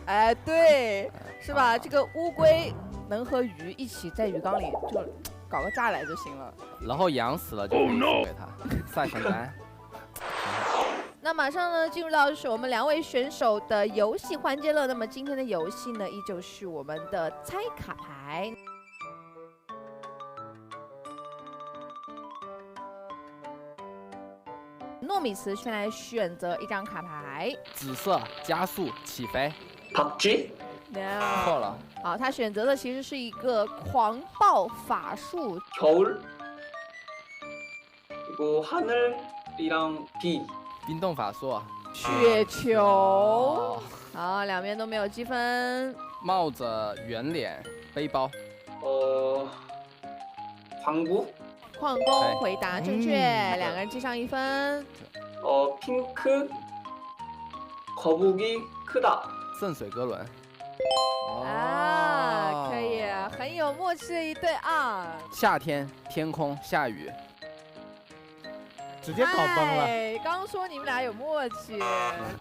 哎，对，是吧？这个乌龟能和鱼一起在鱼缸里就搞个栅栏就行了。然后养死了就可以送给他晒成干。那马上呢，进入到是我们2位选手的游戏环节了。那么今天的游戏呢，依旧是我们的猜卡牌。糯米糍先来选择一张卡牌。紫色加速起飞。박쥐? No. 错了。好，他选择的其实是一个狂暴法术。 겨울? 그리고 하늘이랑 비. 冰冻法术。雪球。好，两边都没有积分。冒着圆脸背包。광부? 矿工回答正确，两个人记上1分。핑크? 거북이 크다. 圣水哥伦。啊，可以，很有默契的一对啊。夏天天空下雨。直接搞崩了。刚说你们俩有默契，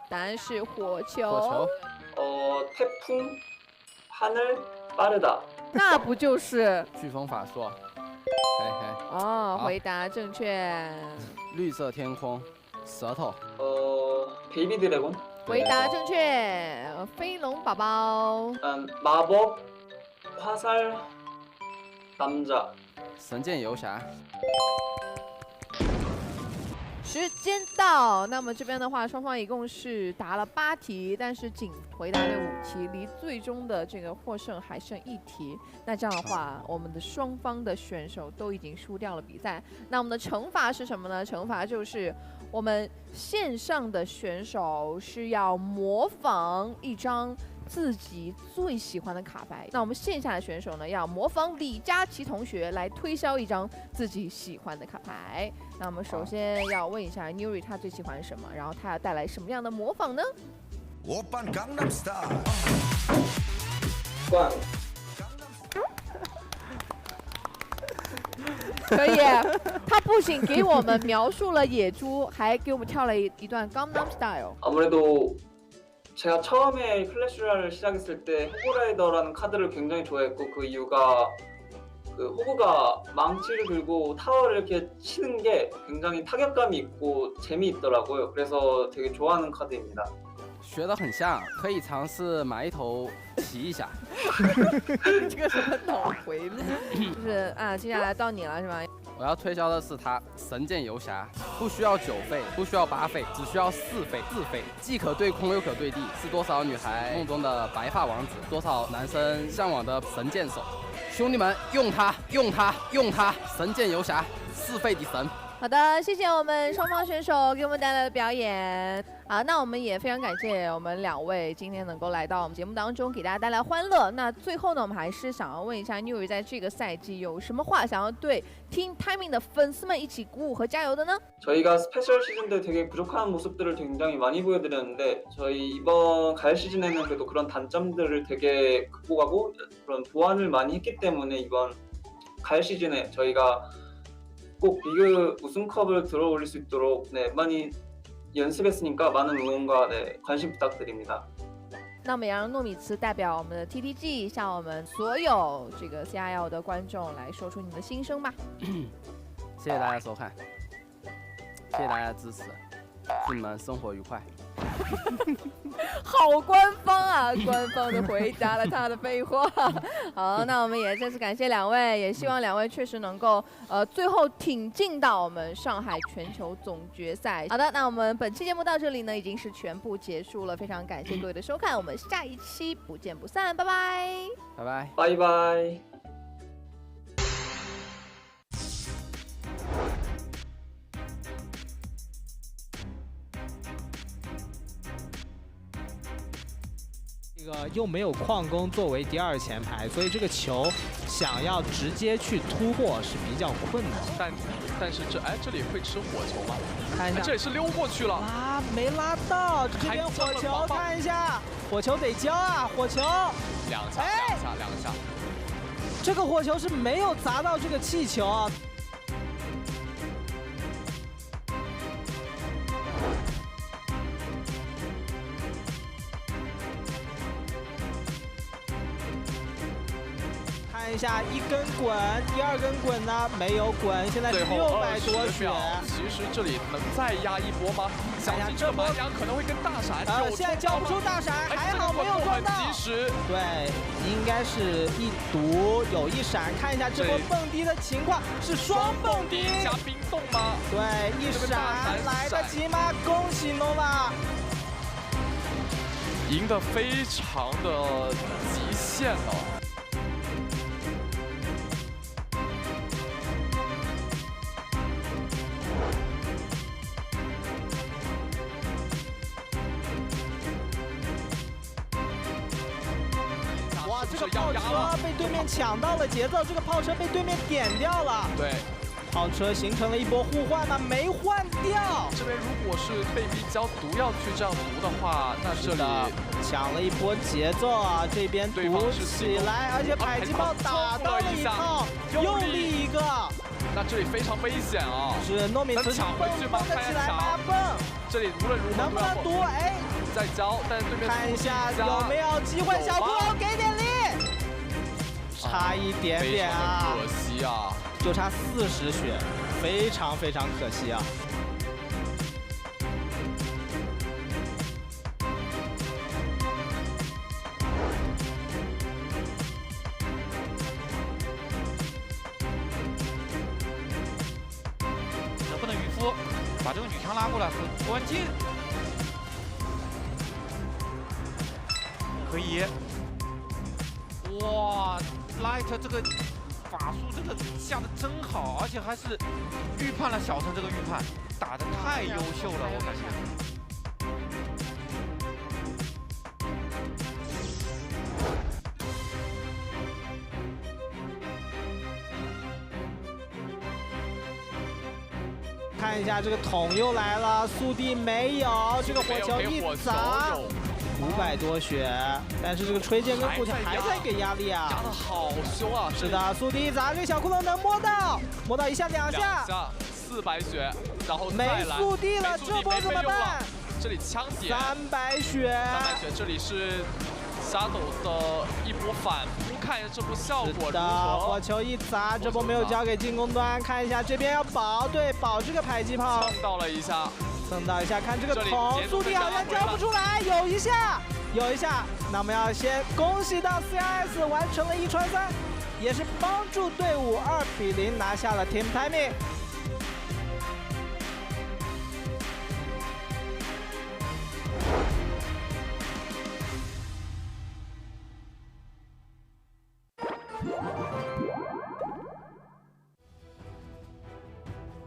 答案是火球。火球。태풍? 하늘 빠르다. 那不就是飓风法术。哦，回答正确。绿色天空，舌头。베이비 드래곤. 回答正确，飞龙宝宝。마법 화살 남자. 神剑游侠。时间到，那么这边的话，双方一共是答了8题，但是仅回答了5题，离最终的这个获胜还剩1题。那这样的话，我们的双方的选手都已经输掉了比赛。那我们的惩罚是什么呢？惩罚就是我们线上的选手是要模仿一张自己最喜欢的卡牌，那我们线下的选手呢，要模仿李佳琦同学来推销一张自己喜欢的卡牌。那我们首先要问一下 Nuri 他最喜欢什么，然后他要带来什么样的模仿呢？可以，他不仅给我们描述了野猪，还给我们跳了一段 Gangnam Style。 아무래도 제가 처음에 클래시로얄을 시작했을 때 호그라이더라는 카드를 굉장히 좋아했고, 그 이유가 그 호그가 망치를 들고 타워를 이렇게 치는 게 굉장히 타격감이 있고 재미있더라고요. 그래서 되게 좋아하는 카드입니다. 学得很像，可以尝试买一头骑一下。这个什么脑回路？就是啊，接下来到你了是吧？我要推销的是它神剑游侠，不需要9费，不需要8费，只需要4费，既可对空又可对地，是多少女孩梦中的白发王子，多少男生向往的神箭手。兄弟们，用它，用它，用它！神剑游侠，4费的神。好的，谢谢我们双方选手给我们带来的表演。好，那我们也非常感谢我们2位今天能够来到我们节目当中，给大家带来欢乐。那最后呢，我们还是想要问一下 Nuri 在这个赛季有什么话想要对 Team Timing 的粉丝们一起鼓舞和加油的呢？ 저희가 스페셜 시즌 때 되게 부족한 모습들을 굉장히 많이 보여드렸는데, 저희 이번 가을 시즌에는 그래도 그런 단점들을 되게 극복하고 그런 보완을 많이 했기 때문에 이번 가을 시즌에 저희가 꼭 리그 우승컵을 들어올릴 수 있도록 많이 연습했으니까 많은 응원과 관심 부탁드립니다. 那我们也让糯米糍代表我们的 TTG 向我们所有这个 CIL 的观众来说出你们的心声吧。谢谢大家收看，谢谢大家支持，祝你们生活愉快。好官方啊！官方的回答了他的废话。好，那我们也再次感谢2位，也希望2位确实能够最后挺进到我们上海全球总决赛。好的，那我们本期节目到这里呢，已经是全部结束了，非常感谢各位的收看，我们下一期不见不散，拜拜，拜拜，拜拜。这个又没有矿工作为第2前排，所以这个球想要直接去突破是比较困难。但是这里会吃火球吗？看一下，这也是溜过去了，拉没拉到？这边火球看一下，火球得交啊，火球2下2下，这个火球是没有砸到这个气球啊。看一下一根滚，第二根滚呢没有滚，现在是600多血。其实这里能再压一波吗？看一下这波可能会跟大闪现在交不出大闪，还好没有撞到。及时，对，应该是一毒有一闪。看一下这波蹦迪的情况，是双蹦迪加冰冻吗？对，一闪来得及吗？恭喜 nova， 赢得非常的极限了。 哇，这个炮车被对面抢到了节奏，这个炮车被对面点掉了。对，炮车形成了一波互换吗？没换掉。这边如果是被逼交毒药去这样毒的话，那这里抢了一波节奏啊！这边毒起来，而且迫击炮打到了一炮，又立一个。那这里非常危险啊！是糯米糍抢回去吗？蹦得起来吗？蹦！这里无论如何能不能毒？哎。 再交，但是对面看一下有没有机会，小骷髅给点力，差一点点啊，可惜啊，就差40血，非常非常可惜啊。能不能渔夫把这个女枪拉过来？很关键。 可以，哇 ，Light 这个法术这个下的真好，而且还是预判了小陈这个预判，打的太优秀了，我感觉。看一下这个桶又来了，速递没有，这个火球一砸。 500多血，但是这个吹剑跟护甲还在给压力啊，压的好凶啊！是的，速递一砸，这个小骷髅能摸到，摸到一下两下，400血，然后没速递了，这波怎么办？这里枪点300血，300血，这里是沙斗的一波反扑，看一下这波效果如何。火球一砸，这波没有交给进攻端，看一下这边要保，对，保这个迫击炮，蹭到了一下。 蹭到一下，看这个桶，速递好像交不出来，有一下，有一下。那我们要先恭喜到 CRS 完成了1传3，也是帮助队伍2比0拿下了 Team Timing。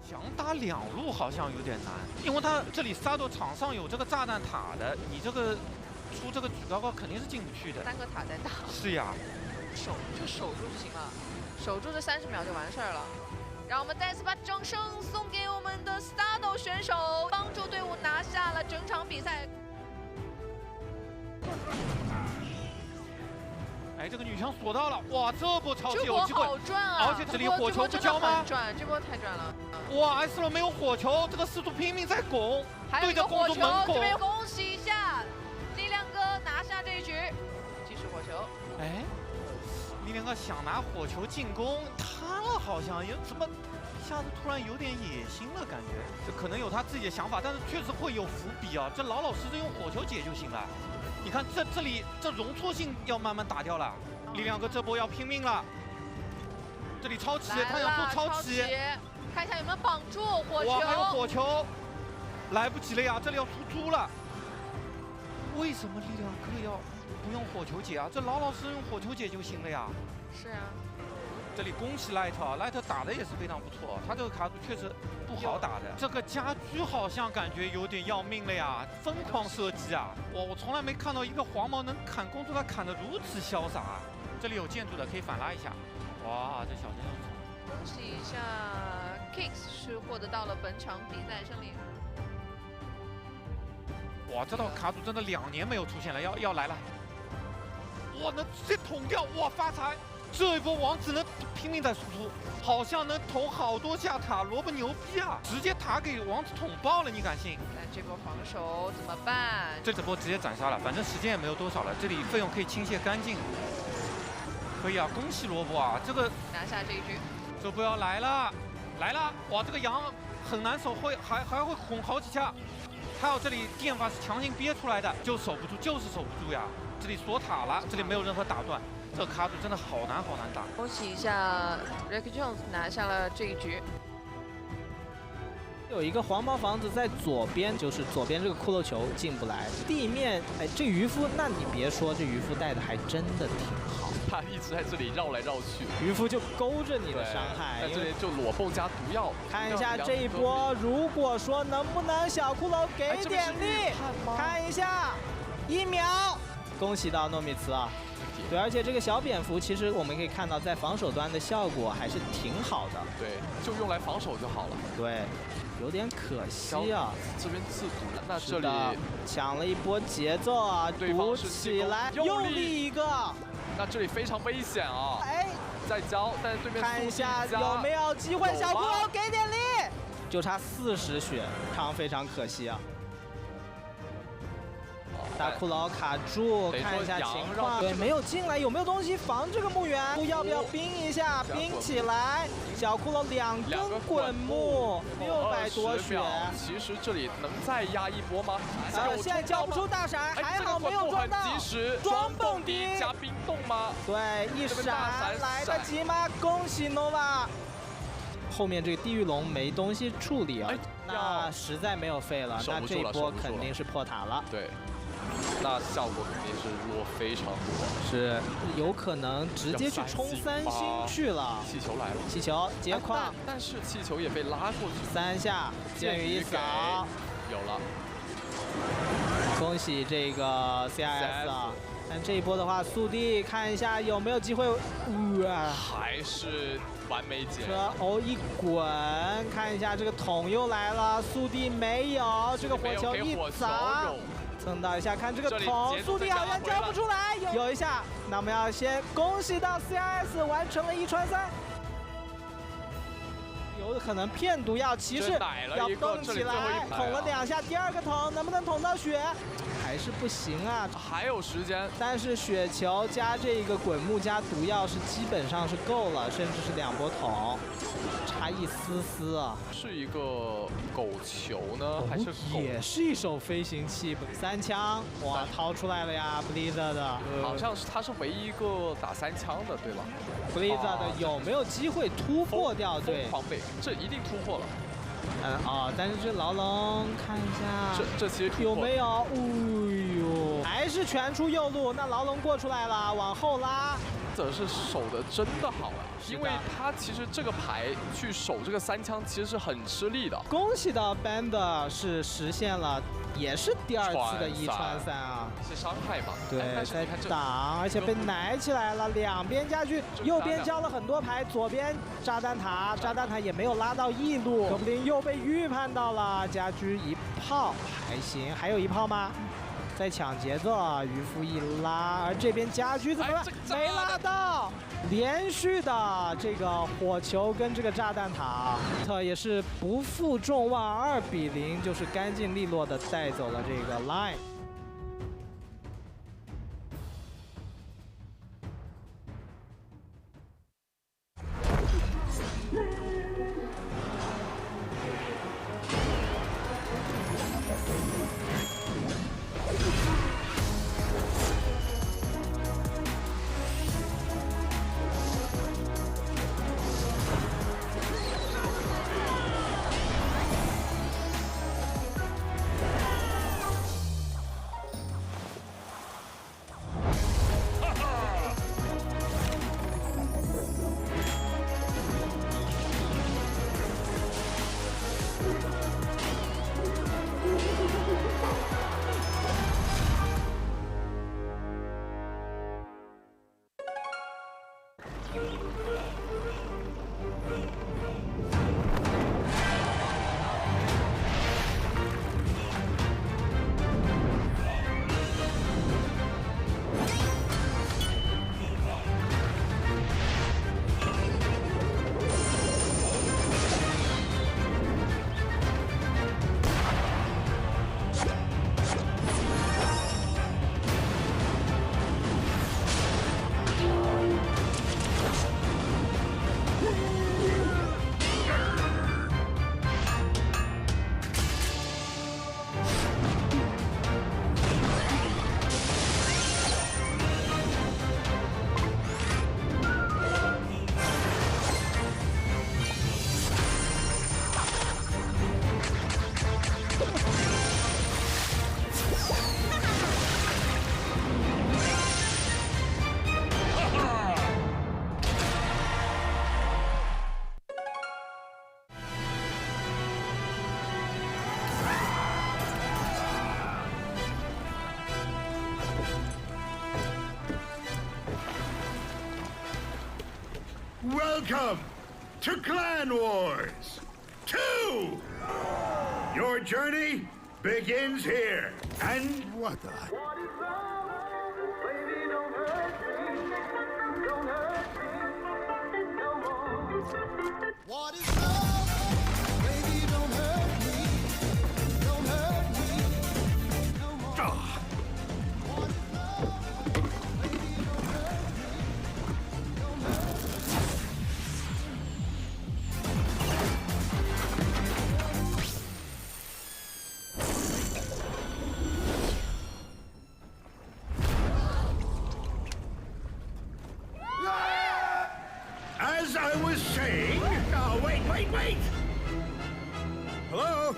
想打2路好像有点难，因为他这里沙斗场上有这个炸弹塔的，你这个出这个举高高肯定是进不去的。3个塔在打。是呀，守住就行了，守住这30秒就完事儿了。让我们再次把掌声送给我们的沙斗选手，帮助队伍拿下了整场比赛。 哎，这个女枪锁到了，哇，这波超级有机会，这波好赚啊！而且这里有火球不交吗？赚，这波太赚了。哇 ，S 罗没有火球，这个四图拼命在拱，对着公主门拱。这边恭喜一下，力量哥拿下这一局，继续火球。哎，力量哥想拿火球进攻，他了好像有怎么一下子突然有点野心了感觉，这可能有他自己的想法，但是确实会有伏笔啊，这老实用火球解就行了。 你看这里这容错性要慢慢打掉了，力量哥这波要拼命了。这里超起，他想做超起，看一下有没有绑住火球。哇，还有火球，来不及了呀，这里要出猪了。为什么力量哥要不用火球解啊？这老实用火球解就行了呀。是啊。这里恭喜 Light 打的也是非常不错，他这个卡组确实不好打的。这个家居好像感觉有点要命了呀，疯狂射击啊！哇，我从来没看到一个黄毛能砍公主塔砍得如此潇洒啊！这里有建筑的可以反拉一下。哇，这小陈又恭喜一下 Kicks 是获得到了本场比赛胜利。哇，这套卡组真的2年没有出现了，要来了。哇，能直接捅掉！哇，发财！ 这一波王子能拼命在输出，好像能捅好多下塔，萝卜牛逼啊！直接塔给王子捅爆了，你敢信？但这波防守怎么办？这波直接斩杀了，反正时间也没有多少了，这里费用可以倾泻干净。可以啊，恭喜萝卜啊，这个拿下这一局。这波要来了，来了！哇，这个羊很难守，还会拱好几下。还有这里电法是强行憋出来的，就守不住，就是守不住呀。这里锁塔了，这里没有任何打断，这个卡组真的好难打。恭喜一下 W.EDGM 拿下了这一局。有一个黄毛房子在左边，就是左边这个骷髅球进不来。地面，哎，这渔夫，那你别说，这渔夫带的还真的挺好。他一直在这里绕来绕去，渔夫就勾着你的伤害，在这里就裸蹦加毒药。看一下这一波，如果说能不能小骷髅给点力，看一下，1秒，恭喜到糯米糍啊！对，而且这个小蝙蝠，其实我们可以看到，在防守端的效果还是挺好的。对，就用来防守就好了。对，有点可惜啊。这边自补，那这里抢了一波节奏啊，补起来，又立一个。那这里非常危险啊！哎，在交，但是对面看一下有没有机会，小骷髅给点力，就差40血，非常可惜啊。大骷髅卡住，看一下情况。对，没有进来，有没有东西防这个墓园？要不要冰一下？冰起来，小骷髅2根滚木，600多血。其实这里能再压一波吗？现在交不出大闪，还好没有撞到。及时，装蹦迪加冰冻吗？对，一闪来得及吗？恭喜 nova。后面这个地狱龙没东西处理啊，那实在没有费了，那这一波肯定是破塔了。对。那效果肯定是弱非常多，是有可能直接去冲3星去了。气球来了，气球截矿，但是气球也被拉过去。3下，剑雨一扫，有了。恭喜这个 CIS 啊！但这一波的话，速递看一下有没有机会。还是完美解。车偶一滚，看一下这个桶又来了，速递没有，这个火球一砸。蹭到一下，看这个桶，速递好像交不出来，有一下。那我们要先恭喜到 CIS 完成了1传3，有可能骗毒药骑士要蹦起来，捅了2下，第2个桶能不能捅到血？还是不行啊，还有时间。但是雪球加这个滚木加毒药是基本上是够了，甚至是2波桶，差一丝丝啊。是一个狗球呢，还是也是一手飞行器？3枪，哇，掏出来了呀 ，Blizzard 的，好像是他是唯一一个打3枪的，对吧 ？Blizzard 有没有机会突破掉？对，疯狂被，这一定突破了。但是这牢笼看一下，这其实有没有？哎呦，还是全出右路，那牢笼过出来了，往后拉。这是守的真的好啊，因为他其实这个牌去守这个3枪其实是很吃力的。恭喜到 Band 是实现了，也是第2次的1传3啊，是伤害嘛？对，在挡，而且被奶起来了，两边家具，右边交了很多牌，左边炸弹塔，炸弹塔也没有拉到异路，说不定又被预判到了，家居1炮还行，还有1炮吗？在抢节奏啊，渔夫一拉，而这边家居怎么办？没拉到，连续的这个火球跟这个炸弹塔，特也是不负众望，2比0，就是干净利落的带走了这个 line。Welcome to Clan Wars 2! Your journey begins here. And what the? What is love? Baby, don't hurt me. Don't hurt me no more. What is love? Baby, don't hurt me. Don't hurt me. As I was saying... Oh, wait! Hello?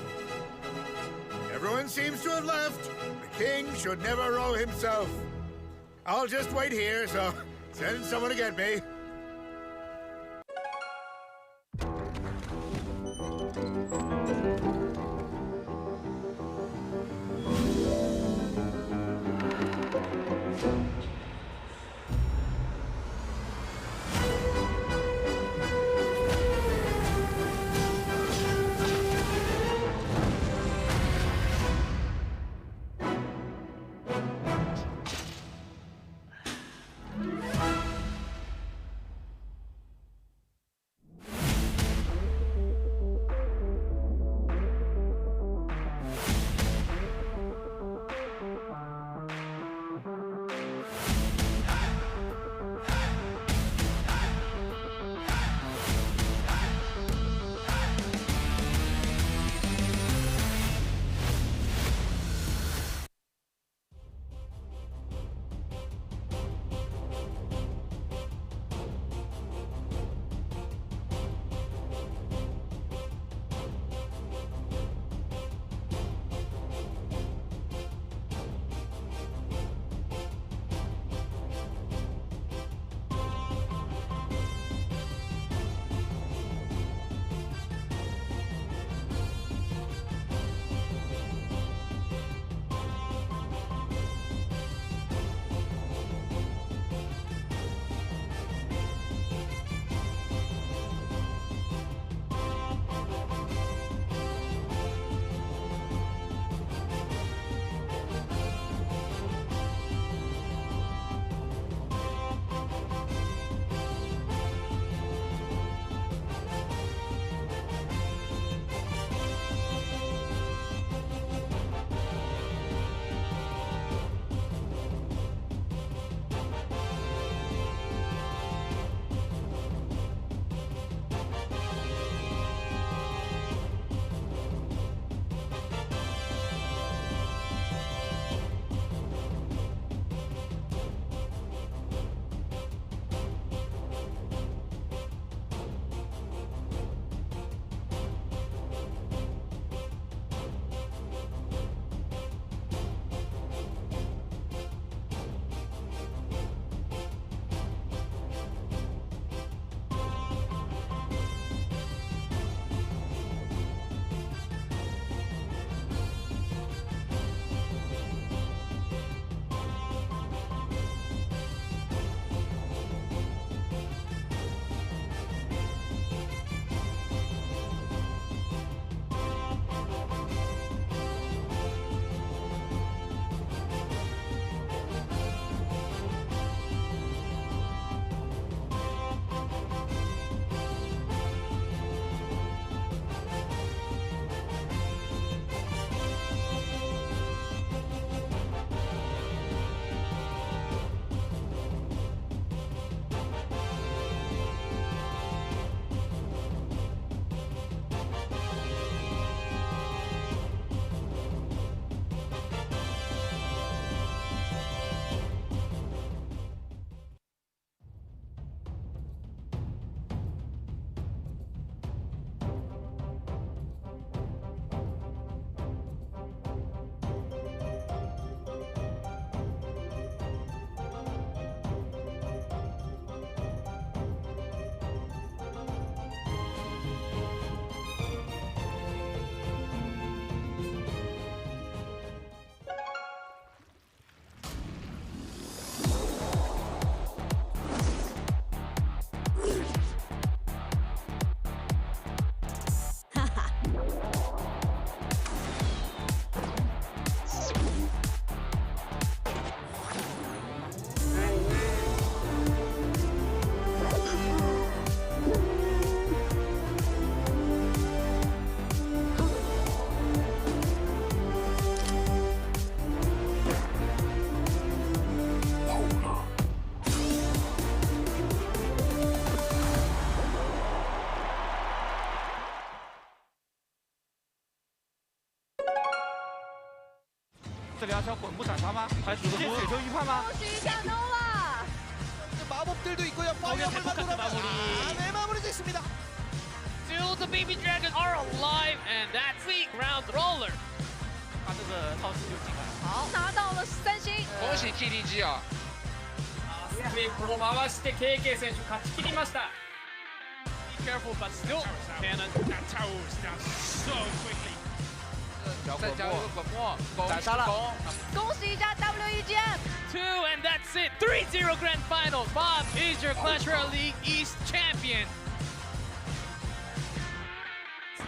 Everyone seems to have left. The king should never row himself. I'll just wait here, so send someone to get me. 是要滚木斩杀吗？还是直接血球预判吗？恭喜一下 Nova。 마법들도 있고요. 파이어볼 만들어라. 네, 마무리됐습니다. Still, the baby dragons are alive, and that's the ground roller. 他这个套系就进来了。好，拿到了3星。恭喜 TDG 啊！スリーここ回して KK 選手勝ち切りました。 Be careful, but still, cannon. That tower is down so quickly. 再加一个滚墨，斩杀了。恭喜一下 W.EDGM。 2, and that's it. 3-0 grand final. Bob is your Clash Royale League East champion.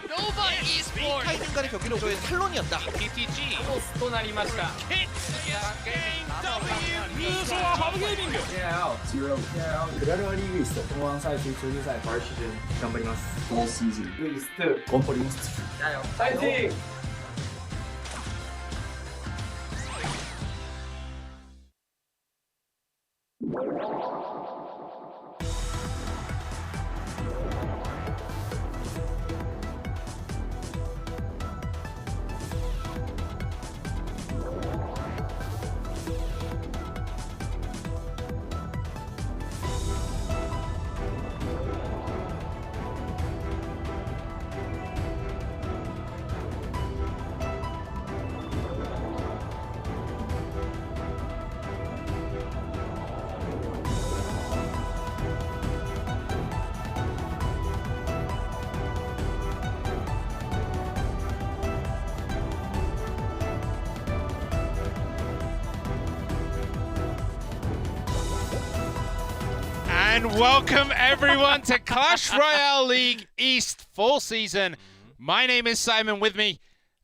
Nova Esports. 카이든간의 경기는 저의 탈론이었다. TTG. コースとなりました。 Hits. Game W. 優勝はハブゲーミング。クラロワリーグイースト東湾最終長寿赛ファイシーズン頑張ります。4シーズンイースト頑張ります。ファイティング。 And welcome everyone to Clash Royale League East full season. My name is Simon. With me,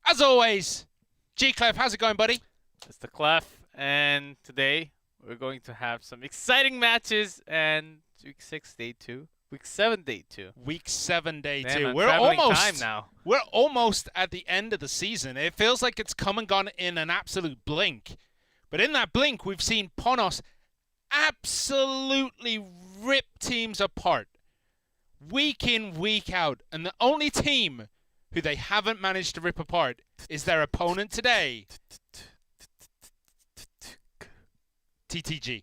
as always, G-Clef. How's it going, buddy? It's the Clef, and today we're going to have some exciting matches. And week 6, day 2, week 7, day 2. Week 7, day Man, 2. I'm We're traveling almost time now. We're almost at the end of the season. It feels like it's come and gone in an absolute blink. But in that blink, we've seen Ponos absolutely rip teams apart week in, week out. And the only team who they haven't managed to rip apart is their opponent today. TTG.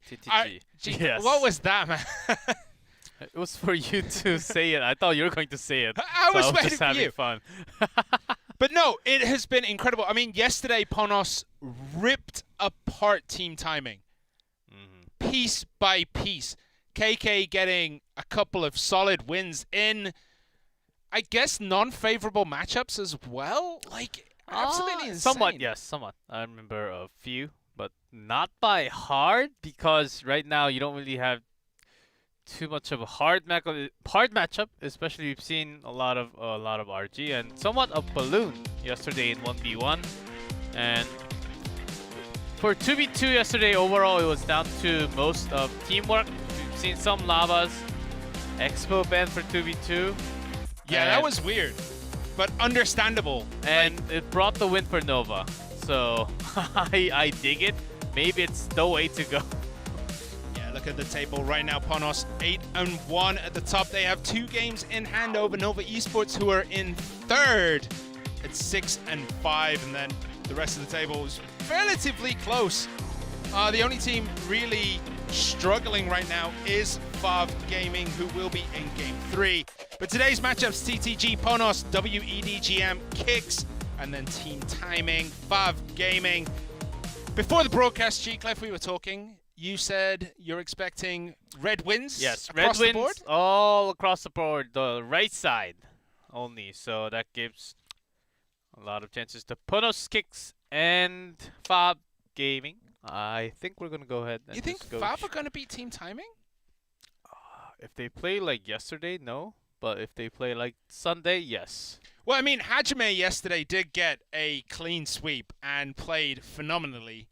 Yes. What was that, man? It was for you to say it. I thought you were going to say it. I was waiting just for having you. fun. But no, it has been incredible. I mean, yesterday Ponos ripped apart team timing. Piece by piece. KK getting a couple of solid wins in, I guess, non-favorable matchups as well. Like, absolutely insane. Somewhat, yes, somewhat. I remember a few, but not by hard, because right now you don't really have too much of a hard matchup. Especially we've seen a lot of RG and somewhat of Balloon yesterday in 1v1, and for 2v2 yesterday, overall, it was down to most of teamwork. We've seen some lavas. Expo banned for 2v2. Yeah, that was weird, but understandable. And it brought the win for Nova. So I dig it. Maybe it's the way to go. Yeah, look at the table right now. Ponos 8-1 at the top. They have 2 games in hand over Nova Esports, who are in 3rd at 6-5, and then the rest of the table is relatively close. The only team really struggling right now is Fav Gaming, who will be in Game 3. But today's matchups, TTG, Ponos, W.EDGM, Kicks, and then Team Timing, Fav Gaming. Before the broadcast, G-Clef, we were talking. You said you're expecting red wins? Yes, across red the board? wins all across the board. The right side only. So that gives a lot of chances to Ponos, Kicks, and Fav Gaming. I think we're going to go ahead and You think Fav are going to beat Team Timing? If they play like yesterday, no. But if they play like Sunday, yes. Well, I mean, Hajime yesterday did get a clean sweep and played phenomenally,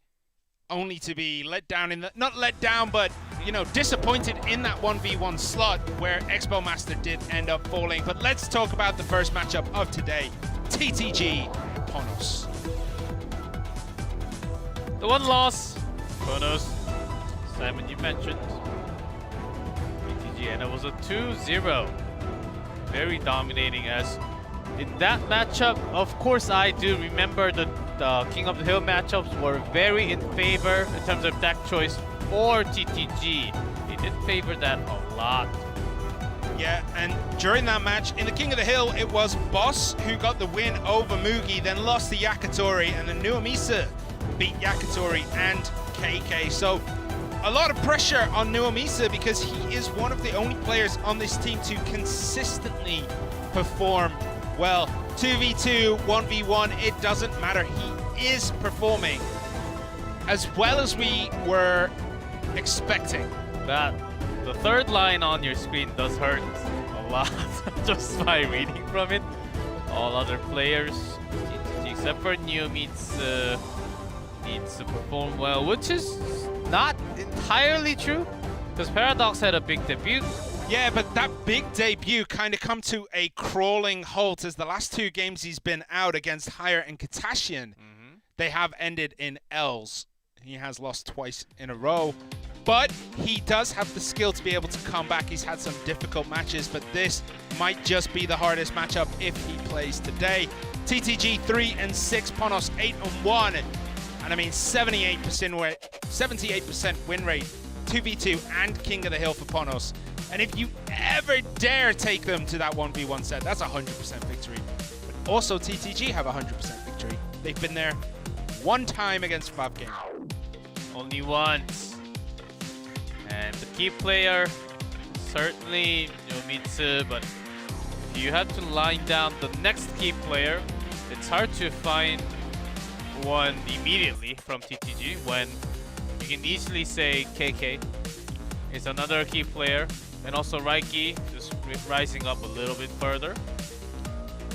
only to be let down in the, not let down, but, you know, disappointed in that 1v1 slot where Expo Master did end up falling. But let's talk about the first matchup of today, TTG Ponos. The one loss, Ponos, Simon, you mentioned. BTG, and it was a 2-0. Very dominating as in that matchup, of course, I do remember the King of the Hill matchups were very in favor in terms of deck choice for TTG. They did favor that a lot. Yeah, and during that match, in the King of the Hill, it was Boss who got the win over Mugi, then lost to Yakitori, and then Nuomisa beat Yakitori and KK. So a lot of pressure on Nuomisa because he is one of the only players on this team to consistently perform well. 2v2, 1v1, it doesn't matter. He is performing as well as we were expecting. That the third line on your screen does hurt a lot just by reading from it. All other players, except for Nuomisa, needs to perform well, which is not entirely true because Paradox had a big debut. Yeah, but that big debut kind of come to a crawling halt as the last two games he's been out against Hire and Katashian, they have ended in L's. He has lost twice in a row, but he does have the skill to be able to come back. He's had some difficult matches, but this might just be the hardest matchup if he plays today. TTG 3-6, Ponos 8-1, and I mean 78% win rate, 2v2 and King of the Hill for Ponos. And if you ever dare take them to that 1v1 set, that's 100% victory. But also TTG have 100% victory. They've been there one time against FabGame. Only once. And the key player, certainly Nuomisa, but if you had to line down the next key player, it's hard to find one immediately from TTG when you can easily say KK is another key player. And also Raiki just rising up a little bit further.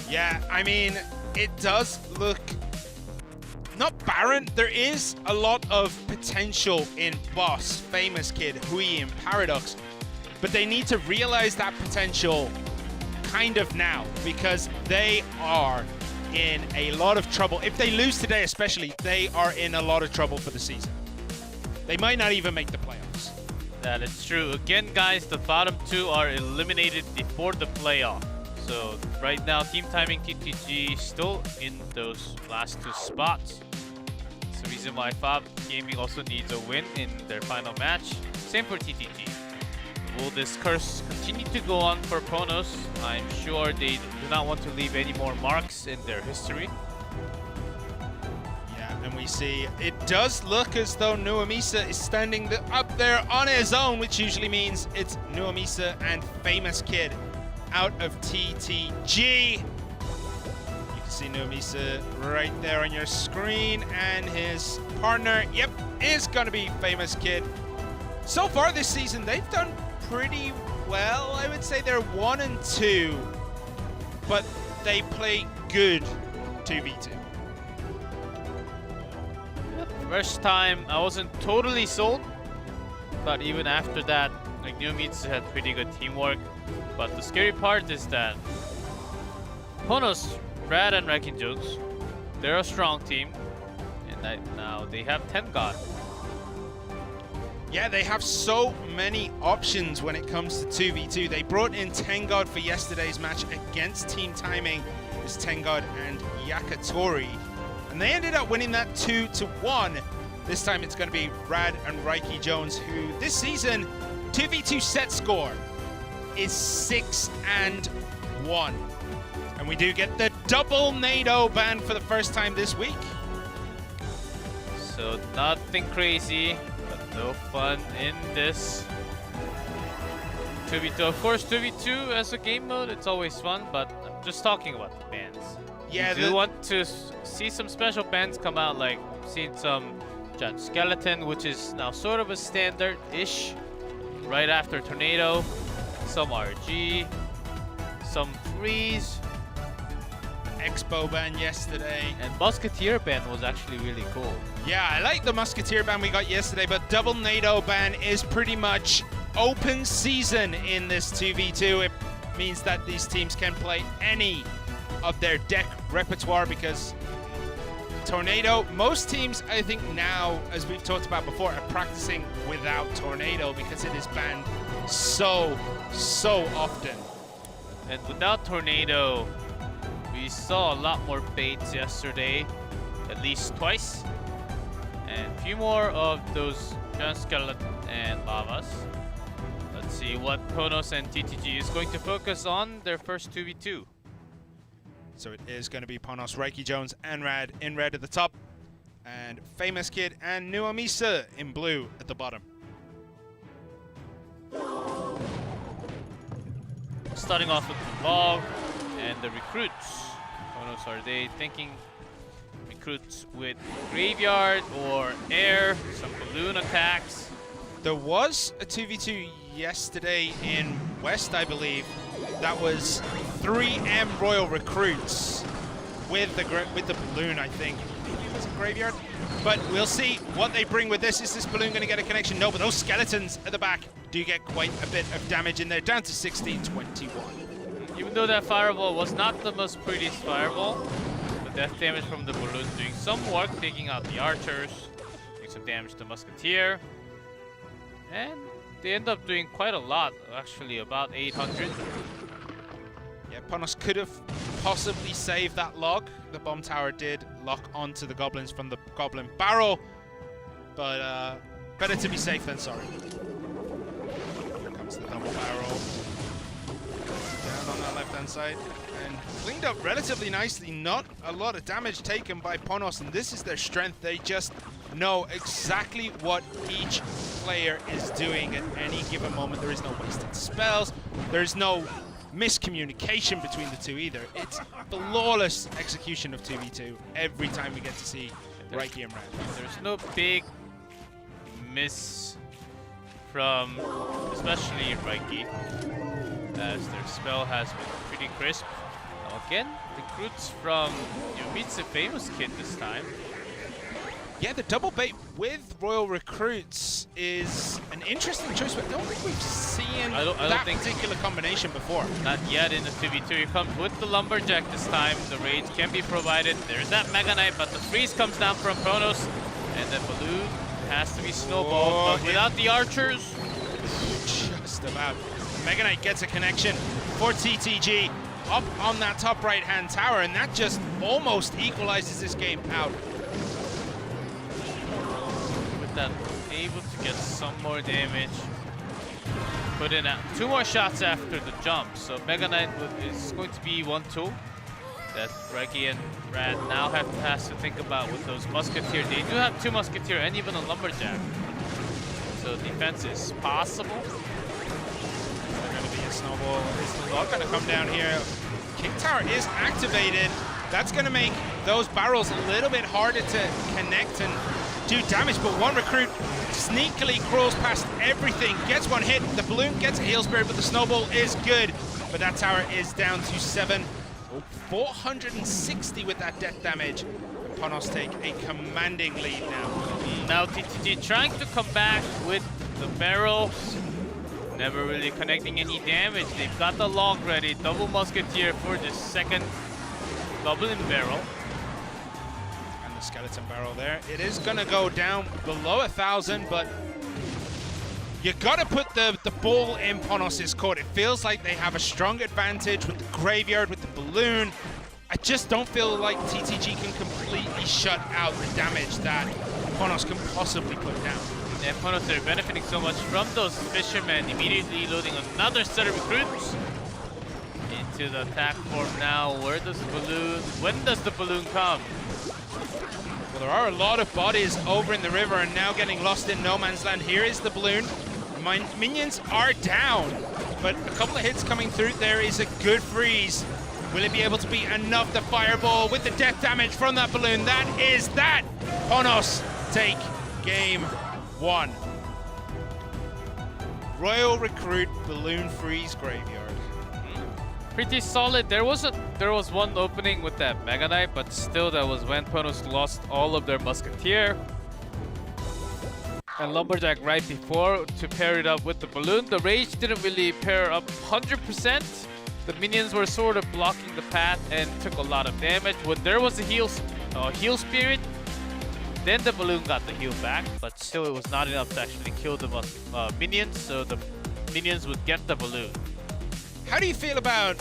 Yeah, I mean, it does look not barren. There is a lot of potential in Boss, Famous Kid, Hui, and Paradox. But they need to realize that potential kind of now because they are in a lot of trouble. If they lose today especially, they are in a lot of trouble for the season. They might not even make the playoffs. That is true. Again, guys, the bottom two are eliminated before the playoff. So right now, Team Timing TTG still in those last two spots. It's the reason why Fab Gaming also needs a win in their final match. Same for TTG. Will this curse continue to go on for Ponos? I'm sure they do not want to leave any more marks in their history. And we see it does look as though Nuomisa is standing up there on his own, which usually means it's Nuomisa and Famous Kid out of TTG. You can see Nuomisa right there on your screen, and his partner, yep, is going to be Famous Kid. So far this season, they've done pretty well. I would say they're 1-2, but they play good 2v2. First time, I wasn't totally sold, but even after that, like Nuomisa had pretty good teamwork. But the scary part is that Ponos, Brad, and Wrecking Jones, they're a strong team, and now they have 10 God. Yeah, they have so many options when it comes to 2v2. They brought in Tengod for yesterday's match against Team Timing. It was Tengod and Yakitori. And they ended up winning that 2-1. This time it's going to be Rad and Raiki Jones, who this season, 2v2 set score is 6-1. And we do get the double NATO ban for the first time this week. So nothing crazy, but no fun in this. 2v2, of course, 2v2 as a game mode, it's always fun, but I'm just talking about the bans. Yeah, I do want to see some special bans come out, like seen some Giant Skeleton, which is now sort of a standard-ish, right after Tornado, some RG, some Freeze. Expo ban yesterday. And Musketeer ban was actually really cool. Yeah, I like the Musketeer ban we got yesterday, but double NATO ban is pretty much open season in this 2v2. It means that these teams can play any of their deck repertoire because Tornado, most teams I think now, as we've talked about before, are practicing without Tornado because it is banned so often. And without Tornado, We saw a lot more baits yesterday, at least twice. And a few more of those giant skeleton and lavas. Let's see what Ponos and TTG is going to focus on their first 2v2. So it is going to be Ponos, Reiki Jones, and Rad in red at the top, and Famous Kid and Nuamisa in blue at the bottom. Starting off with the log and the recruits. Ponos, are they thinking recruits with graveyard or air, some balloon attacks? There was a 2v2 yesterday in West, I believe. That was 3M Royal recruits with the balloon, I think. Maybe it was a graveyard. But we'll see what they bring with this. Is this balloon going to get a connection? No, but those skeletons at the back do get quite a bit of damage in there. Down to 16-21. Even though that fireball was not the most prettiest fireball, the death damage from the balloon doing some work, taking out the archers, doing some damage to Musketeer. And they end up doing quite a lot, actually, about 800. Yeah, Ponos could have possibly saved that log. The bomb tower did lock onto the goblins from the goblin barrel, but better to be safe than sorry. Here comes the double barrel. Down on that left-hand side, and cleaned up relatively nicely. Not a lot of damage taken by Ponos, and this is their strength. They just know exactly what each player is doing at any given moment. There is no wasted spells. There is no miscommunication between the two either. It's flawless execution of 2v2 every time we get to see Reiki and Rad. There's no big miss from especially Reiki, as their spell has been pretty crisp. Now again, recruits from Yomitsu Famous Kid this time. Yeah, the double bait with Royal Recruits is an interesting choice, but I don't think we've seen that particular combination before. Not yet in the 2v2. Here comes with the Lumberjack this time. The raids can be provided. There's that Mega Knight, but the freeze comes down from Ponos. And the balloon has to be snowballed, but without the archers. Just about. Mega Knight gets a connection for TTG up on that top right-hand tower, and that just almost equalizes this game out. That able to get some more damage. Put in 2 more shots after the jump. So Mega Knight is going to be one tool that Reiki and Rad now has to think about with those Musketeer. They do have 2 Musketeer and even a Lumberjack. So defense is possible. There's going to be a snowball. Is the log going to come down here? King Tower is activated. That's going to make those barrels a little bit harder to connect and do damage, but one recruit sneakily crawls past everything, gets one hit, the balloon gets a heal spirit, but the snowball is good. But that tower is down to 7. 460 with that death damage. And Ponos take a commanding lead now. Now TTG trying to come back with the barrels. Never really connecting any damage. They've got the log ready. Double Musketeer for the second Goblin barrel. Skeleton barrel there. It is gonna go down below 1,000, but you gotta put the ball in Ponos' court. It feels like they have a strong advantage with the graveyard, with the balloon. I just don't feel like TTG can completely shut out the damage that Ponos can possibly put down. Yeah, Ponos are benefiting so much from those fishermen, immediately loading another set of recruits into the attack form now. When does the balloon come? Well, there are a lot of bodies over in the river and now getting lost in no man's land. Here is the balloon. Minions are down, but a couple of hits coming through. There is a good freeze. Will it be able to be enough? The fireball with the death damage from that balloon. That is that. Ponos take game 1. Royal Recruit balloon freeze graveyard. Pretty solid. There was one opening with that Mega Knight, but still that was when Ponos lost all of their Musketeer. And Lumberjack right before to pair it up with the balloon. The Rage didn't really pair up 100%. The minions were sort of blocking the path and took a lot of damage. When there was a heal spirit, then the balloon got the heal back, but still it was not enough to actually kill the minions, so the minions would get the balloon. How do you feel about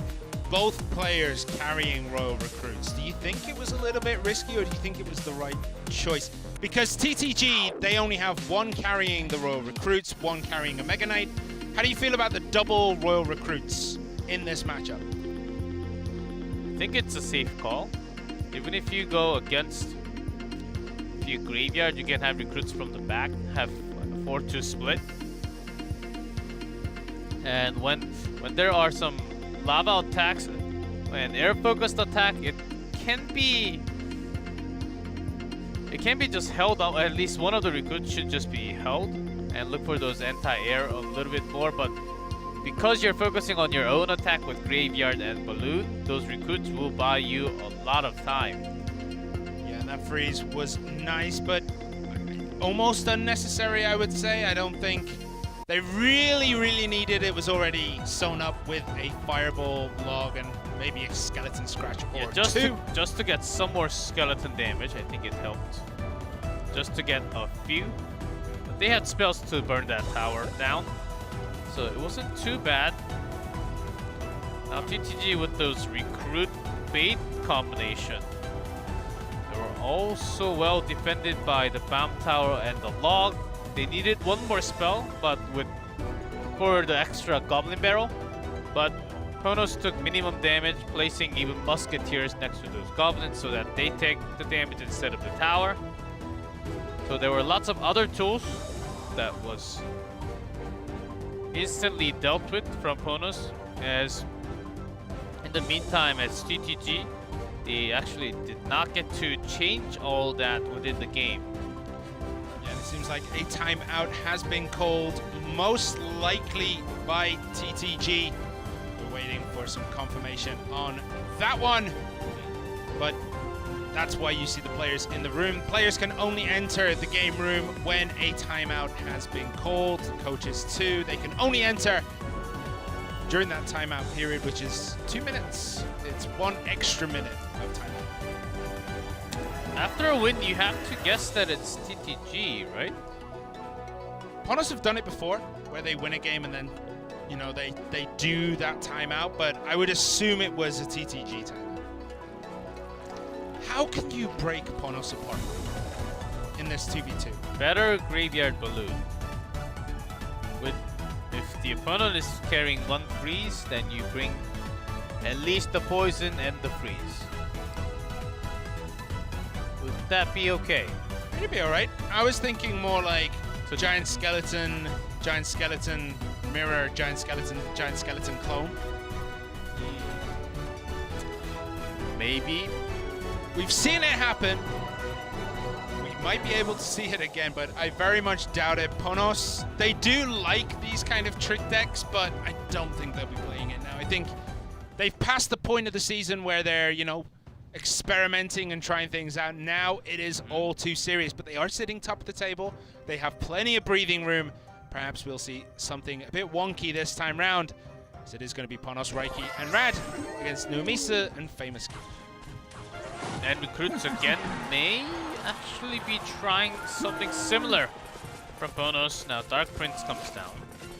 both players carrying Royal Recruits. Do you think it was a little bit risky, or do you think it was the right choice? Because TTG, they only have one carrying the Royal Recruits, one carrying a Mega Knight. How do you feel about the double Royal Recruits in this matchup? I think it's a safe call. Even if you go against your graveyard, you can have recruits from the back, have a 4-2 split. And when there are some lava attacks, an air focused attack, it can be just held out. At least one of the recruits should just be held and look for those anti-air a little bit more. But because you're focusing on your own attack with graveyard and balloon, those recruits will buy you a lot of time. Yeah, and that freeze was nice, but almost unnecessary, I would say. I don't think they really needed it. It was already sewn up with a fireball log and maybe a skeleton scratch or two. Just to get some more skeleton damage, I think it helped. Just to get a few. But they had spells to burn that tower down, so it wasn't too bad. Now TTG with those recruit bait combination. They were also well defended by the bomb tower and the log. They needed one more spell, but for the extra goblin barrel. But Ponos took minimum damage, placing even musketeers next to those goblins so that they take the damage instead of the tower. So there were lots of other tools that was instantly dealt with from Ponos. As in the meantime, as TTG, they actually did not get to change all that within the game. Yeah, it seems like a timeout has been called, most likely by TTG. We're waiting for some confirmation on that one, but that's why you see the players in the room. Players can only enter the game room when a timeout has been called. Coaches too, they can only enter during that timeout period, which is 2 minutes. It's 1 extra minute of timeout. After a win, you have to guess that it's TTG, right? Ponos have done it before, where they win a game and then, you know, they do that timeout, but I would assume it was a TTG timeout. How can you break Ponos apart in this 2v2? Better graveyard balloon. If the opponent is carrying 1 freeze, then you bring at least the poison and the freeze. Would that be okay? It'd be alright. I was thinking more like giant skeleton mirror, giant skeleton clone. Maybe. We've seen it happen. We might be able to see it again, but I very much doubt it. Ponos, they do like these kind of trick decks, but I don't think they'll be playing it now. I think they've passed the point of the season where they're, you know, experimenting and trying things out. Now it is all too serious, but they are sitting top of the table. They have plenty of breathing room. Perhaps we'll see something a bit wonky this time round, as it is going to be Ponos, Reiki, and Rad against Nuomisa and Famous King. And recruits again may actually be trying something similar from Ponos. Now Dark Prince comes down.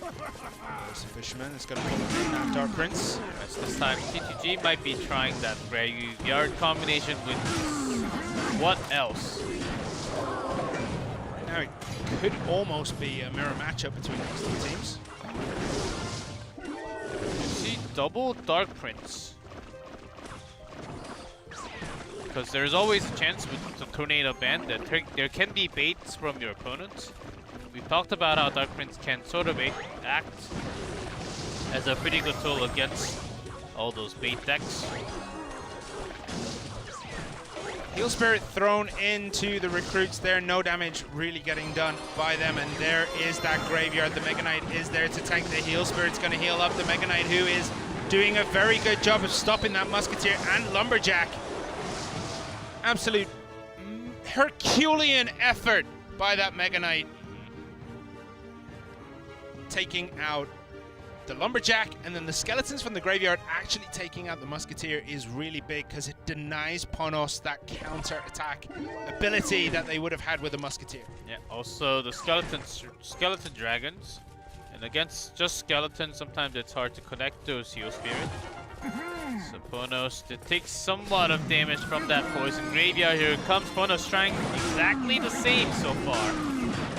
There's the Fisherman. It's going to pull in that Dark Prince. Yes, this time TTG might be trying that graveyard combination with what else? Right now it could almost be a mirror matchup between these two teams. You see double Dark Prince. Because there's always a chance with the Tornado Band that there can be baits from your opponents. We've talked about how Dark Prince can sort of act as a pretty good tool against all those bait decks. Heal Spirit thrown into the recruits there. No damage really getting done by them. And there is that graveyard. The Mega Knight is there to tank the Heal Spirit's going to heal up the Mega Knight, who is doing a very good job of stopping that Musketeer and Lumberjack. Absolute Herculean effort by that Mega Knight. Taking out the Lumberjack, and then the skeletons from the graveyard actually taking out the Musketeer is really big because it denies Ponos that counter-attack ability that they would have had with the Musketeer. Yeah, also the skeleton dragons. And against just skeletons, sometimes it's hard to connect those Heal Spirit. So Ponos to take somewhat of damage from that poison graveyard. Here comes Ponos trying exactly the same so far.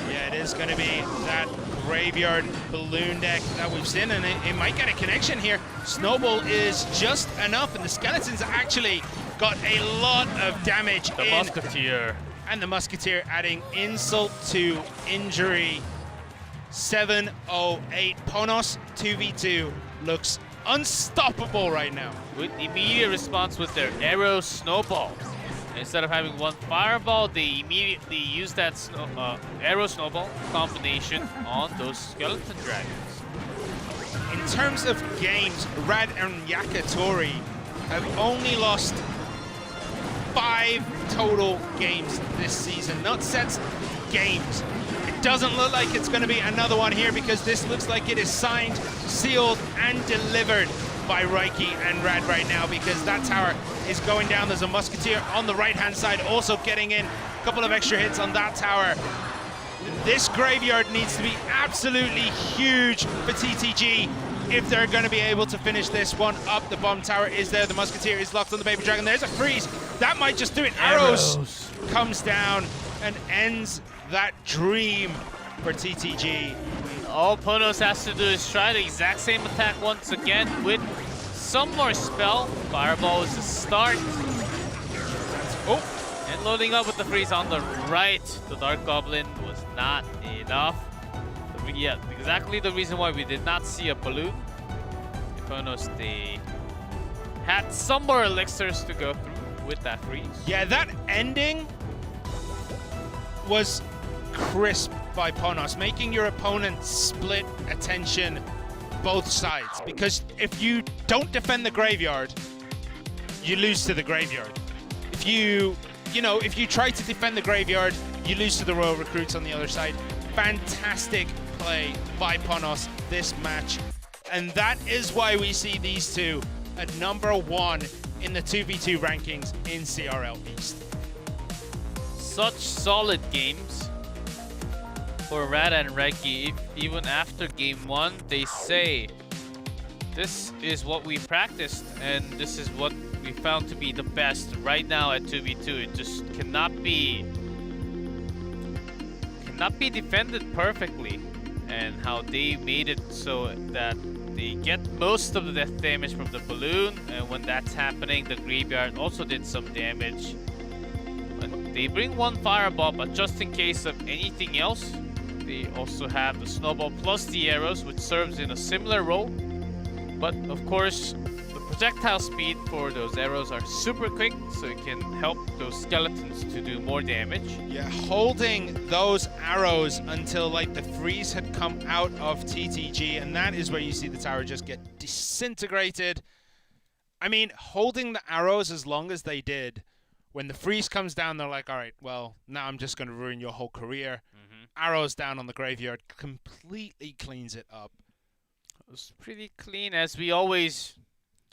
Yeah, it is going to be that graveyard balloon deck that we've seen, and it might get a connection here. Snowball is just enough, and the skeletons actually got a lot of damage The Musketeer. And the Musketeer adding insult to injury. 708. Ponos 2v2 looks unstoppable right now. With immediate response with their arrow snowball. Instead of having one fireball, they immediately use that arrow snowball combination on those skeleton dragons. In terms of games, Rad and Yakitori have only lost 5 total games this season. Not sets, games. It doesn't look like it's going to be another one here because this looks like it is signed, sealed, and delivered by Reiki and Rad right now, because that tower is going down. There's a Musketeer on the right-hand side also getting in. A couple of extra hits on that tower. This graveyard needs to be absolutely huge for TTG if they're going to be able to finish this one up. The bomb tower is there. The Musketeer is locked on the Baby Dragon. There's a freeze. That might just do it. Arrows comes down and ends that dream for TTG. All Ponos has to do is try the exact same attack once again with some more spell. Fireball is the start. Oh, and loading up with the freeze on the right. The Dark Goblin was not enough. Yeah, exactly the reason why we did not see a balloon. Ponos, they had some more elixirs to go through with that freeze. Yeah, that ending was crisp by Ponos, making your opponent split attention both sides. Because if you don't defend the graveyard, you lose to the graveyard. If you try to defend the graveyard, you lose to the Royal Recruits on the other side. Fantastic play by Ponos this match. And that is why we see these two at #1 in the 2v2 rankings in CRL East. Such solid games for Rad and Reiki. Even after game 1, they say this is what we practiced and this is what we found to be the best right now at 2v2. It just cannot be defended perfectly, and how they made it so that they get most of the death damage from the balloon, and when that's happening, the graveyard also did some damage. They bring one fireball, but just in case of anything else, they also have the snowball plus the arrows, which serves in a similar role. But of course, the projectile speed for those arrows are super quick, so it can help those skeletons to do more damage. Yeah, holding those arrows until like the freeze had come out of TTG, and that is where you see the tower just get disintegrated. I mean, holding the arrows as long as they did, when the freeze comes down, they're like, all right, well, now I'm just going to ruin your whole career. Arrows down on the graveyard completely cleans it up. It was pretty clean, as we always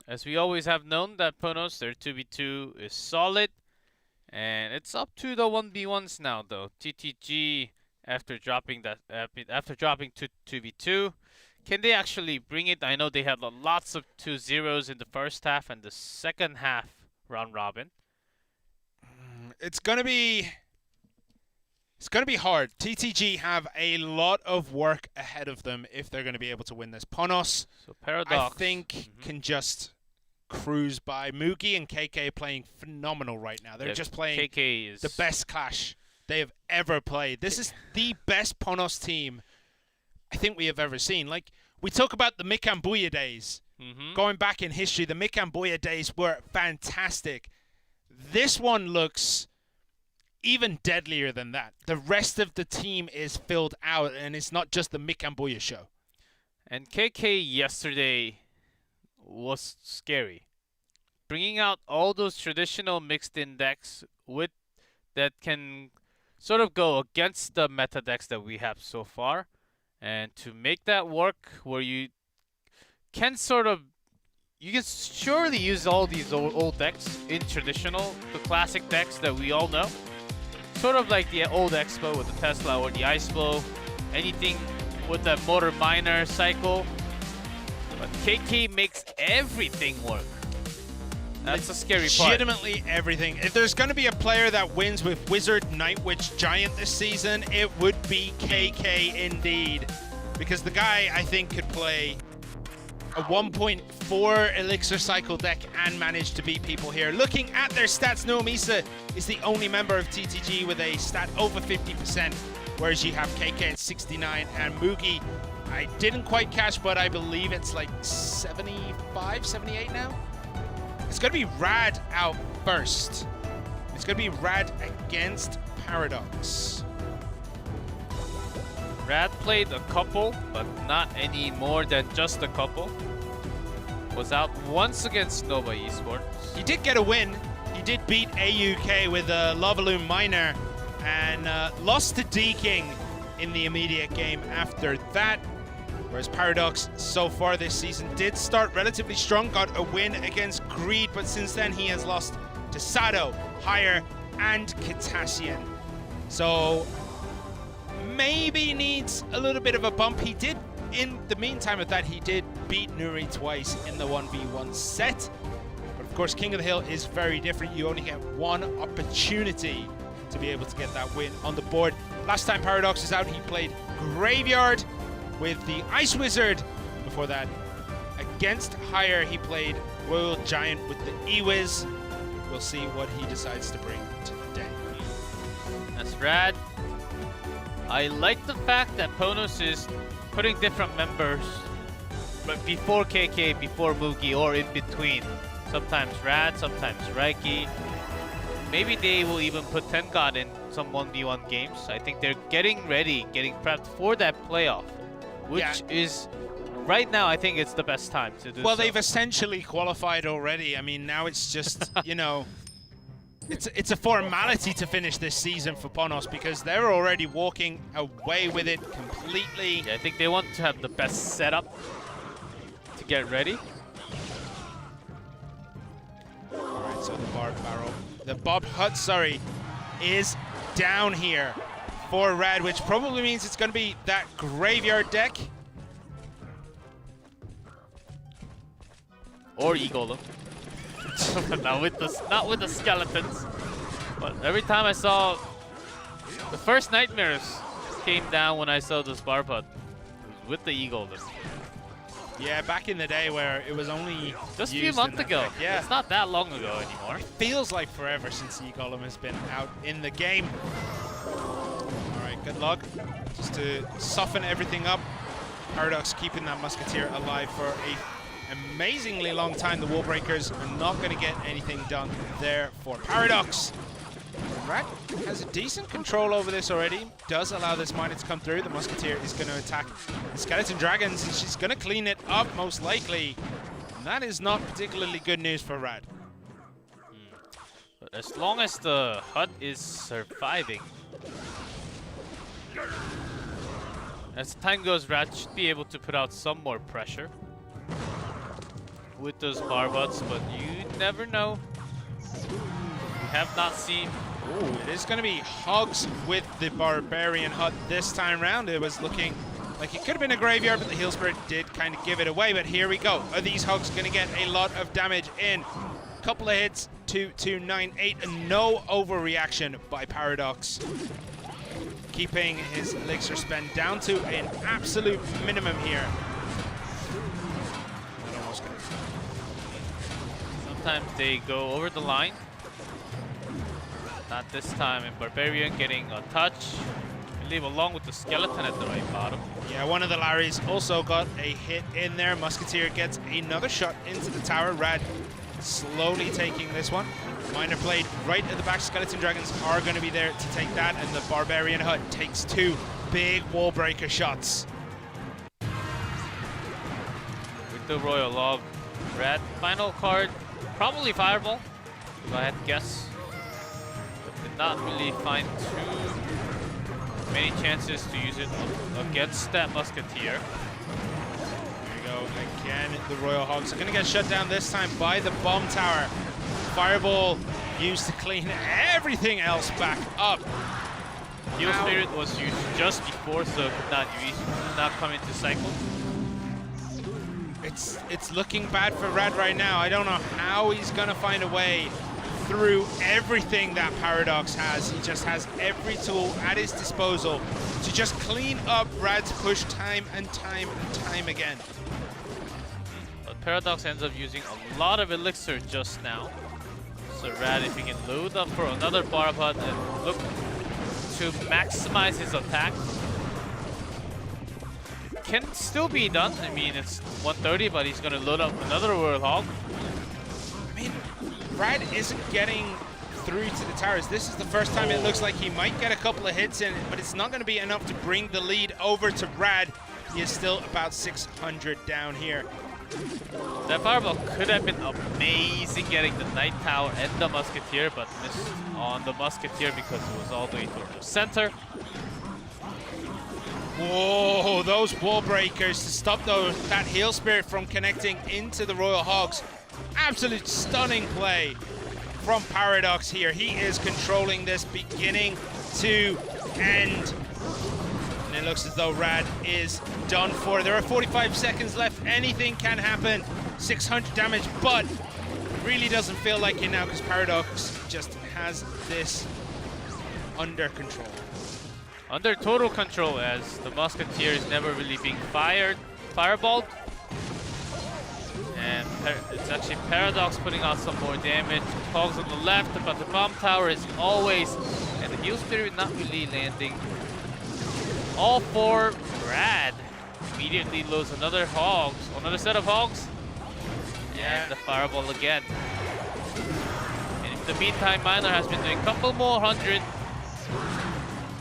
have known that Ponos, their 2v2 is solid. And it's up to the 1v1s now, though. TTG, after dropping to 2v2, can they actually bring it? I know they had lots of 2-0s in the first half and the second half round robin. It's gonna be hard. TTG have a lot of work ahead of them if they're gonna be able to win this. Ponos, so Paradox, I think, can just cruise by. Mugi and KK playing phenomenal right now. They're just playing KK is the best clash they have ever played. This is the best Ponos team I think we have ever seen. Like, we talk about the Mikambuya days. Going back in history, the Mikambuya days were fantastic. This one looks even deadlier than that. The rest of the team is filled out, and it's not just the Mikambuya show. And KK yesterday was scary. Bringing out all those traditional mixed-in decks with that can sort of go against the meta decks that we have so far. And to make that work where you can surely use all these old decks in traditional, the classic decks that we all know. Sort of like the old Expo with the Tesla or the Ice Flow, anything with that Motor Miner cycle. But KK makes everything work. That's a scary part. Legitimately everything. If there's going to be a player that wins with Wizard, Night Witch, Giant this season, it would be KK indeed. Because the guy, I think, could play a 1.4 Elixir cycle deck and manage to beat people here. Looking at their stats, Noamisa is the only member of TTG with a stat over 50%, whereas you have KK at 69 and Mugi, I didn't quite catch, but I believe it's like 75, 78 now. It's going to be Rad out first. It's going to be Rad against Paradox. Rad played a couple, but not any more than just a couple. Was out once against Nova Esports. He did get a win. He did beat AUK with a Lavaloon Miner and lost to D-King in the immediate game after that. Whereas Paradox so far this season did start relatively strong, got a win against Greed, but since then he has lost to Sado, Higher, and Katassian. So maybe needs a little bit of a bump. He did, in the meantime of that, he did beat Nuri twice in the 1v1 set. But of course, King of the Hill is very different. You only get one opportunity to be able to get that win on the board. Last time Paradox was out, he played Graveyard with the Ice Wizard. Before that, against Higher, he played Royal Giant with the E-Wiz. We'll see what he decides to bring today. That's Rad. I like the fact that Ponos is putting different members, but before KK, before Mugi, or in between. Sometimes Rad, sometimes Reiki. Maybe they will even put Tengad in some 1v1 games. I think they're getting ready, getting prepped for that playoff, which is, right now, I think it's the best time to do. Well, they've essentially qualified already. I mean, now it's just, you know, it's a formality to finish this season for Ponos because they're already walking away with it completely. Yeah, I think they want to have the best setup to get ready. All right, so the Bob Hut, sorry, is down here for Rad, which probably means it's going to be that Graveyard deck. Or E-Golem. not with the skeletons. But every time I saw the first Nightmares came down when I saw this Barbud with the E-Golem. Yeah, back in the day where it was only just a few months ago. Deck. Yeah, it's not that long ago anymore. It feels like forever since E-Golem has been out in the game. All right, good luck. Just to soften everything up. Paradox keeping that Musketeer alive for a amazingly long time. The Wall Breakers are not going to get anything done there for Paradox. Rad has a decent control over this already. Does allow this miner to come through. The Musketeer is going to attack the Skeleton Dragons, and she's going to clean it up most likely. And that is not particularly good news for Rad. But as long as the hut is surviving, as time goes, Rad should be able to put out some more pressure with those Barbuds, but you never know. We have not seen. Ooh, it is going to be Hogs with the Barbarian Hut this time round. It was looking like it could have been a Graveyard, but the Heal Spirit did kind of give it away. But here we go. Are these Hogs going to get a lot of damage in? Couple of hits, 298, and no overreaction by Paradox. Keeping his elixir spend down to an absolute minimum here. Sometimes they go over the line. Not this time, and Barbarian getting a touch. I believe along with the Skeleton at the right bottom. Yeah, one of the Larrys also got a hit in there. Musketeer gets another shot into the tower. Rad slowly taking this one. Miner played right at the back. Skeleton Dragons are going to be there to take that, and the Barbarian Hut takes two big wall breaker shots. With the Royal Log, Rad final card, probably Fireball, if I had to guess. But did not really find too many chances to use it against that Musketeer. There you go. Again, the Royal Hogs are going to get shut down this time by the Bomb Tower. Fireball used to clean everything else back up. Heal Spirit was used just before, so could not come into cycle. It's looking bad for Rad right now. I don't know how he's gonna find a way through everything that Paradox has. He just has every tool at his disposal to just clean up Rad's push time and time and time again. But Paradox ends up using a lot of elixir just now. So Rad, if he can load up for another bar pod and look to maximize his attack, it can still be done. I mean, it's 130, but he's gonna load up another Royal Hog. I mean, Rad isn't getting through to the towers. This is the first time it looks like he might get a couple of hits in, but it's not going to be enough to bring the lead over to Rad. He is still about 600 down here. That fireball could have been amazing getting the Knight Tower and the Musketeer, but missed on the Musketeer because it was all the way toward the center. Whoa, those wall breakers to stop that Heal Spirit from connecting into the Royal Hogs. Absolute stunning play from Paradox here. He is controlling this beginning to end. And it looks as though Rad is done for. There are 45 seconds left. Anything can happen. 600 damage, but it really doesn't feel like it now because Paradox just has this under control. Under total control, as the Musketeer is never really being fireballed. And it's actually Paradox putting out some more damage. Hogs on the left, but the bomb tower is always, and the Heal Spirit not really landing. All for Rad. Immediately loads another set of Hogs. And the fireball again. And in the meantime, Miner has been doing a couple more hundred.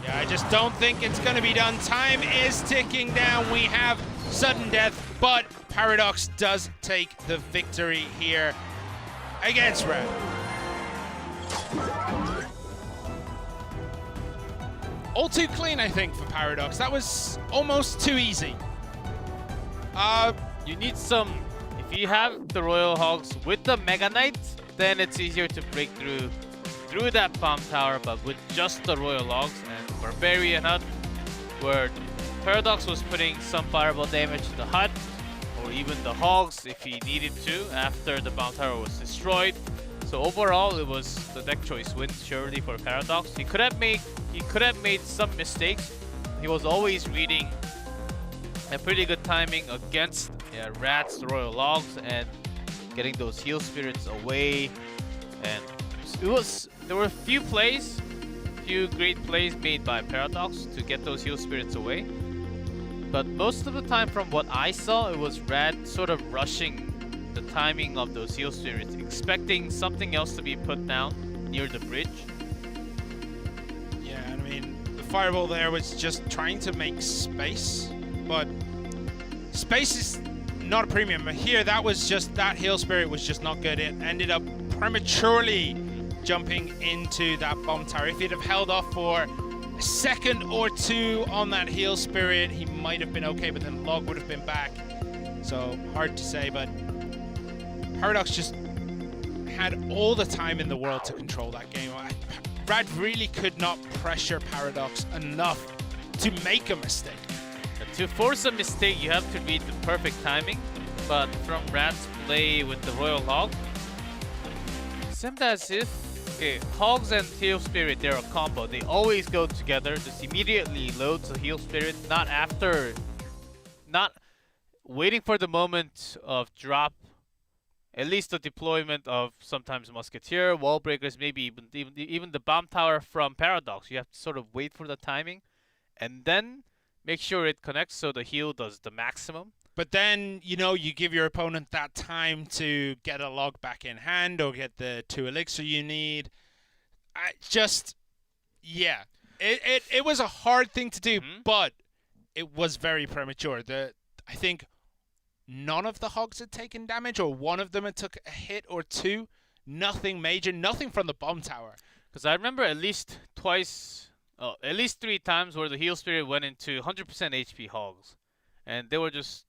Yeah, I just don't think it's going to be done. Time is ticking down. We have sudden death, but Paradox does take the victory here against Rad. All too clean, I think, for Paradox. That was almost too easy. You need some... If you have the Royal Hogs with the Mega Knight, then it's easier to break through that bomb tower, but with just the Royal Hogs and Barbarian Hut, where Paradox was putting some fireball damage to the hut, or even the Hogs if he needed to after the bomb tower was destroyed. So overall, it was the deck choice win surely for Paradox. He could have made some mistakes. He was always reading a pretty good timing against Rad's Royal Hogs and getting those Heal Spirits away. And there were a few great plays made by Paradox to get those Heal Spirits away. But most of the time, from what I saw, it was Rad sort of rushing the timing of those Heal Spirits, expecting something else to be put down near the bridge. Yeah, I mean, the fireball there was just trying to make space, but space is not a premium. But here, that Heal Spirit was just not good. It ended up prematurely jumping into that bomb tower. If he'd have held off for a second or two on that Heal Spirit, he might have been okay, but then Log would have been back. So hard to say, but Paradox just had all the time in the world to control that game. Rad really could not pressure Paradox enough to make a mistake. To force a mistake, you have to read the perfect timing, but from Rad's play with the Royal Hog, it seemed as if Hogs and Heal Spirit, they're a combo. They always go together. Just immediately loads the Heal Spirit, not waiting for the moment of drop. At least the deployment of sometimes Musketeer, Wall Breakers, maybe even the Bomb Tower from Paradox. You have to sort of wait for the timing and then make sure it connects so the heal does the maximum. But then, you give your opponent that time to get a log back in hand or get the 2 elixir you need. It was a hard thing to do, but it was very premature. I think none of the Hogs had taken damage, or one of them had took a hit or two. Nothing major, nothing from the bomb tower. Because I remember at least 3 times where the Heal Spirit went into 100% HP Hogs. And they were just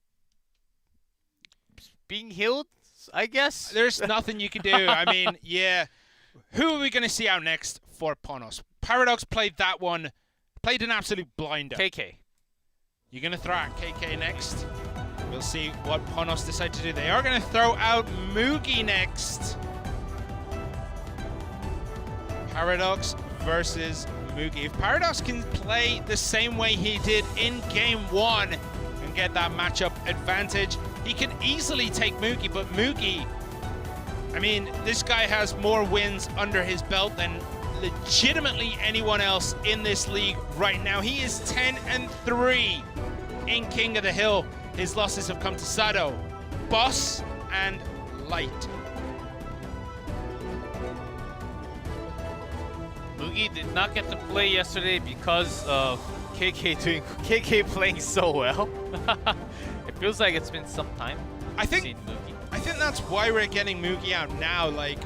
being healed, I guess. There's nothing you can do. I mean, yeah. Who are we going to see out next for Ponos? Paradox played that one, played an absolute blinder. KK. You're going to throw out KK next? We'll see what Ponos decide to do. They are going to throw out Mugi next. Paradox versus Mugi. If Paradox can play the same way he did in game 1 and get that matchup advantage, he can easily take Mugi. But Mugi, I mean, this guy has more wins under his belt than legitimately anyone else in this league right now. He is 10-3 in King of the Hill. His losses have come to Sado, Boss, and Light. Mugi did not get to play yesterday because of KK playing so well. It feels like it's been some time. I think that's why we're getting Mugi out now. Like,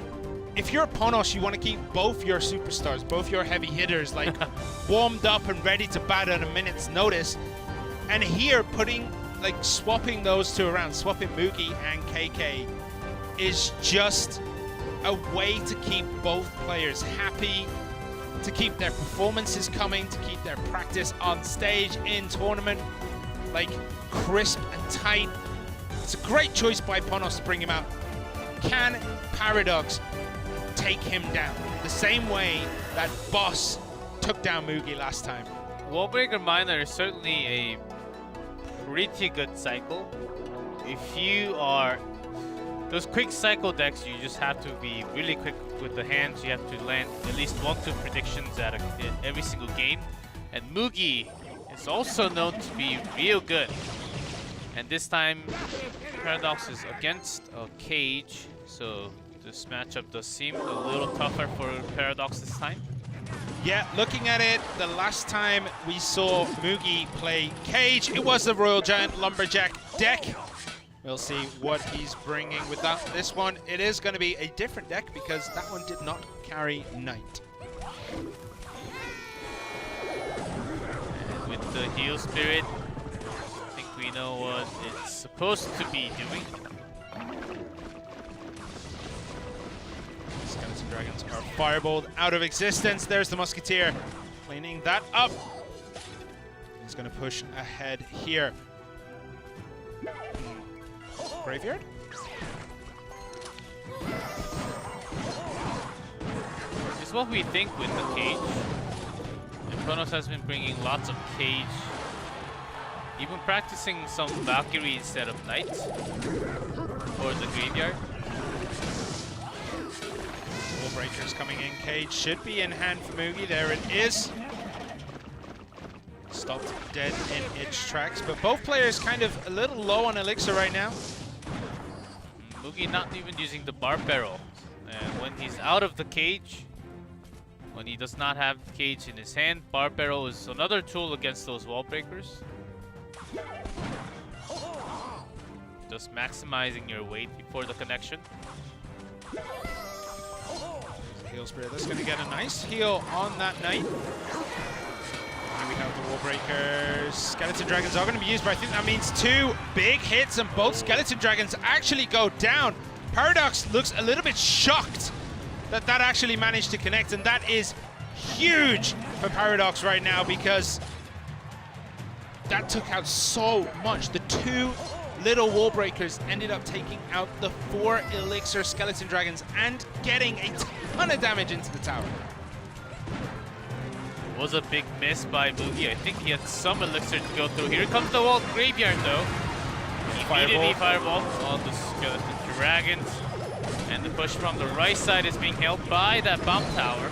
if you're Ponos, you want to keep both your superstars, both your heavy hitters, like warmed up and ready to bat at a minute's notice. And here, swapping those two around, swapping Mugi and KK, is just a way to keep both players happy, to keep their performances coming, to keep their practice on stage in tournament like crisp and tight. It's a great choice by Ponos to bring him out. Can Paradox take him down the same way that Boss took down Mugi last time? Wallbreaker Miner is certainly a pretty good cycle. If you are those quick cycle decks, you just have to be really quick with the hands. You have to land at least 1-2 predictions at every single game. And Mugi is also known to be real good. And this time, Paradox is against a Cage, so this matchup does seem a little tougher for Paradox this time. Yeah, looking at it, the last time we saw Mugi play Cage, it was the Royal Giant Lumberjack deck. We'll see what he's bringing with that. This one, it is going to be a different deck because that one did not carry Knight. And with the Heal Spirit, I think we know what it's supposed to be doing. Skeleton Dragons are fireballed out of existence. There's the Musketeer cleaning that up. He's going to push ahead here. Graveyard? This is what we think with the Cage. And Ponos has been bringing lots of Cage. Even practicing some Valkyrie instead of Knight. Or the Graveyard. Wallbreakers coming in. Cage should be in hand for Mugi. There it is. Stopped dead in its tracks. But both players kind of a little low on elixir right now. Mugi not even using the Barb Barrel. And when he's out of the Cage, when he does not have the Cage in his hand, Barb Barrel is another tool against those wall breakers. Just maximizing your weight before the connection. Heal Spirit, that's going to get a nice heal on that Knight. Here we have the Wall Breakers. Skeleton Dragons are going to be used, but I think that means 2 big hits and both Skeleton Dragons actually go down. Paradox looks a little bit shocked that that actually managed to connect, and that is huge for Paradox right now because that took out so much. The 2 little Wall Breakers ended up taking out the 4 Elixir Skeleton Dragons and getting a ton of damage into the tower. Was a big miss by Mugi. I think he had some elixir to go through. Here comes the wall Graveyard though. Immediately Fireball on the Skeleton Dragons. And the push from the right side is being held by that bomb tower.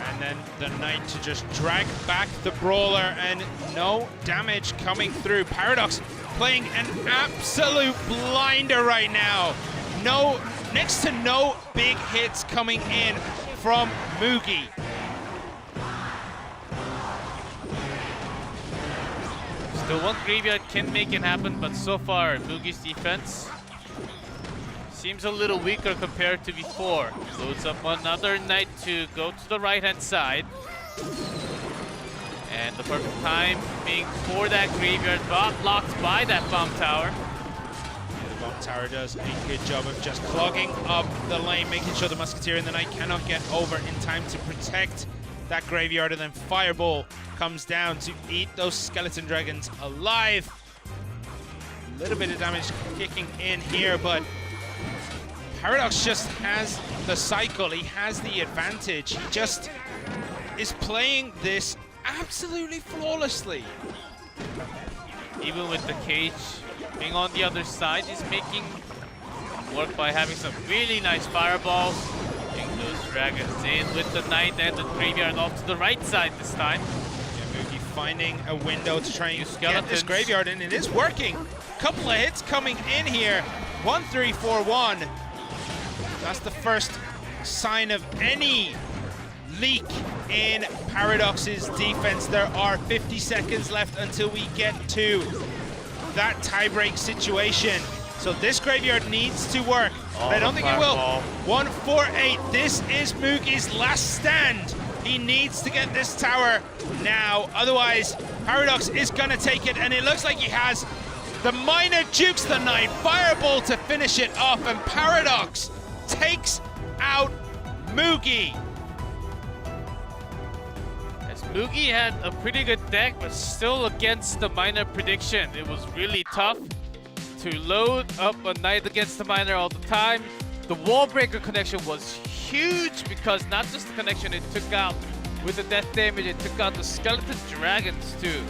And then the Knight to just drag back the Brawler and no damage coming through. Paradox playing an absolute blinder right now. Next to no big hits coming in from Mugi. Still one Graveyard can make it happen, but so far Mugi's defense seems a little weaker compared to before. Loads up another Knight to go to the right-hand side. And the perfect timing for that Graveyard, but blocked by that bomb tower. The bomb tower does a good job of just clogging up the lane, making sure the Musketeer and the Knight cannot get over in time to protect that Graveyard, and then Fireball comes down to eat those Skeleton Dragons alive. A little bit of damage kicking in here, but Paradox just has the cycle. He has the advantage. He just is playing this absolutely flawlessly. Even with the cage being on the other side, he's making work by having some really nice fireballs. Getting those dragons in with the knight and the graveyard off to the right side this time. Yeah, Mugi finding a window to try and get this graveyard in. It is working. Couple of hits coming in here. 1-3-4-1. That's the first sign of any leak in Paradox's defense. There are 50 seconds left until we get to that tiebreak situation. So this graveyard needs to work. Oh, I don't think it will. 1-4-8. This is Mugi's last stand. He needs to get this tower now. Otherwise, Paradox is going to take it. And it looks like he has. The miner jukes the knight. Fireball to finish it off. And Paradox takes out Mugi. As Mugi had a pretty good deck, but still against the miner prediction. It was really tough to load up a knight against the miner all the time. The wall breaker connection was huge because not just the connection it took out with the death damage, it took out the skeleton dragons too.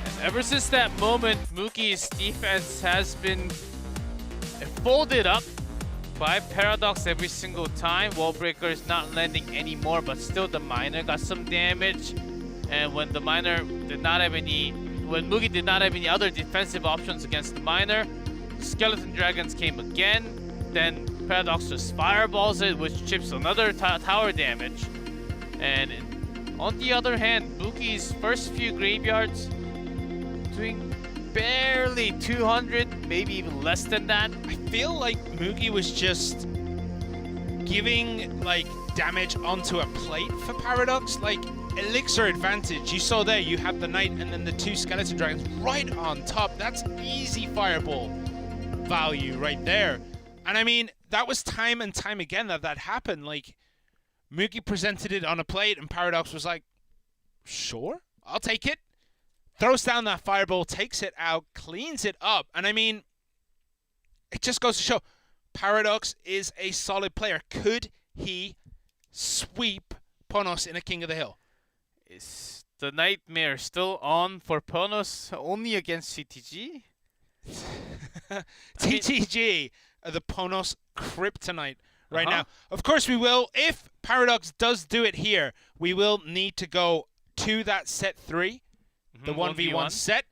And ever since that moment, Mugi's defense has been folded up by Paradox every single time. Wall breaker is not landing anymore, but still the miner got some damage. And when the miner did not have any, when Mugi did not have any other defensive options against the miner, skeleton dragons came again. Then Paradox just fireballs it, which chips another tower damage. And on the other hand, Mugi's first few graveyards doing barely 200, maybe even less than that. I feel like Mugi was just giving like damage onto a plate for Paradox, like elixir advantage. You saw there, you have the knight and then the two skeleton dragons right on top. That's easy fireball value right there. And I mean, that was time and time again that happened. Like, Mugi presented it on a plate and Paradox was like, sure, I'll take it. Throws down that fireball, takes it out, cleans it up. And I mean, it just goes to show Paradox is a solid player. Could he sweep Ponos in a King of the Hill? Is the nightmare still on for Ponos only against TTG? TTG, the Ponos kryptonite right now. Of course we will. If Paradox does do it here, we will need to go to that set 3. The 1v1 set.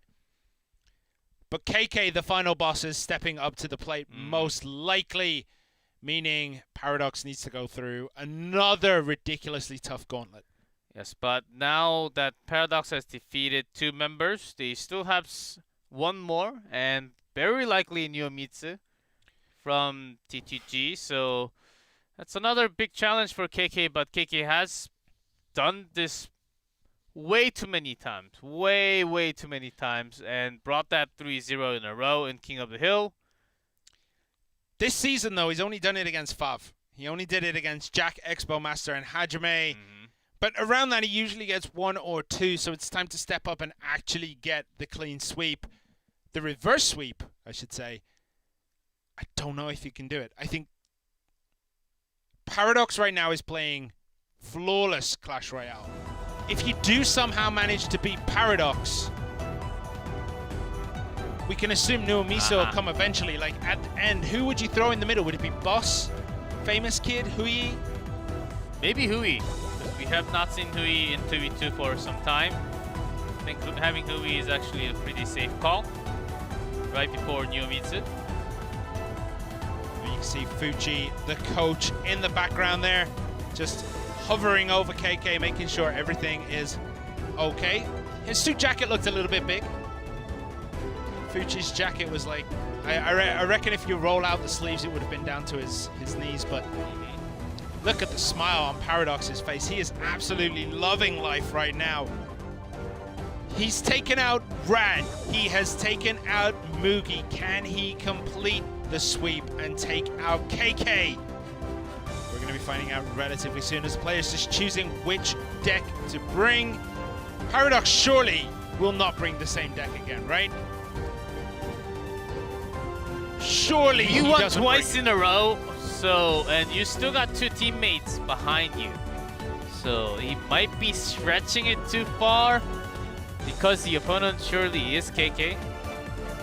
But KK, the final boss, is stepping up to the plate, most likely, meaning Paradox needs to go through another ridiculously tough gauntlet. Yes, but now that Paradox has defeated 2 members, they still have one more, and very likely Nyomitsu from TTG. So that's another big challenge for KK, but KK has done this way too many times, way too many times, and brought that 3-0 in a row in King of the Hill. This season, though, he's only done it against Fav. He only did it against Jack, Expo Master, and Hajime. But around that, he usually gets 1 or 2, so it's time to step up and actually get the clean sweep. The reverse sweep, I should say. I don't know if he can do it. I think Paradox right now is playing flawless Clash Royale. If you do somehow manage to beat Paradox, we can assume Nuomiso will come eventually. Like, at the end, who would you throw in the middle? Would it be Boss, Famous Kid, Hui? Maybe Hui. We have not seen Hui in 2v2 for some time. I think having Hui is actually a pretty safe call. Right before Nuomitsu. You can see Fuji, the coach, in the background there, just hovering over KK, making sure everything is okay. His suit jacket looked a little bit big. Fuji's jacket was like, I reckon if you roll out the sleeves, it would have been down to his knees, but look at the smile on Paradox's face. He is absolutely loving life right now. He's taken out Rad. He has taken out Mugi. Can he complete the sweep and take out KK? We're going to be finding out relatively soon as the players just choosing which deck to bring. Paradox surely will not bring the same deck again, right? Surely You he won doesn't twice bring in a row, so and you still got 2 teammates behind you. So he might be stretching it too far because the opponent surely is KK.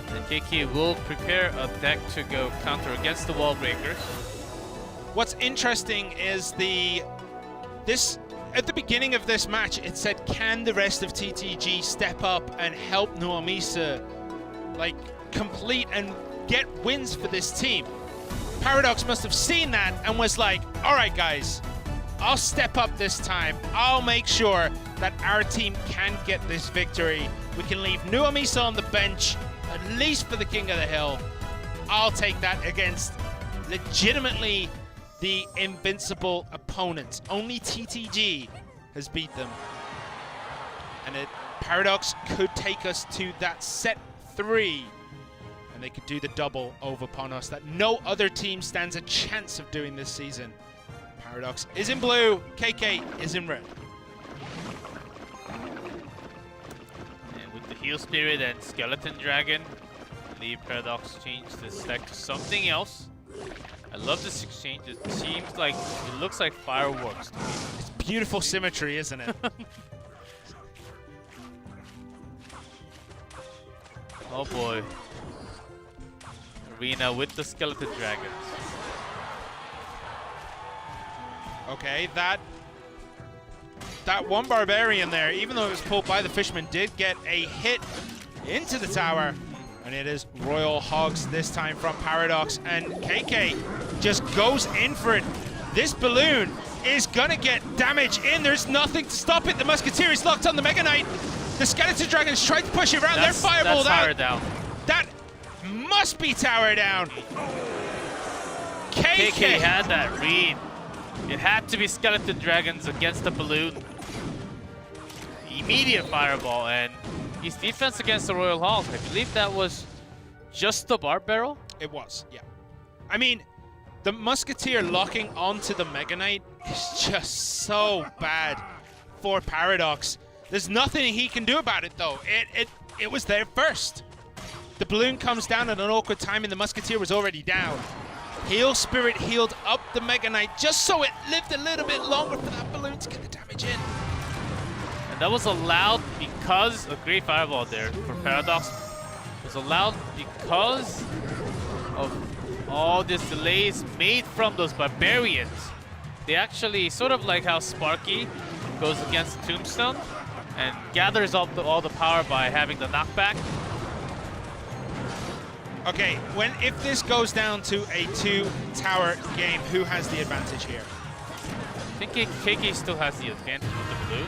And KK will prepare a deck to go counter against the wall breakers. What's interesting is at the beginning of this match, it said, can the rest of TTG step up and help Nuamisa like complete and get wins for this team? Paradox must have seen that and was like, all right guys, I'll step up this time. I'll make sure that our team can get this victory. We can leave Nuamisa on the bench, at least for the King of the Hill. I'll take that against legitimately the invincible opponents. Only TTG has beat them. And Paradox could take us to that set 3. And they could do the double over Ponos that no other team stands a chance of doing this season. Paradox is in blue, KK is in red. And with the Heal Spirit and Skeleton Dragon, I believe Paradox changed this deck to something else. I love this exchange. It looks like fireworks to me. It's beautiful symmetry, isn't it? Oh boy. Arena with the Skeleton Dragons. Okay, that one Barbarian there, even though it was pulled by the Fisherman, did get a hit into the tower. And it is Royal Hogs this time from Paradox. And KK just goes in for it. This balloon is gonna get damage in. There's nothing to stop it. The Musketeer is locked on the Mega Knight. The Skeleton Dragons tried to push it around. They're fireballed out. Down. That must be tower down. KK had that read. It had to be Skeleton Dragons against the balloon. Immediate fireball, and his defense against the Royal Hog, I believe that was just the Barb Barrel? It was, yeah. I mean, the Musketeer locking onto the Mega Knight is just so bad for Paradox. There's nothing he can do about it, though. It was there first. The balloon comes down at an awkward time, and the Musketeer was already down. Heal Spirit healed up the Mega Knight just so it lived a little bit longer for that balloon to get the damage in. And that was allowed because a great fireball there for Paradox. It was allowed because of all these delays made from those Barbarians. They actually, sort of like how Sparky goes against Tombstone and gathers up all the power by having the knockback. Okay, if this goes down to a 2-tower game, who has the advantage here? I think KK still has the advantage with the blue.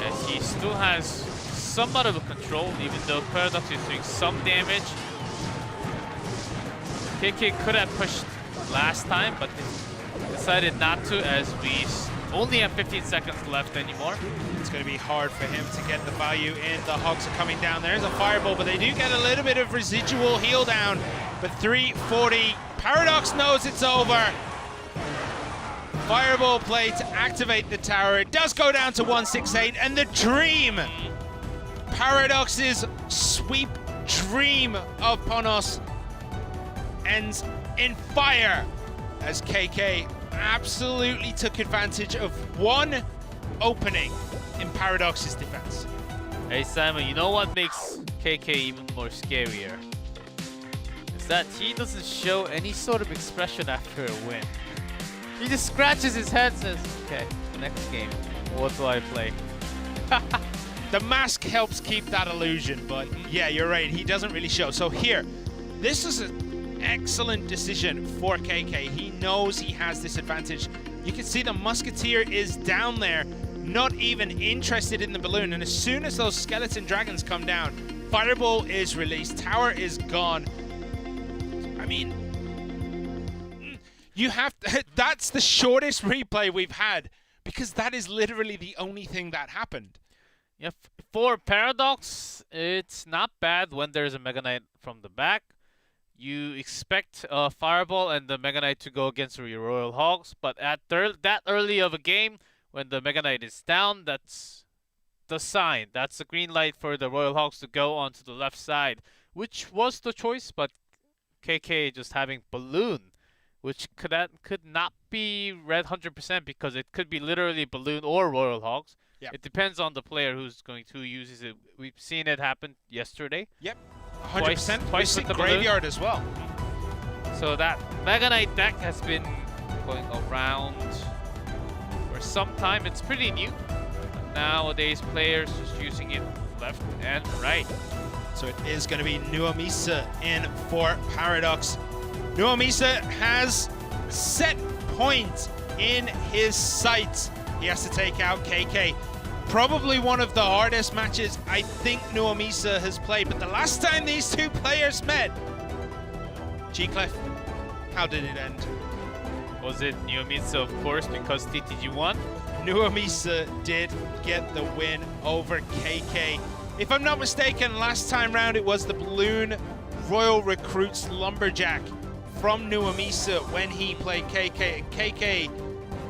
As he still has somewhat of a control, even though Paradox is doing some damage. KK could have pushed last time, but decided not to, as we only have 15 seconds left anymore. It's going to be hard for him to get the value in. The Hogs are coming down. There's a fireball, but they do get a little bit of residual heal down. But 340, Paradox knows it's over. Fireball play to activate the tower. It does go down to 168, and the dream, Paradox's sweep dream of Ponos, ends in fire as KK absolutely took advantage of one opening in Paradox's defense. Hey Simon, you know what makes KK even more scarier? Is that he doesn't show any sort of expression after a win. He just scratches his head and says, okay, next game, what do I play? The mask helps keep that illusion, but yeah, you're right, he doesn't really show. So here, this is an excellent decision for KK. He knows he has this advantage. You can see the Musketeer is down there, not even interested in the balloon, and as soon as those Skeleton Dragons come down, Fireball is released, tower is gone. I mean, you have to, that's the shortest replay we've had, because that is literally the only thing that happened. Yeah, for Paradox, it's not bad when there's a Mega Knight from the back. You expect a Fireball and the Mega Knight to go against your Royal Hogs, but at that early of a game, when the Mega Knight is down, that's the sign. That's the green light for the Royal Hogs to go onto the left side which was the choice, but KK just having Balloon, which could not be read 100% because it could be literally Balloon or Royal Hogs. Yep. It depends on the player who's going to use it. We've seen it happen yesterday. Yep, 100%. Twice with the Graveyard Balloon as well. So that Mega Knight deck has been going around for some time. It's pretty new. But nowadays, players just using it left and right. So it is going to be Nuamisa in for Paradox. Nuamisa has set point in his sights. He has to take out KK. Probably one of the hardest matches I think Nuamisa has played. But the last time these two players met, G-Clef, how did it end? Was it Nuamisa, of course, because TTG won? Nuamisa did get the win over KK. If I'm not mistaken, last time round it was the Balloon Royal Recruits Lumberjack from Nuamisa when he played KK. And KK,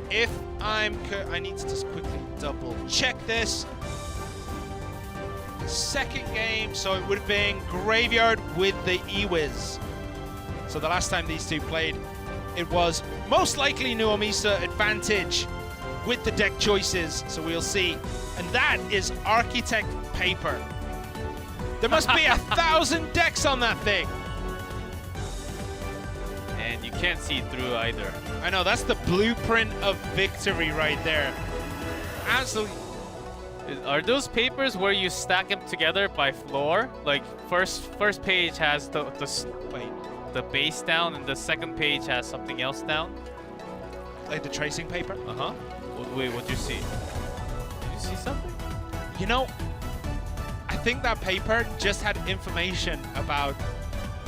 if I need to just quickly double check this. Second game, so it would have been Graveyard with the Ewiz. So the last time these two played, it was most likely Nuamisa advantage with the deck choices. So we'll see. And that is Architect paper. There must be 1,000 decks on that thing. And you can't see through either. I know, that's the blueprint of victory right there. Absolutely. Are those papers where you stack them together by floor? Like first page has the base down and the second page has something else down? Like the tracing paper? Uh-huh. Wait, what'd you see? Did you see something? You know, I think that paper just had information about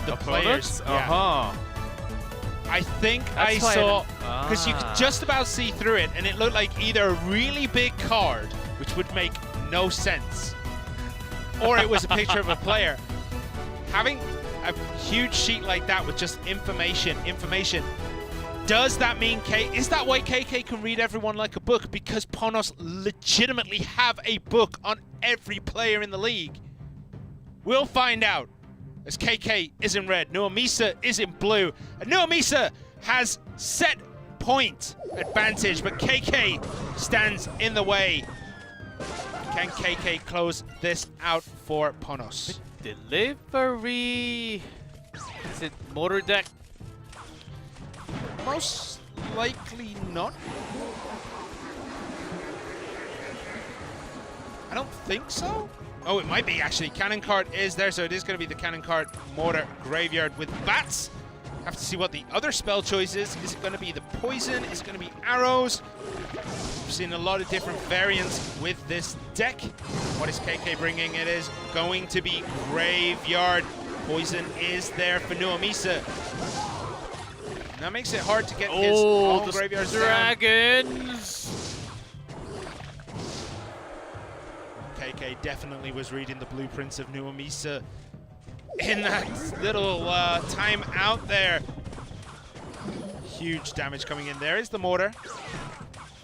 the players. Uh-huh. I think I saw, because you could just about see through it, and it looked like either a really big card, which would make no sense, or it was a picture of a player. Having a huge sheet like that with just information, does that mean is that why KK can read everyone like a book? Because Ponos legitimately have a book on every player in the league. We'll find out, as KK is in red, Nuamisa is in blue, and Nuamisa has set point advantage, but KK stands in the way. Can KK close this out for Ponos? Delivery. Is it motor deck? Most likely not. I don't think so. Oh, it might be actually. Cannon card is there, so it is going to be the cannon card mortar graveyard with bats. Have to see what the other spell choice is. Is it going to be the poison? Is it going to be arrows? We've seen a lot of different variants with this deck. What is KK bringing? It is going to be graveyard. Poison is there for Nuamisa. That makes it hard to get his own graveyards dragons. KK definitely was reading the blueprints of Nuamisa in that little time out there. Huge damage coming in. There is the mortar.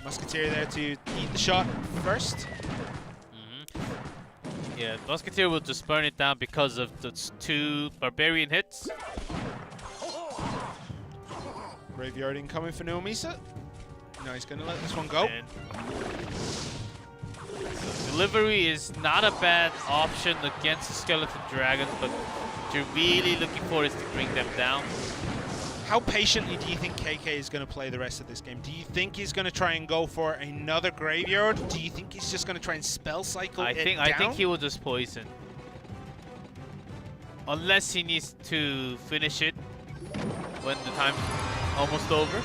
Musketeer there to eat the shot first. Yeah, Musketeer will just burn it down because of the 2 barbarian hits. Graveyard incoming for Nuamisa. No, he's going to let this one go. So delivery is not a bad option against the Skeleton Dragons, but what you're really looking for is to bring them down. How patiently do you think KK is going to play the rest of this game? Do you think he's going to try and go for another graveyard? Do you think he's just going to try and spell cycle it down? I think he will just poison. Unless he needs to finish it when the time's almost over.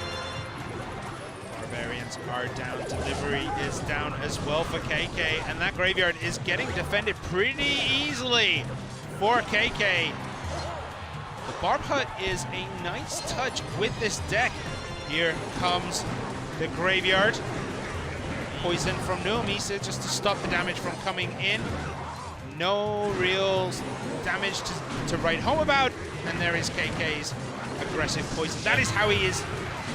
Barbarians are down. Delivery is down as well for KK. And that graveyard is getting defended pretty easily for KK. The Barb Hut is a nice touch with this deck. Here comes the graveyard. Poison from Nuamisa just to stop the damage from coming in. No real damage to write home about. And there is KK's aggressive poison. That is how he is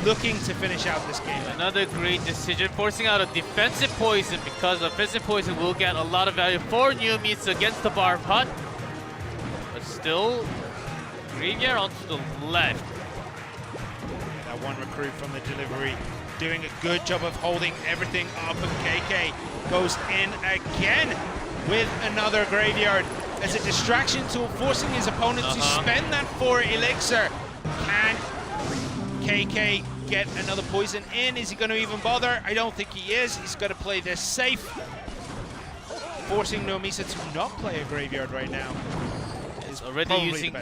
looking to finish out this game. Another great decision, forcing out a defensive poison, because offensive poison will get a lot of value for Nuamisa against the Barb Hut. But still Graveyard onto the left. That one recruit from the delivery doing a good job of holding everything up, and KK goes in again with another Graveyard as a distraction tool, forcing his opponent to spend that 4 elixir. Can KK get another poison in? Is he going to even bother? I don't think he is. He's going to play this safe, forcing Nuamisa to not play a Graveyard right now. He's already using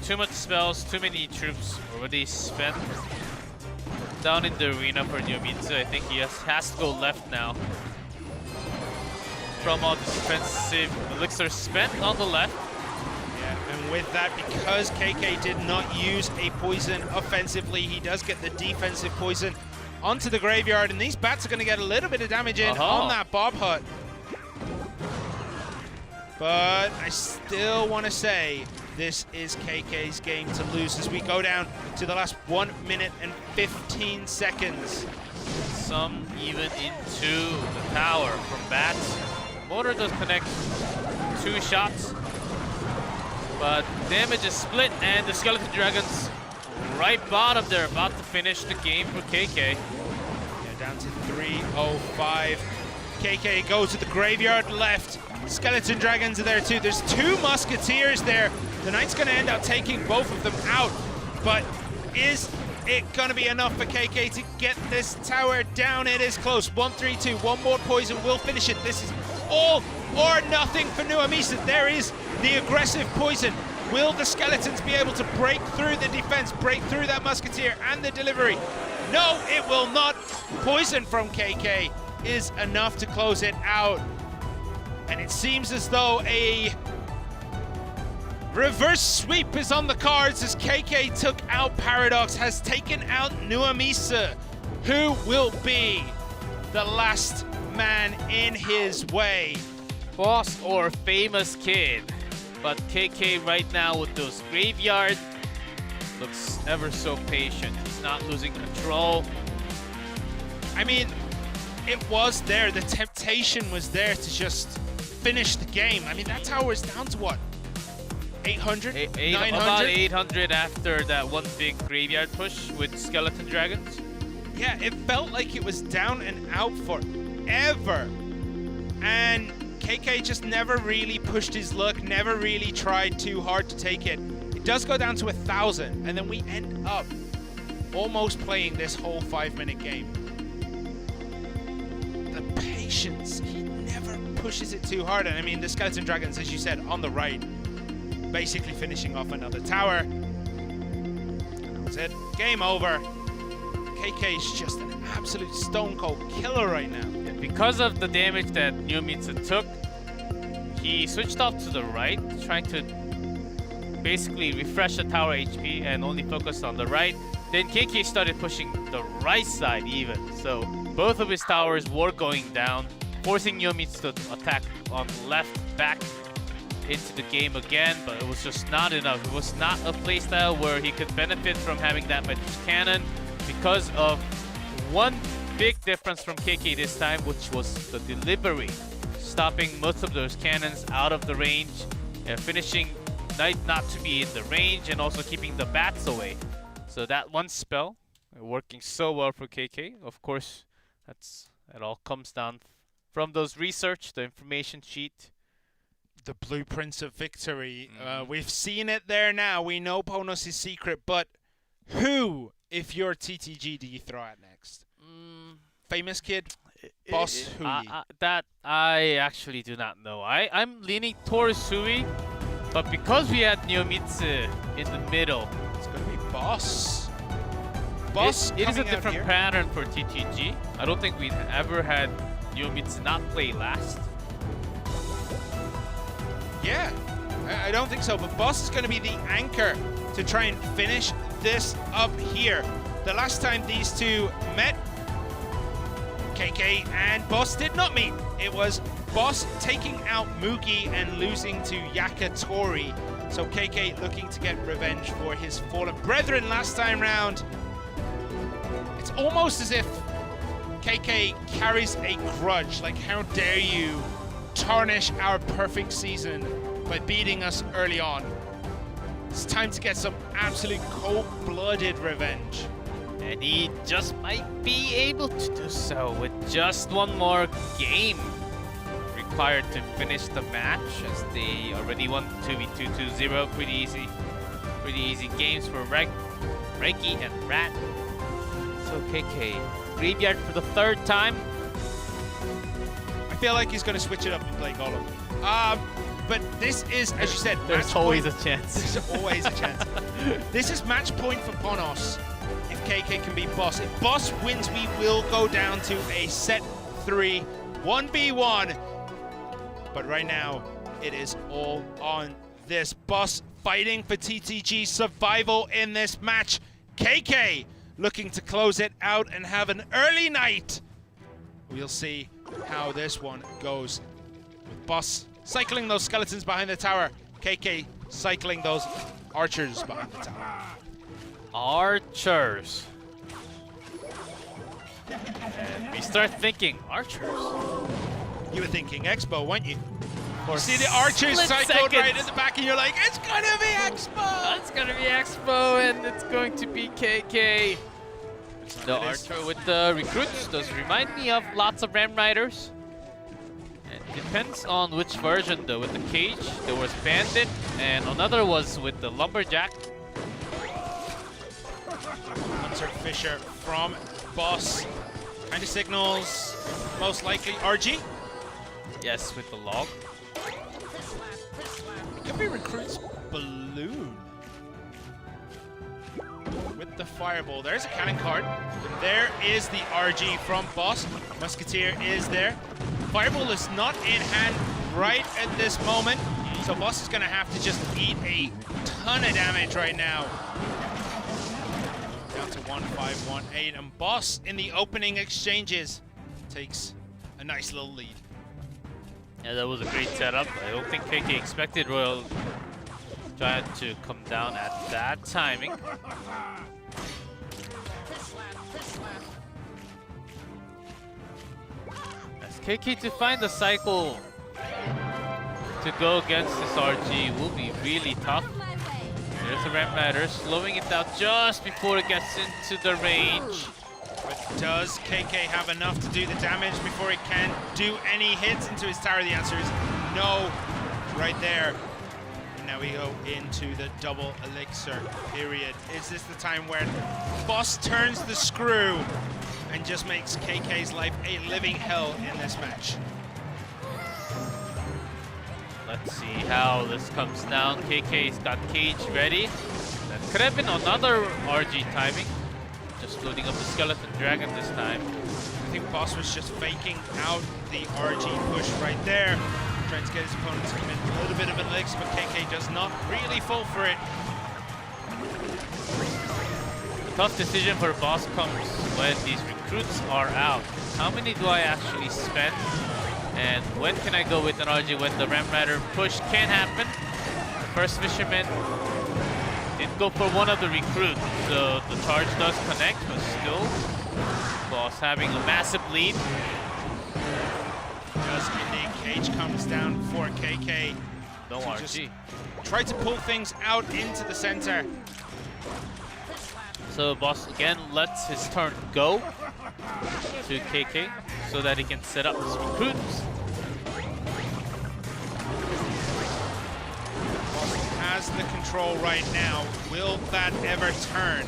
too much spells, too many troops already spent down in the arena for Nuamisa. I think he has to go left now. From all the defensive elixir spent on the left. Yeah, and with that, because KK did not use a poison offensively, he does get the defensive poison onto the Graveyard, and these bats are going to get a little bit of damage in on that Bob Hut. But I still want to say this is KK's game to lose as we go down to the last 1 minute and 15 seconds. Some even into the tower from bats. Motor does connect 2 shots, but damage is split, and the Skeleton Dragons right bottom there, about to finish the game for KK. Yeah, down to 3:05. KK goes to the Graveyard left. Skeleton Dragons are there too. There's 2 Musketeers there. The Knight's going to end up taking both of them out, but is it going to be enough for KK to get this tower down? It is close. 1-3-2. One more poison will finish it. This is all or nothing for Nuamisa. There is the aggressive poison. Will the Skeletons be able to break through the defense, break through that Musketeer and the delivery? No, it will not. Poison from KK is enough to close it out. And it seems as though a reverse sweep is on the cards as KK took out Paradox, has taken out Nuamisa. Who will be the last man in his way? Boss or Famous Kid. But KK right now with those Graveyard looks ever so patient. He's not losing control. I mean, it was there. The temptation was there to just finish the game. I mean, that tower is down to what? 800? 900? About 800 after that one big Graveyard push with Skeleton Dragons. Yeah, it felt like it was down and out forever. And KK just never really pushed his luck, never really tried too hard to take it. It does go down to 1,000, and then we end up almost playing this whole 5-minute game. The patience, he never pushes it too hard. And I mean, the Skeleton Dragons, as you said, on the right, basically finishing off another tower. That's it, game over. KK is just an absolute stone cold killer right now. And because of the damage that Nuamisa took, he switched off to the right, trying to basically refresh the tower HP and only focus on the right. Then KK started pushing the right side even, so both of his towers were going down, forcing Nuamisa to attack on the left back into the game again, but it was just not enough. It was not a playstyle where he could benefit from having that much cannon because of one big difference from KK this time, which was the delivery. Stopping most of those cannons out of the range, and finishing Knight not to be in the range, and also keeping the bats away. So that one spell working so well for KK. Of course, it all comes down from those research, the information sheet. The blueprints of victory. We've seen it there now. We know Ponos' secret, but who, if you're TTG, do you throw at next? Famous Kid? Boss Hui? That I actually do not know. I'm leaning towards Hui, but because we had Nuamisa in the middle, it's going to be Boss. It is a different pattern for TTG. I don't think we've ever had Nuamisa not play last. Yeah, I don't think so, but Boss is going to be the anchor to try and finish this up here. The last time these two met, KK and Boss did not meet. It was Boss taking out Mugi and losing to Yakatori. So KK looking to get revenge for his fallen brethren last time round. It's almost as if KK carries a grudge, like how dare you tarnish our perfect season by beating us early on. It's time to get some absolute cold-blooded revenge. And he just might be able to do so with just one more game required to finish the match, as they already won 2v2 2-0. Pretty easy games for Reiki and Rat. So KK, Graveyard for the third time. I feel like he's going to switch it up and play Golem. But this is, as you said, there's always a chance. There's always a chance. This is match point for Ponos. If KK can beat Boss. If Boss wins, we will go down to a set 3, 1v1. But right now, it is all on this. Boss fighting for TTG survival in this match. KK looking to close it out and have an early night. We'll see how this one goes. With Boss cycling those skeletons behind the tower, KK cycling those archers behind the tower. Archers. And we start thinking archers. You were thinking Expo, weren't you? You see the archers cycled right in the back and you're like, it's gonna be Expo! It's gonna be Expo and it's going to be KK. The archer with the recruits does remind me of lots of Ram Riders. It depends on which version though. With the cage, there was Bandit and another was with the Lumberjack. Hunter Fisher from Boss. Kind of signals, most likely RG. Yes, with the log. It could be Recruit's balloon. With the fireball. There's a cannon card. And there is the RG from Boss. Musketeer is there. Fireball is not in hand right at this moment. So Boss is going to have to just eat a ton of damage right now. Down to 1-5-1-8. And Boss in the opening exchanges takes a nice little lead. Yeah, that was a great setup. I don't think KK expected Royale Giant to come down at that timing. As KK to find the cycle to go against this RG will be really tough. There's a Ramp Matter slowing it down just before it gets into the range. But does KK have enough to do the damage before it can do any hits into his tower? The answer is no, right there. And now we go into the double elixir period. Is this the time where Boss turns the screw and just makes KK's life a living hell in this match? Let's see how this comes down. KK's got cage ready. That could have been another RG timing. Just loading up the skeleton dragon this time. I think Boss was just faking out the RG push right there. Trying to get his opponent to commit a little bit of an elixir, but KK does not really fall for it. The tough decision for Boss comes when these recruits are out. How many do I actually spend? And when can I go with an RG when the Ram Rider push can happen? The first Fisherman didn't go for one of the recruits, so the charge does connect, but still, Boss having a massive lead. Just Indian Cage comes down for KK. No RG. Try to pull things out into the center. So Boss again lets his turn go to KK so that he can set up his recruits. Has the control right now. Will that ever turn?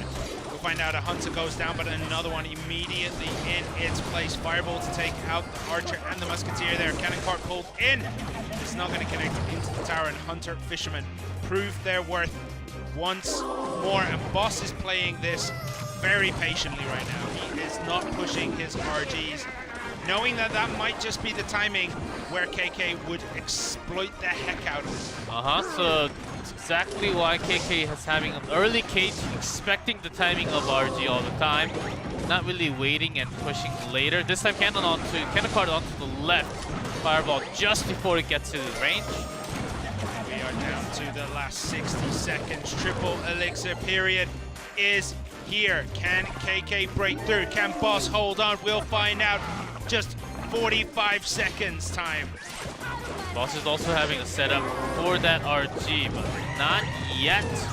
We'll find out. A Hunter goes down, but another one immediately in its place. Fireball to take out the Archer and the Musketeer there. Cannon cart pulled in. It's not going to connect into the tower, and Hunter Fisherman prove their worth once more. And Boss is playing this very patiently right now. He is not pushing his RGs, knowing that that might just be the timing where KK would exploit the heck out of it. So that's exactly why KK is having an early cage, expecting the timing of RG all the time, not really waiting and pushing later. This time cannon card onto the left, fireball just before it gets to the range. We are down to the last 60 seconds. Triple elixir period is here. Can KK break through? Can Boss hold on? We'll find out. Just 45 seconds time. Boss is also having a setup for that RG, but not yet. He's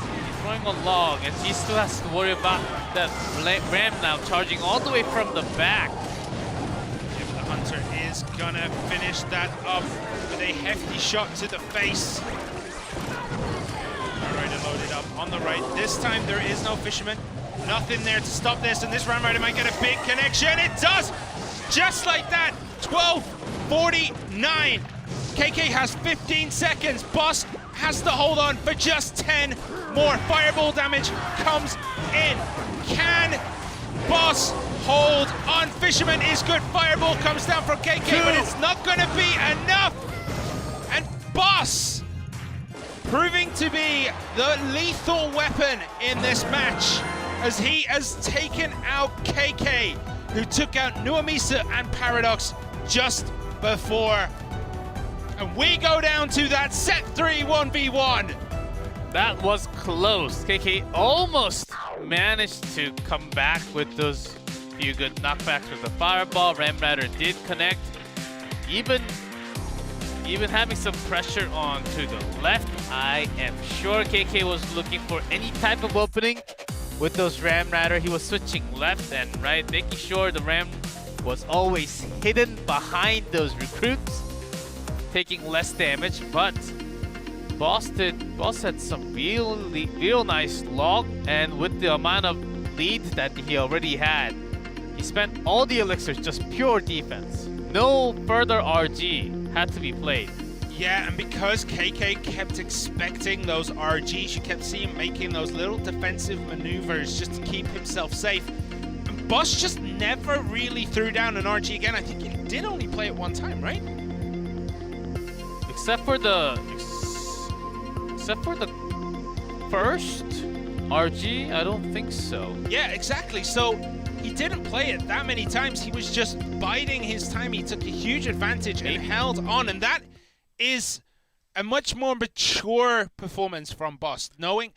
throwing a log, and he still has to worry about that Ram now charging all the way from the back. If the Hunter is gonna finish that up with a hefty shot to the face. Rider loaded up on the right. This time there is no Fisherman. Nothing there to stop this, and this Ram Rider might get a big connection. It does! Just like that, 12:49. KK has 15 seconds. Boss has to hold on for just 10 more. Fireball damage comes in. Can Boss hold on? Fisherman is good. Fireball comes down from KK, but it's not going to be enough. And Boss proving to be the lethal weapon in this match, as he has taken out KK, who took out Nuomisa and Paradox just before. And we go down to that set 3 1v1. That was close. KK almost managed to come back with those few good knockbacks with the fireball. Ram Rider did connect. Even having some pressure on to the left, I am sure KK was looking for any type of opening with those Ram Rider. He was switching left and right, making sure the Ram was always hidden behind those recruits, taking less damage. But Boss had some real nice log, and with the amount of lead that he already had, he spent all the elixirs just pure defense. No further RG had to be played. Yeah, and because KK kept expecting those RGs, you kept seeing him making those little defensive maneuvers just to keep himself safe. And Boss just never really threw down an RG again. I think he did only play it one time, right? Except for the first RG, I don't think so. Yeah, exactly. So he didn't play it that many times. He was just biding his time. He took a huge advantage and held on, and that is a much more mature performance from Boss, knowing,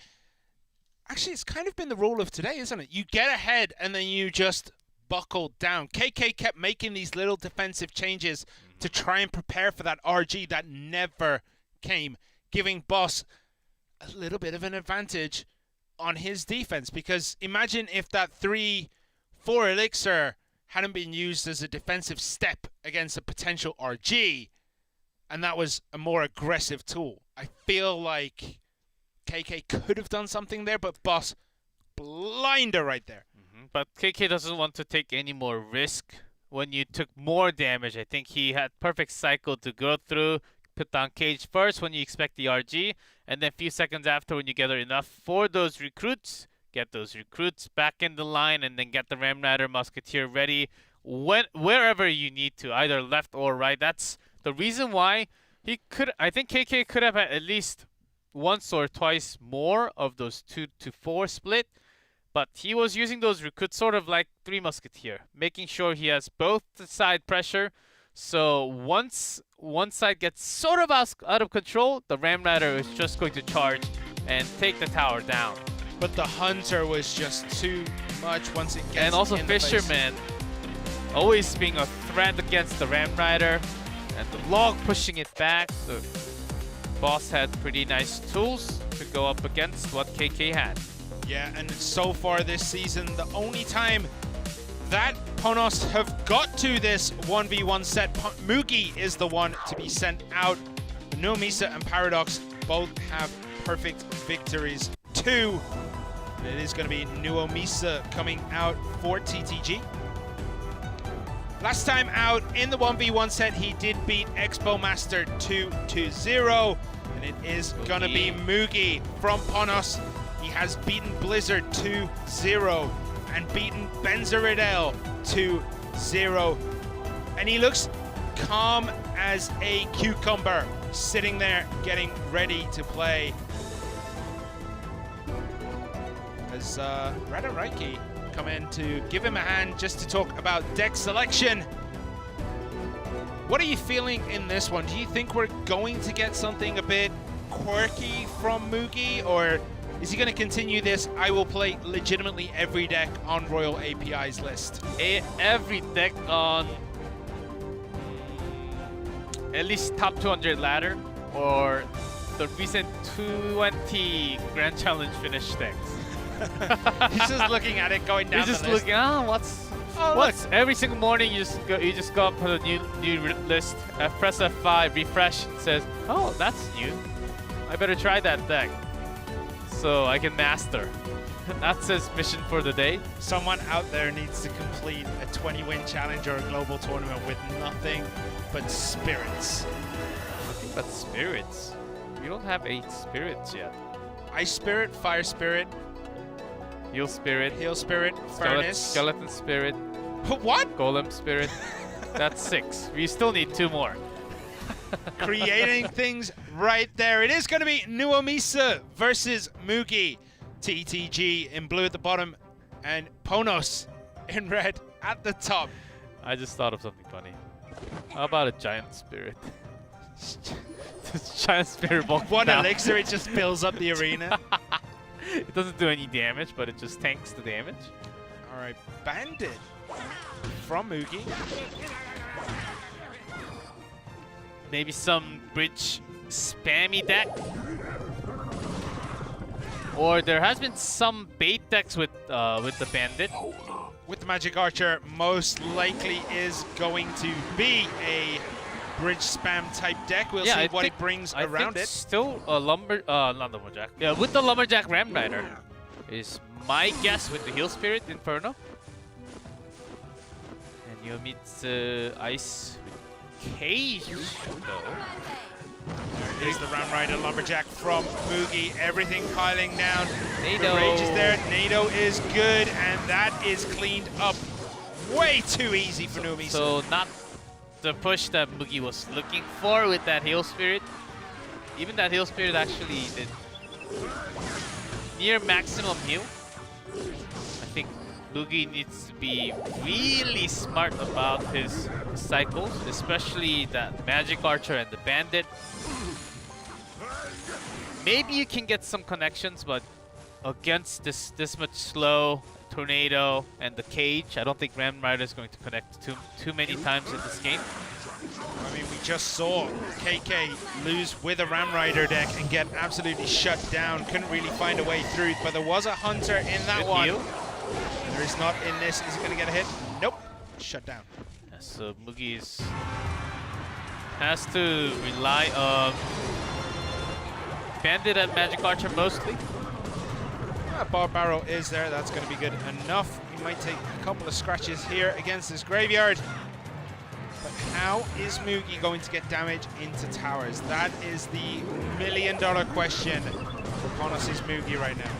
actually it's kind of been the rule of today, isn't it? You get ahead and then you just buckle down. KK kept making these little defensive changes to try and prepare for that RG that never came, giving Boss a little bit of an advantage on his defense, because imagine if that 3-4 elixir hadn't been used as a defensive step against a potential RG, and that was a more aggressive tool. I feel like KK could have done something there, but Boss, blinder right there. But KK doesn't want to take any more risk when you took more damage. I think he had perfect cycle to go through, put down cage first when you expect the RG, and then a few seconds after when you gather enough for those recruits, get those recruits back in the line, and then get the Ram Rider Musketeer ready wherever you need to, either left or right. That's the reason why I think KK could have had at least once or twice more of those 2-4 split, but he was using those recruits sort of like 3 Musketeer, making sure he has both the side pressure. So once one side gets sort of out of control, the Ram Rider is just going to charge and take the tower down. But the Hunter was just too much once it gets And also in the Fisherman always being a threat against the Ram Rider, and the log pushing it back. The Boss had pretty nice tools to go up against what KK had. Yeah, and so far this season, the only time that Ponos have got to this 1v1 set, Mugi is the one to be sent out. Nuomisa and Paradox both have perfect victories too. It is going to be Nuomisa coming out for TTG. Last time out in the 1v1 set, he did beat Expo Master 2-0, and it is going to be Mugi from Ponos. He has beaten Blizzard 2-0 and beaten Benzeridel 2-0. And he looks calm as a cucumber, sitting there getting ready to play. As Red and Reiki come in to give him a hand just to talk about deck selection. What are you feeling in this one? Do you think we're going to get something a bit quirky from Mugi, or is he going to continue this I will play legitimately every deck on Royal API's list? Every deck on... at least top 200 ladder or the recent 20 Grand Challenge finish things. He's just looking at it, going down. He's just the list. looking. What's every single morning you just go up to the new list, press F5, refresh. It says, oh, that's new. I better try that deck so I can master. That's his mission for the day. Someone out there needs to complete a 20-win challenge or a global tournament with nothing but spirits. Nothing but spirits. We don't have 8 spirits yet. Ice spirit, fire spirit, Heal spirit, furnace, skeleton spirit. What? Golem spirit. That's 6. We still need 2 more. Creating things right there. It is going to be Nuomisa versus Mugi. TTG in blue at the bottom and Ponos in red at the top. I just thought of something funny. How about a giant spirit? This giant spirit walks One down. elixir, it just fills up the arena. It doesn't do any damage, but it just tanks the damage. All right, Bandit from Mugi. Maybe some bridge spammy deck. Or there has been some bait decks with the Bandit. With the Magic Archer, most likely is going to be a bridge spam type deck. We'll see what it brings around it. Still a not lumberjack. Yeah, with the lumberjack Ram Rider is my guess with the Heal Spirit Inferno. And Yomitsu Ice with Cage though. There is the Ram Rider Lumberjack from Mugi. Everything piling down. Nado. The Rage is there. Nado is good, and that is cleaned up way too easy for Nuomisa. So not the push that Mugi was looking for with that Heal Spirit. Even that Heal Spirit actually did near maximum heal. I think Mugi needs to be really smart about his cycles, especially that Magic Archer and the Bandit. Maybe you can get some connections, but against this much slow Tornado and the Cage, I don't think Ram Rider is going to connect too many times in this game. I mean, we just saw KK lose with a Ram Rider deck and get absolutely shut down. Couldn't really find a way through, but there was a Hunter in that Good one. heal. There is not in this. Is it going to get a hit? Nope. Shut down. Yeah, so Mugi has to rely on Bandit and Magic Archer mostly. Bar Barrel is there. That's going to be good enough. He might take a couple of scratches here against this graveyard. But how is Mugi going to get damage into towers? That is the million-dollar question for Ponos' Mugi right now.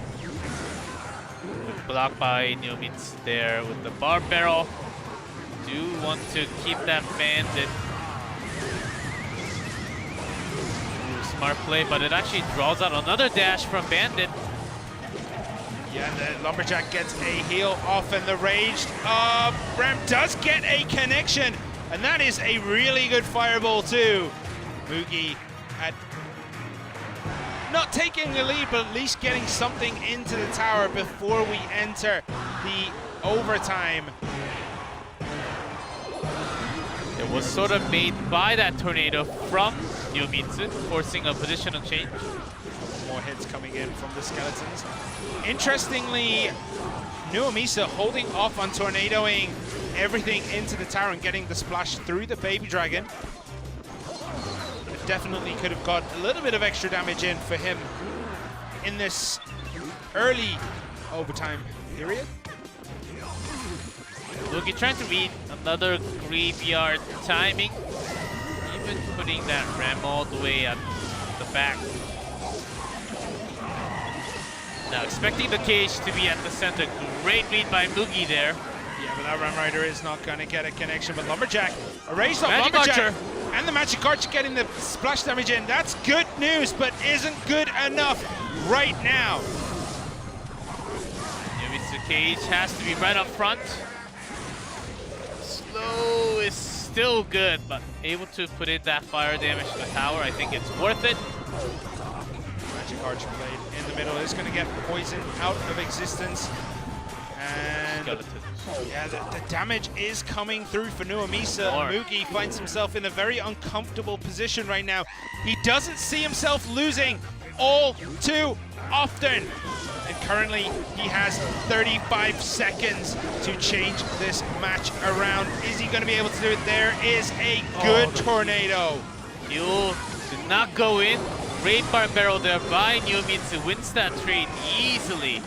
Blocked by Nuomits there with the Bar Barrel. Do want to keep that Bandit. Ooh, smart play, but it actually draws out another dash from Bandit. Yeah, and the Lumberjack gets a heal off, and the Raged Ram does get a connection, and that is a really good fireball too. Mugi at not taking the lead, but at least getting something into the tower before we enter the overtime. It was sort of made by that Tornado from Yomitsu, forcing a positional change. More hits coming in from the skeletons. Interestingly, Nuomisa holding off on tornadoing everything into the tower and getting the splash through the baby dragon. It definitely could have got a little bit of extra damage in for him in this early overtime period. Mugi trying to read another graveyard timing, even putting that Ram all the way at the back. Now expecting the Cage to be at the center. Great read by Mugi there. Yeah, but that Ram Rider is not going to get a connection. But Lumberjack, a raised up Magic Lumberjack, Archer. and the Magic Archer getting the splash damage in. That's good news, but isn't good enough right now. Yomitsu Cage has to be right up front. Slow is still good, but able to put in that fire damage to the tower. I think it's worth it. Magic Archer played in the middle is going to get poison out of existence. And skeleton. Yeah, the damage is coming through for Nuamisa. Mugi finds himself in a very uncomfortable position right now. He doesn't see himself losing all too often. And currently, he has 35 seconds to change this match around. Is he going to be able to do it? There is a good tornado. You did not go in. Great bar barrel there by Nuamitsu. Wins that trade easily.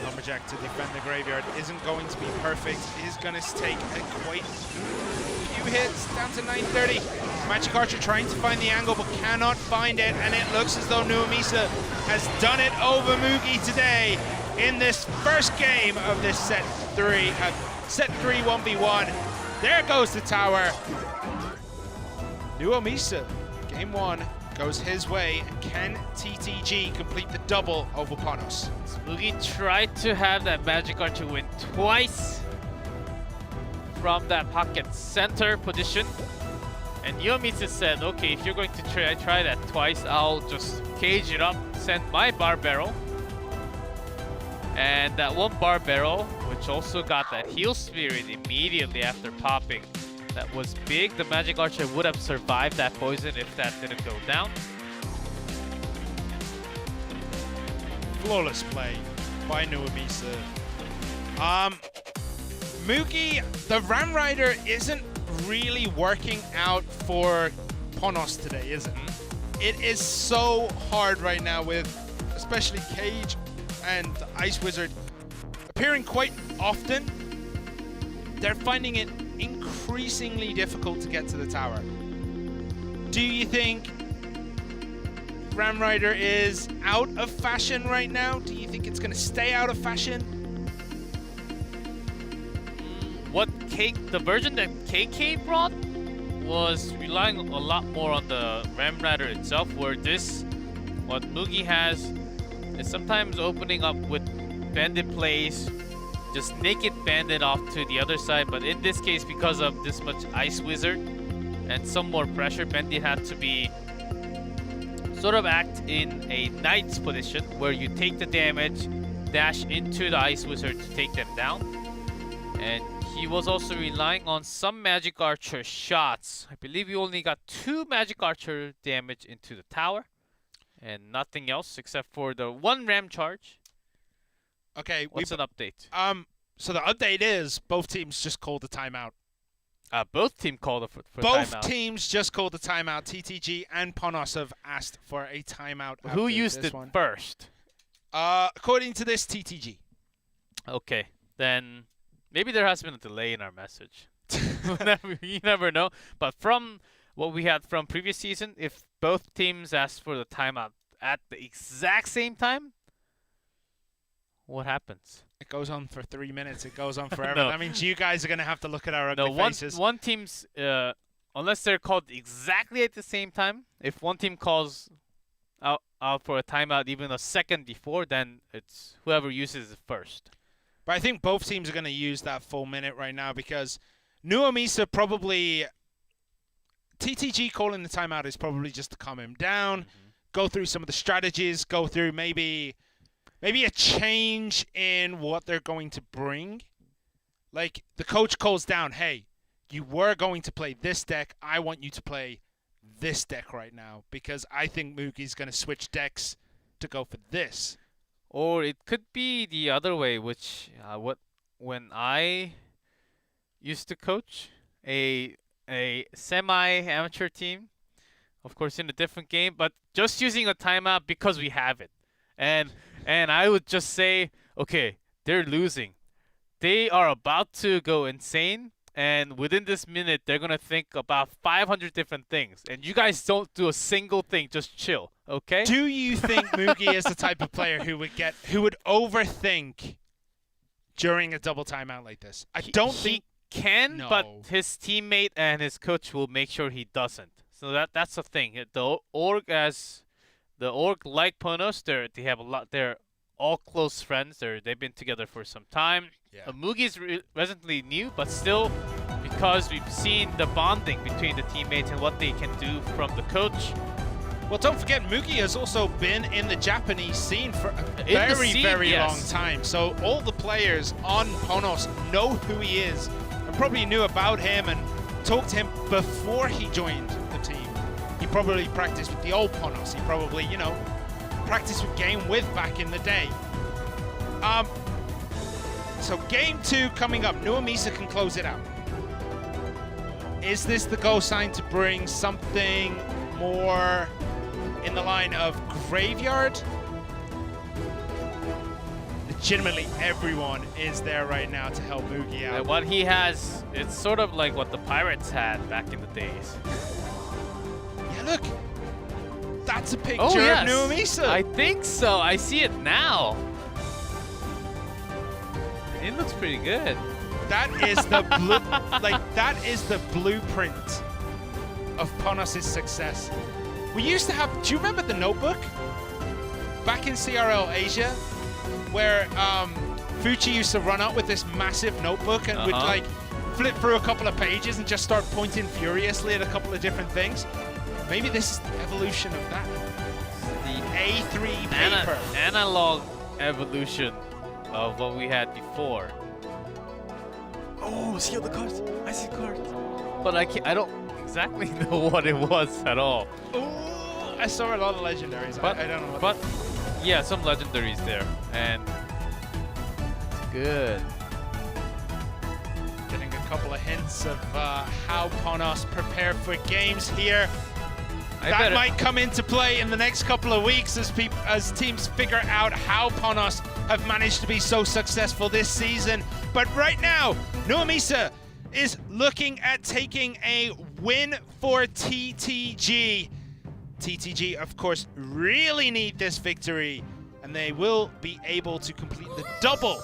Lumberjack to defend the graveyard isn't going to be perfect. Is going to take a quite few hits, down to 930. Magic Archer trying to find the angle but cannot find it, and it looks as though Nuamisa has done it over Mugi today in this first game of this set 3 1v1. There goes the tower. Nuamisa, game 1 goes his way, and can TTG complete the double over Ponos? Mugi tried to have that Magic Archer win twice from that pocket center position, and Nuamitsu said, okay, if you're going to try that twice, I'll just cage it up, send my bar barrel. And that one bar barrel, which also got that heal spirit immediately after popping, that was big. The Magic Archer would have survived that poison if that didn't go down. Flawless play by Nuamisa. Mugi, the Ram Rider isn't really working out for Ponos today, is it? It is so hard right now with especially Cage and Ice Wizard appearing quite often. They're finding it increasingly difficult to get to the tower. Do you think Ram Rider is out of fashion right now? Do you think it's going to stay out of fashion? The version that KK brought was relying a lot more on the Ram Rider itself, where what Mugi has is sometimes opening up with bandit plays, just naked bandit off to the other side, but in this case, because of this much Ice Wizard and some more pressure, bandit had to be sort of act in a Knight's position, where you take the damage, dash into the Ice Wizard to take them down. And he was also relying on some Magic Archer shots. I believe he only got 2 Magic Archer damage into the tower, and nothing else except for the 1 Ram charge. Okay, what's an update? So the update is both teams just called a timeout. Both teams called for both timeout. Teams just called a timeout. TTG and Ponos have asked for a timeout. Who used it first? According to this, TTG. Okay, then maybe there has been a delay in our message. You never know. But from what we had from previous season, if both teams asked for the timeout at the exact same time, what happens? It goes on for 3 minutes. It goes on forever. No. That means you guys are going to have to look at our ugly faces. One team's, unless they're called exactly at the same time, if one team calls out for a timeout even a second before, then it's whoever uses it first. But I think both teams are going to use that full minute right now, because Nuamisa probably... TTG calling the timeout is probably just to calm him down, go through some of the strategies, go through maybe a change in what they're going to bring. Like, the coach calls down, hey, you were going to play this deck. I want you to play this deck right now, because I think Mugi's going to switch decks to go for this. Or it could be the other way, which when I used to coach a semi-amateur team, of course in a different game, but just using a timeout because we have it. And I would just say, okay, they're losing. They are about to go insane, and within this minute, they're going to think about 500 different things. And you guys don't do a single thing, just chill, okay? Do you think Mugi is the type of player who would overthink during a double timeout like this? I don't think he can, no. But his teammate and his coach will make sure he doesn't. So that's the thing. The org like Ponos, they have a lot. They're all close friends. They've been together for some time. Yeah. Mugi's recently new, but still, because we've seen the bonding between the teammates and what they can do from the coach. Well, don't forget, Mugi has also been in the Japanese scene for a very yes. long time. So all the players on Ponos know who he is and probably knew about him and talked to him before he joined the team. He probably practiced with the old Ponos. He probably, you know, practiced with Game with back in the day. So game 2 coming up. Nuamisa can close it out. Is this the go sign to bring something more in the line of Graveyard? Legitimately, everyone is there right now to help Mugi out. And what he has, it's sort of like what the Pirates had back in the days. Yeah, look. That's a picture yes. of Nuamisa. I think so. I see it now. It looks pretty good. That is the that is the blueprint of Ponos' success. We used to have, do you remember the notebook? Back in CRL Asia, where Fuchi used to run up with this massive notebook and would like flip through a couple of pages and just start pointing furiously at a couple of different things. Maybe this is the evolution of that. The A3 paper. Analog evolution of what we had before. Oh, see all the cards. I see cards. But I don't exactly know what it was at all. Ooh, I saw a lot of legendaries. But, I don't know what. But yeah, some legendaries there, and it's good. Getting a couple of hints of how Ponos prepare for games here. That might come into play in the next couple of weeks as teams figure out how Ponos have managed to be so successful this season. But right now, Nuamisa is looking at taking a win for TTG. TTG, of course, really need this victory, and they will be able to complete the double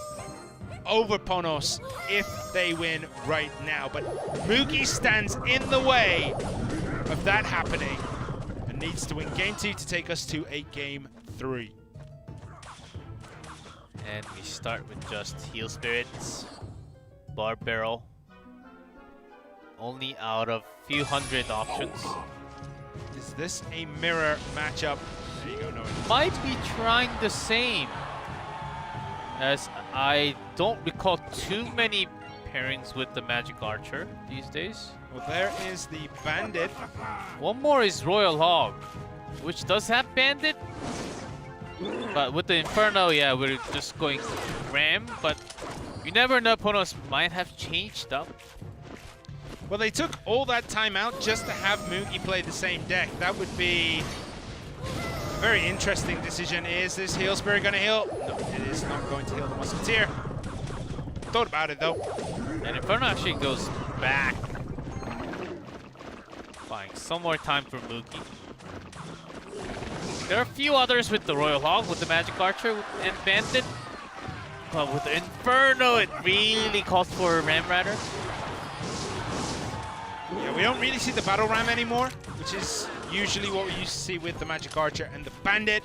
over Ponos if they win right now. But Mugi stands in the way of that happening and needs to win game 2 to take us to a game 3. And we start with just Heal Spirits, Bar Barrel, only out of few hundred options. Is this a mirror matchup? There you go, no. Might be trying the same, as I don't recall too many pairings with the Magic Archer these days. Well, there is the Bandit. One more is Royal Hog, which does have Bandit. But with the Inferno, yeah, we're just going Ram, but you never know, Ponos might have changed up. Well, they took all that time out just to have Mugi play the same deck. That would be a very interesting decision. Is this Heal Spirit going to heal? No, it is not going to heal the Musketeer. Thought about it, though. And Inferno actually goes back. Buying some more time for Mugi. There are a few others with the Royal Hog, with the Magic Archer and Bandit. But with the Inferno, it really calls for a Ram Rider. Yeah, we don't really see the Battle Ram anymore, which is usually what we used to see with the Magic Archer and the Bandit.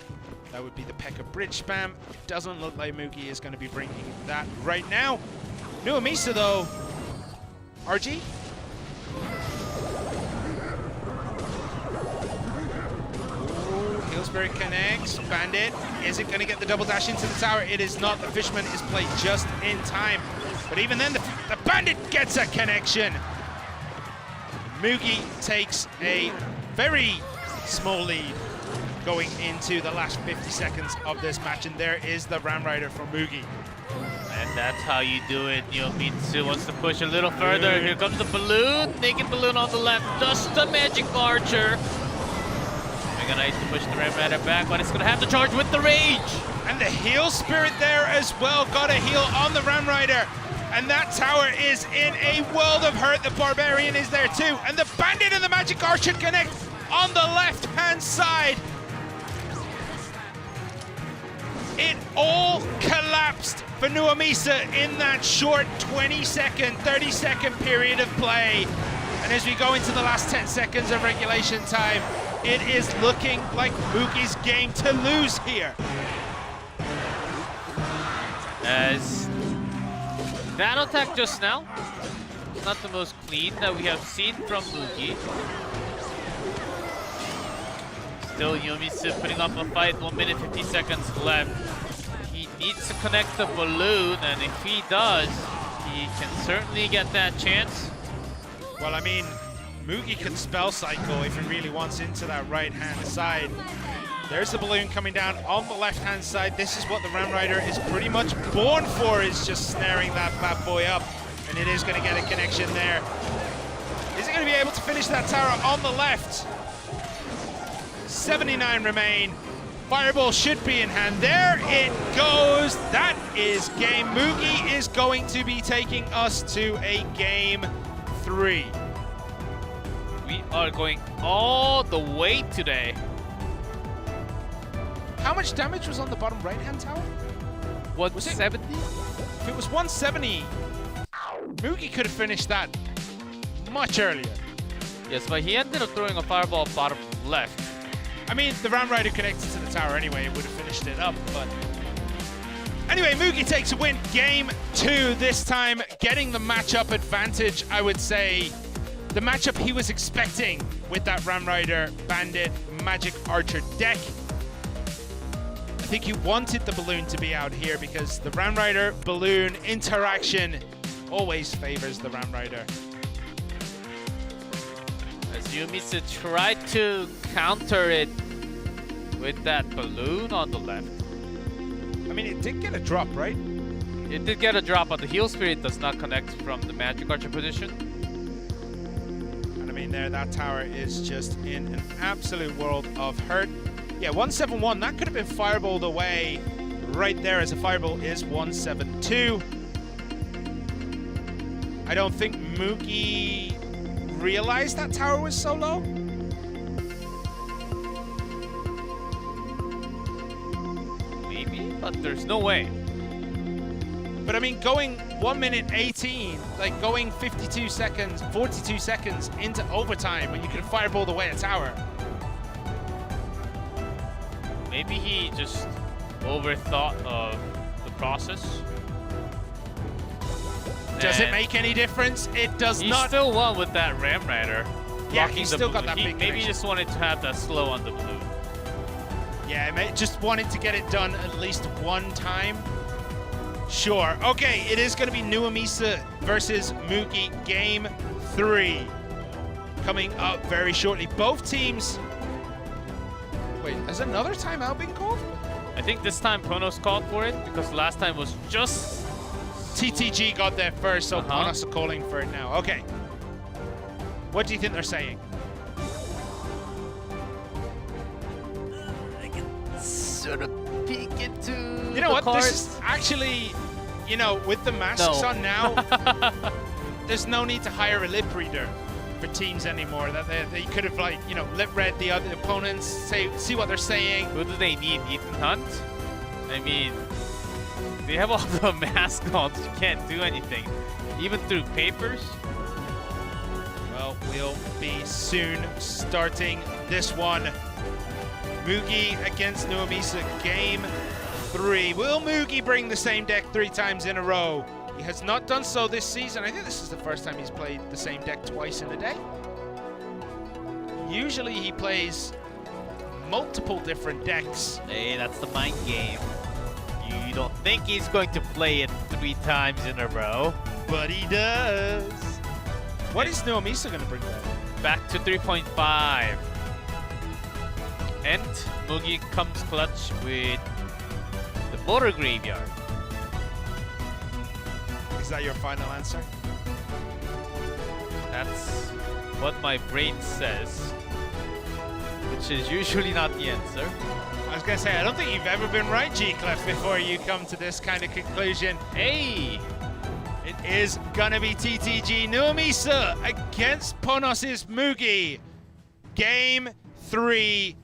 That would be the P.E.K.K.A. Bridge spam. It doesn't look like Mugi is going to be bringing that right now. Nuamisa, though. RG? Heal Spirit connects. Bandit. Is it going to get the double dash into the tower? It is not. The Fisherman is played just in time. But even then, the Bandit gets a connection. Mugi takes a very small lead going into the last 50 seconds of this match. And there is the Ram Rider from Mugi. And that's how you do it. Yomitsu wants to push a little further. Here comes the balloon. Naked balloon on the left. Just the Magic Archer. Mega Knight to push the Ram Rider back, but it's going to have to charge with the Rage. And the Heal Spirit there as well. Got a heal on the Ram Rider. And that tower is in a world of hurt. The Barbarian is there too. And the Bandit and the Magic Archer connect on the left-hand side. It all collapsed for Nuamisa in that short 20-second, 30-second period of play. And as we go into the last 10 seconds of regulation time, it is looking like Mugi's game to lose here. As that attack just now, it's not the most clean that we have seen from Mugi. Still Yomizu putting up a fight, 1 minute 50 seconds left. He needs to connect the balloon, and if he does, he can certainly get that chance. Well, I mean, Mugi can spell cycle if he really wants into that right-hand side. There's the balloon coming down on the left-hand side. This is what the Ram Rider is pretty much born for, is just snaring that bad boy up. And it is going to get a connection there. Is it going to be able to finish that tower on the left? 79 remain. Fireball should be in hand. There it goes. That is game. Mugi is going to be taking us to a game 3. We are going all the way today. How much damage was on the bottom right-hand tower? 170? If it was 170, Mugi could have finished that much earlier. Yes, but he ended up throwing a fireball bottom left. I mean, the Ram Rider connected to the tower anyway, it would have finished it up, but... Anyway, Mugi takes a win. Game 2, this time getting the matchup advantage, I would say. The matchup he was expecting with that Ram Rider, Bandit, Magic Archer deck. I think he wanted the balloon to be out here because the Ram Rider balloon interaction always favors the Ram Rider. As Yomizu tried to counter it with that balloon on the left. I mean, it did get a drop, right? It did get a drop, but the Heal Spirit does not connect from the Magic Archer position. And I mean, there, that tower is just in an absolute world of hurt. Yeah, 171, that could have been fireballed away right there, as a fireball is 172. I don't think Mugi realized that tower was so low. Maybe, but there's no way. But I mean, going 1 minute 18, like going 52 seconds, 42 seconds into overtime when you could have fireballed away a tower. Maybe he just overthought of the process. Does it make any difference? It does not. He still won with that Ram Rider. Yeah, he still got that big Maybe he just wanted to have that slow on the blue. Yeah, just wanted to get it done at least one time. Sure. Okay, it is going to be Nuamisa versus Mugi, game 3. Coming up very shortly. Both teams... Wait, has another timeout been called? I think this time Ponos called for it, because last time was just... TTG got there first, so Ponos are calling for it now. Okay. What do you think they're saying? Sort of peek into You know what? cards. This is actually, you know, with the masks on now, there's no need to hire a lip reader for teams anymore. That they could have, like, you know, lip read the other opponents, see what they're saying. Who do they need? Ethan Hunt? I mean, they have all the masks on, so you can't do anything, even through papers. Well, we'll be soon starting this one. Mugi against Nuamisa, game 3. Will Mugi bring the same deck 3 times in a row? He has not done so this season. I think this is the first time he's played the same deck twice in a day. Usually he plays multiple different decks. Hey, that's the mind game. You don't think he's going to play it 3 times in a row. But he does. What is Nuamisa going to bring back to 3.5. And Mugi comes clutch with the Border Graveyard. Is that your final answer? That's what my brain says, which is usually not the answer. I was going to say, I don't think you've ever been right, G-Clef, before you come to this kind of conclusion. Hey! It is going to be TTG Nuamisa against Ponos' Mugi. Game 3.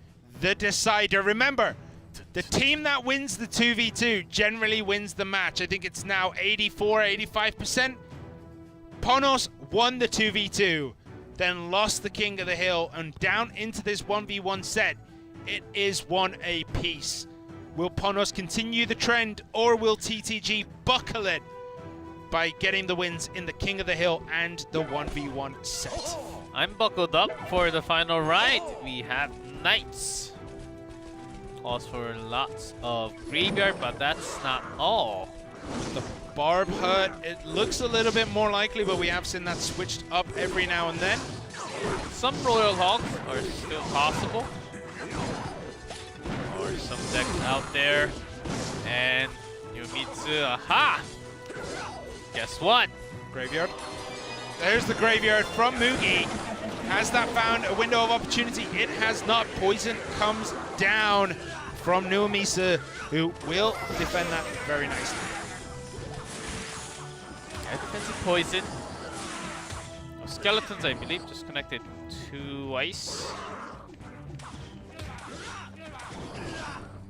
The decider. Remember, the team that wins the 2v2 generally wins the match. I think it's now 84, 85%. Ponos won the 2v2, then lost the King of the Hill, and down into this 1v1 set, it is 1 apiece. Will Ponos continue the trend, or will TTG buckle it by getting the wins in the King of the Hill and the 1v1 set? I'm buckled up for the final ride. We have Knights calls for lots of graveyard, but that's not all. The Barb Hut, it looks a little bit more likely, but we have seen that switched up every now and then. Some Royal Hogs are still possible. Or some decks out there. And Yumitsu, aha! Guess what? Graveyard. There's the graveyard from Mugi. Has that found a window of opportunity? It has not. Poison comes down from Nuamisa, who will defend that very nicely. Yeah, defensive poison. Skeletons, I believe, just connected twice.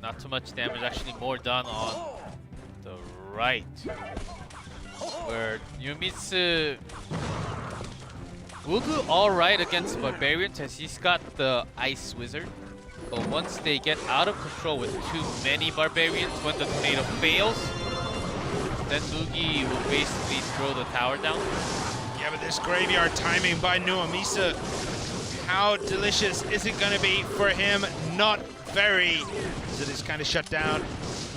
Not too much damage, actually more done on the right. Where Yumitsu will do alright against Barbarians as he's got the Ice Wizard. But once they get out of control with too many Barbarians, when the tornado fails, then Mugi will basically throw the tower down. Yeah, but this graveyard timing by Nuamisa, how delicious is it going to be for him? Not very. As it is kind of shut down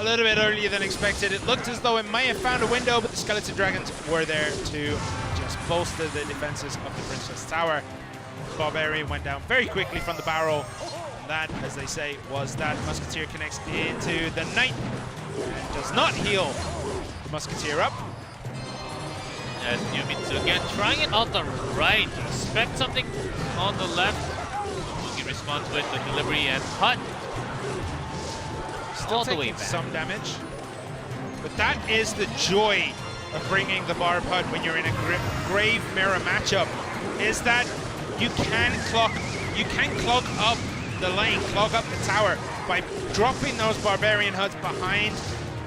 a little bit earlier than expected. It looked as though it may have found a window, but the Skeleton Dragons were there to just bolster the defenses of the Princess Tower. Barbarian went down very quickly from the barrel. And that, as they say, was that Musketeer connects into the Knight and does not heal Musketeer up. As Yumitsu again trying it on the right. Expect something on the left. Mugi responds with the delivery and Hut. Still all the way taking back. some damage. But that is the joy of bringing the Barb Hut when you're in a grave mirror matchup, is that you can clog up the lane, clog up the tower by dropping those Barbarian Huts behind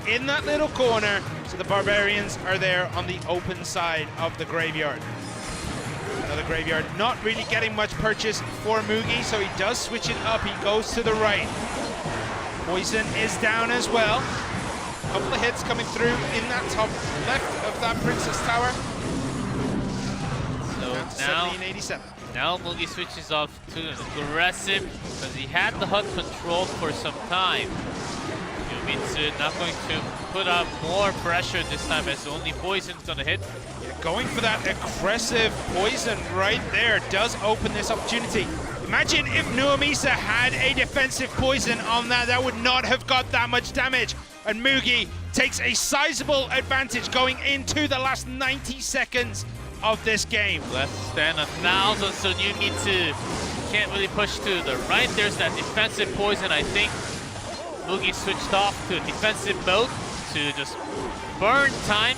in that little corner, so the Barbarians are there on the open side of the graveyard. Another graveyard not really getting much purchase for Mugi, so he does switch it up. He goes to the right. Poison is down as well. A couple of hits coming through in that top left of that Princess Tower. So now Mugi switches off to an aggressive because he had the Hut controlled for some time. Yumitsu not going to put up more pressure this time as only Poison's gonna hit. Yeah, going for that aggressive Poison right there does open this opportunity. Imagine if Nuamisa had a defensive Poison on that, that would not have got that much damage. And Mugi takes a sizable advantage going into the last 90 seconds of this game. Less than 1,000, so Yumitsu can't really push to the right. There's that defensive Poison, I think. Mugi switched off to defensive mode to just burn time,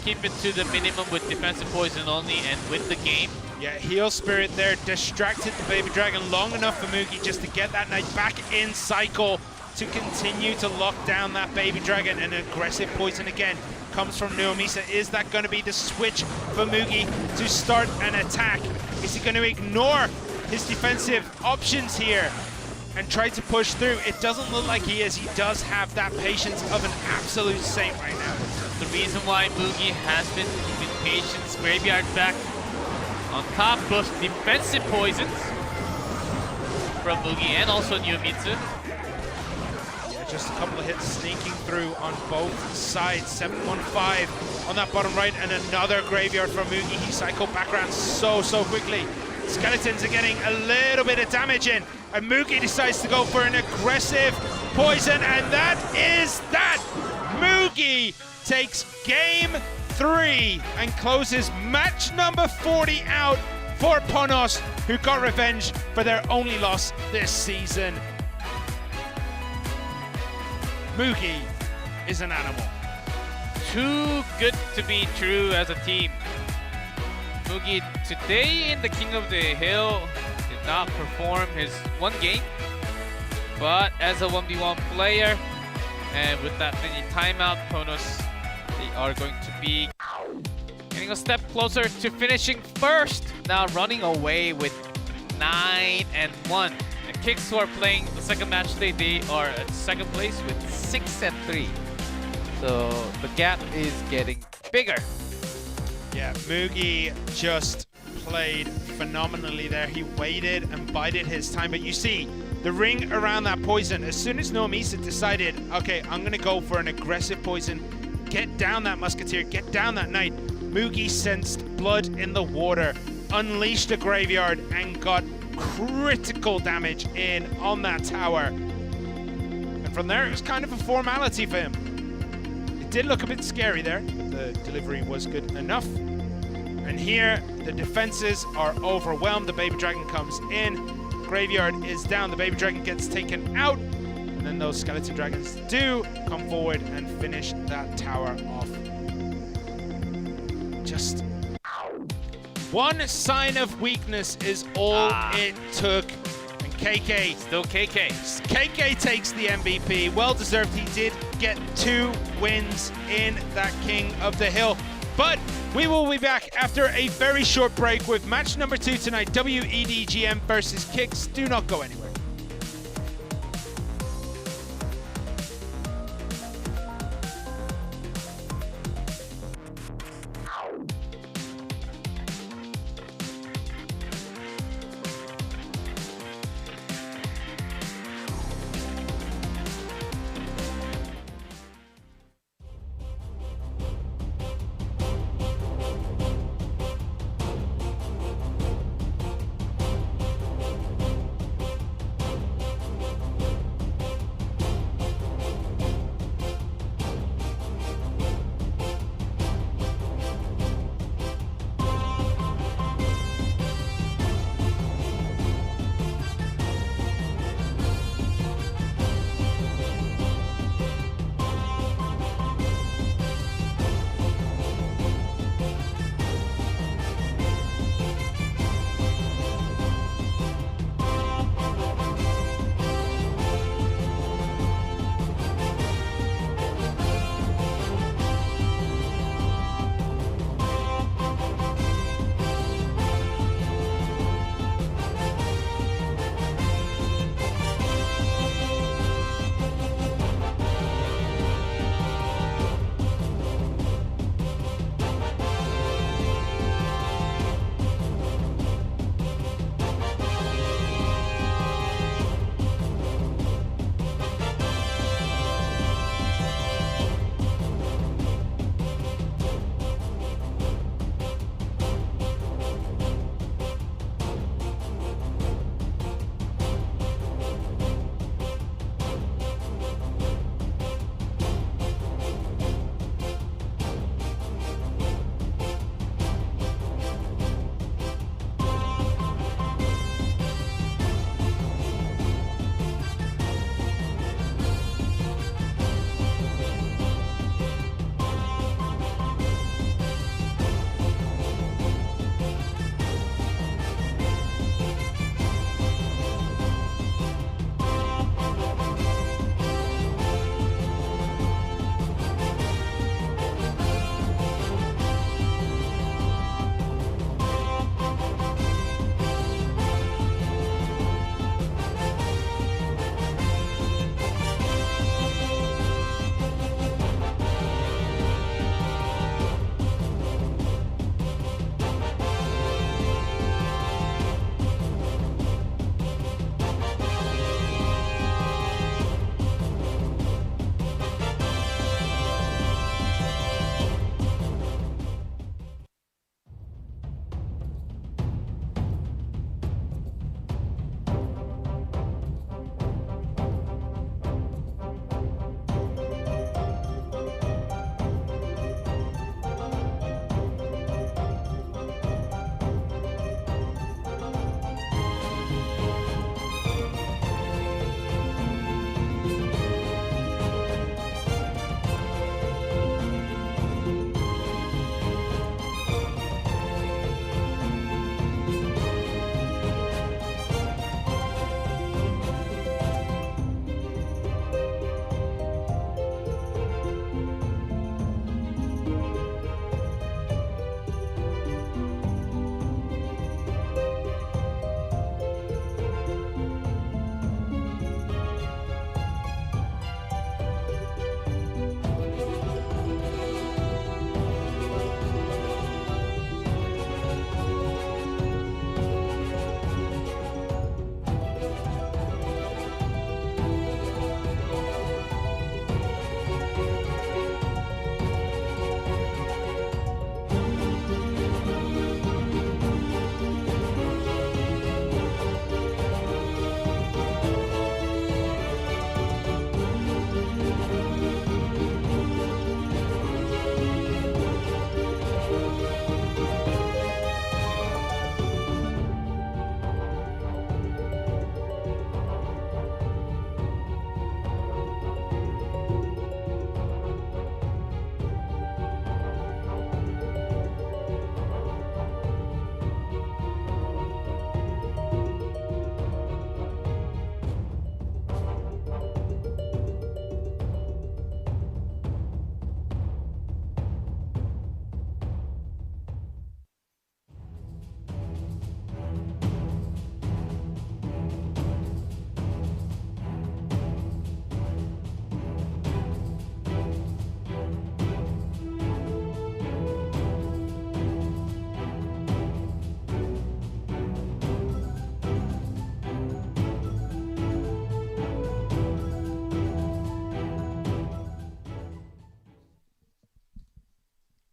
keep it to the minimum with defensive Poison only and win the game. Yeah, Heal Spirit there distracted the Baby Dragon long enough for Mugi just to get that Knight back in cycle to continue to lock down that Baby Dragon. And an aggressive Poison again comes from Nuamisa. Is that going to be the switch for Mugi to start an attack? Is he going to ignore his defensive options here and try to push through? It doesn't look like he is. He does have that patience of an absolute saint right now. The reason why Mugi has been keeping patience, graveyard back on top, both defensive Poisons from Mugi and also Nuamisa. Yeah, just a couple of hits sneaking through on both sides. 715 on that bottom right, and another graveyard from Mugi. He cycled back around so quickly. Skeletons are getting a little bit of damage in, and Mugi decides to go for an aggressive Poison, and that is that! Mugi takes game 3 and closes match number 40 out for Ponos, who got revenge for their only loss this season. Mugi is an animal. Too good to be true as a team. Mugi today in the King of the Hill did not perform his one game, but as a 1v1 player and with that many timeout, Ponos, they are going to be getting a step closer to finishing first. Now running away with 9-1. The Kicks, who are playing the second match today, they are at second place with 6-3. So the gap is getting bigger. Yeah, Mugi just played phenomenally there. He waited and bided his time, but you see, the ring around that poison. As soon as Noamisa decided, okay, I'm gonna go for an aggressive poison, get down that Musketeer, get down that Knight, Mugi sensed blood in the water, unleashed a Graveyard, and got critical damage in on that tower. And from there, it was kind of a formality for him. It did look a bit scary there, but the delivery was good enough. And here, the defenses are overwhelmed. The Baby Dragon comes in. Graveyard is down. The Baby Dragon gets taken out. And then those Skeleton Dragons do come forward and finish that tower off. Just one sign of weakness is all it took. And KK, still KK. KK takes the MVP. Well deserved. He did get 2 wins in that King of the Hill. But we will be back after a very short break with match number 2 tonight, W.EDGM versus Kicks. Do not go anywhere.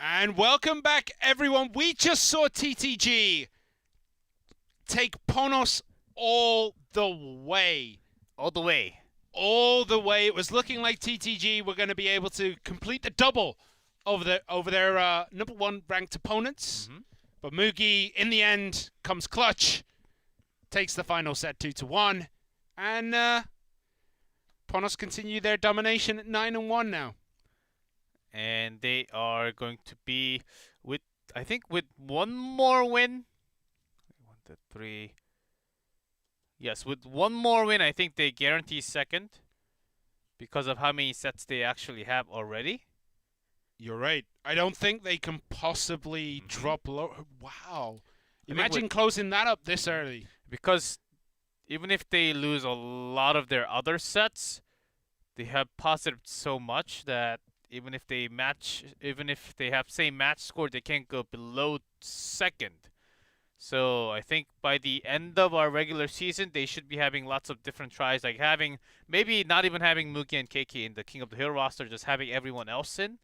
And welcome back, everyone. We just saw TTG take Ponos all the way. All the way. All the way. It was looking like TTG were going to be able to complete the double over their #1 ranked opponents. But Mugi, in the end, comes clutch, takes the final set 2-1, and Ponos continue their domination at 9-1 now. And they are going to be with, I think, with one more win. 1, 2, 3. Yes, with one more win, I think they guarantee second because of how many sets they actually have already. You're right. I don't think they can possibly drop low. Wow. Imagine closing that up this early. Because even if they lose a lot of their other sets, they have positive so much that even if they have same match score, they can't go below second. So I think by the end of our regular season, they should be having lots of different tries, like maybe not even having Mugi and Keiki in the King of the Hill roster, just having everyone else in.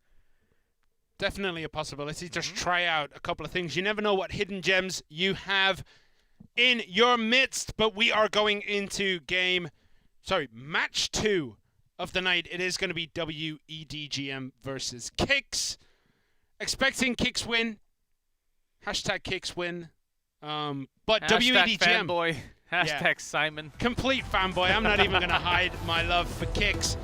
Definitely a possibility. Just try out a couple of things. You never know what hidden gems you have in your midst, but we are going into match 2 of the night. It is going to be W.EDGM versus Kix. Expecting Kix win. Hashtag Kix win. But Hashtag W.EDGM. Fanboy. Hashtag Simon. Complete fanboy. I'm not even going to hide my love for Kix.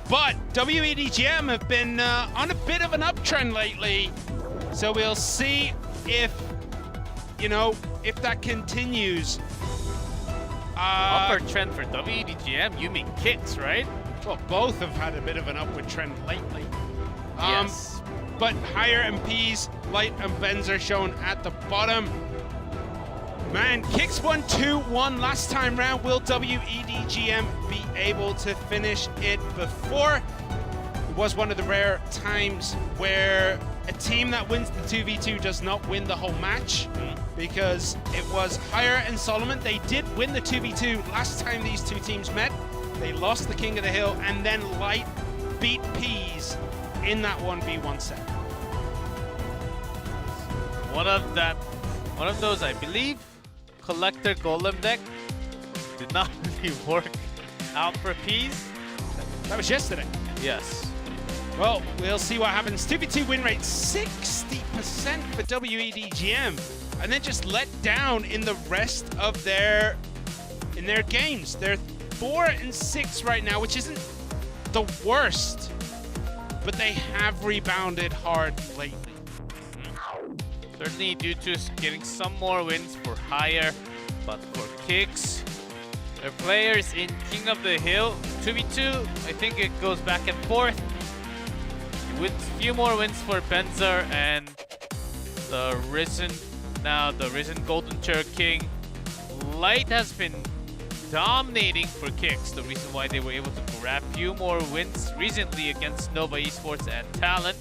But W.EDGM have been on a bit of an uptrend lately. So we'll see if that continues. Upward trend for W.EDGM? You mean Kix, right? Well, both have had a bit of an upward trend lately. Yes. But higher MPs, Light and Benzer shown at the bottom. Man, Kix won 2-1 last time round. Will W.EDGM be able to finish it before? It was one of the rare times where a team that wins the 2v2 does not win the whole match, because it was Hire and Solomon. They did win the 2v2 last time these two teams met. They lost the King of the Hill, and then Light beat Peas in that 1v1 set. One of those, I believe, Collector Golem deck did not really work out for Peas. That was yesterday. Yes. Well, we'll see what happens. 2v2 win rate 60% for W.EDGM, and then just let down in the rest of their games. They're 4-6 right now, which isn't the worst, but they have rebounded hard lately. Certainly due to getting some more wins for Hire, but for Kix, their players in King of the Hill 2v2, I think it goes back and forth. With a few more wins for Benzer and the Risen Golden Chair King. Light has been dominating for Kix, the reason why they were able to grab a few more wins recently against Nova Esports and Talent.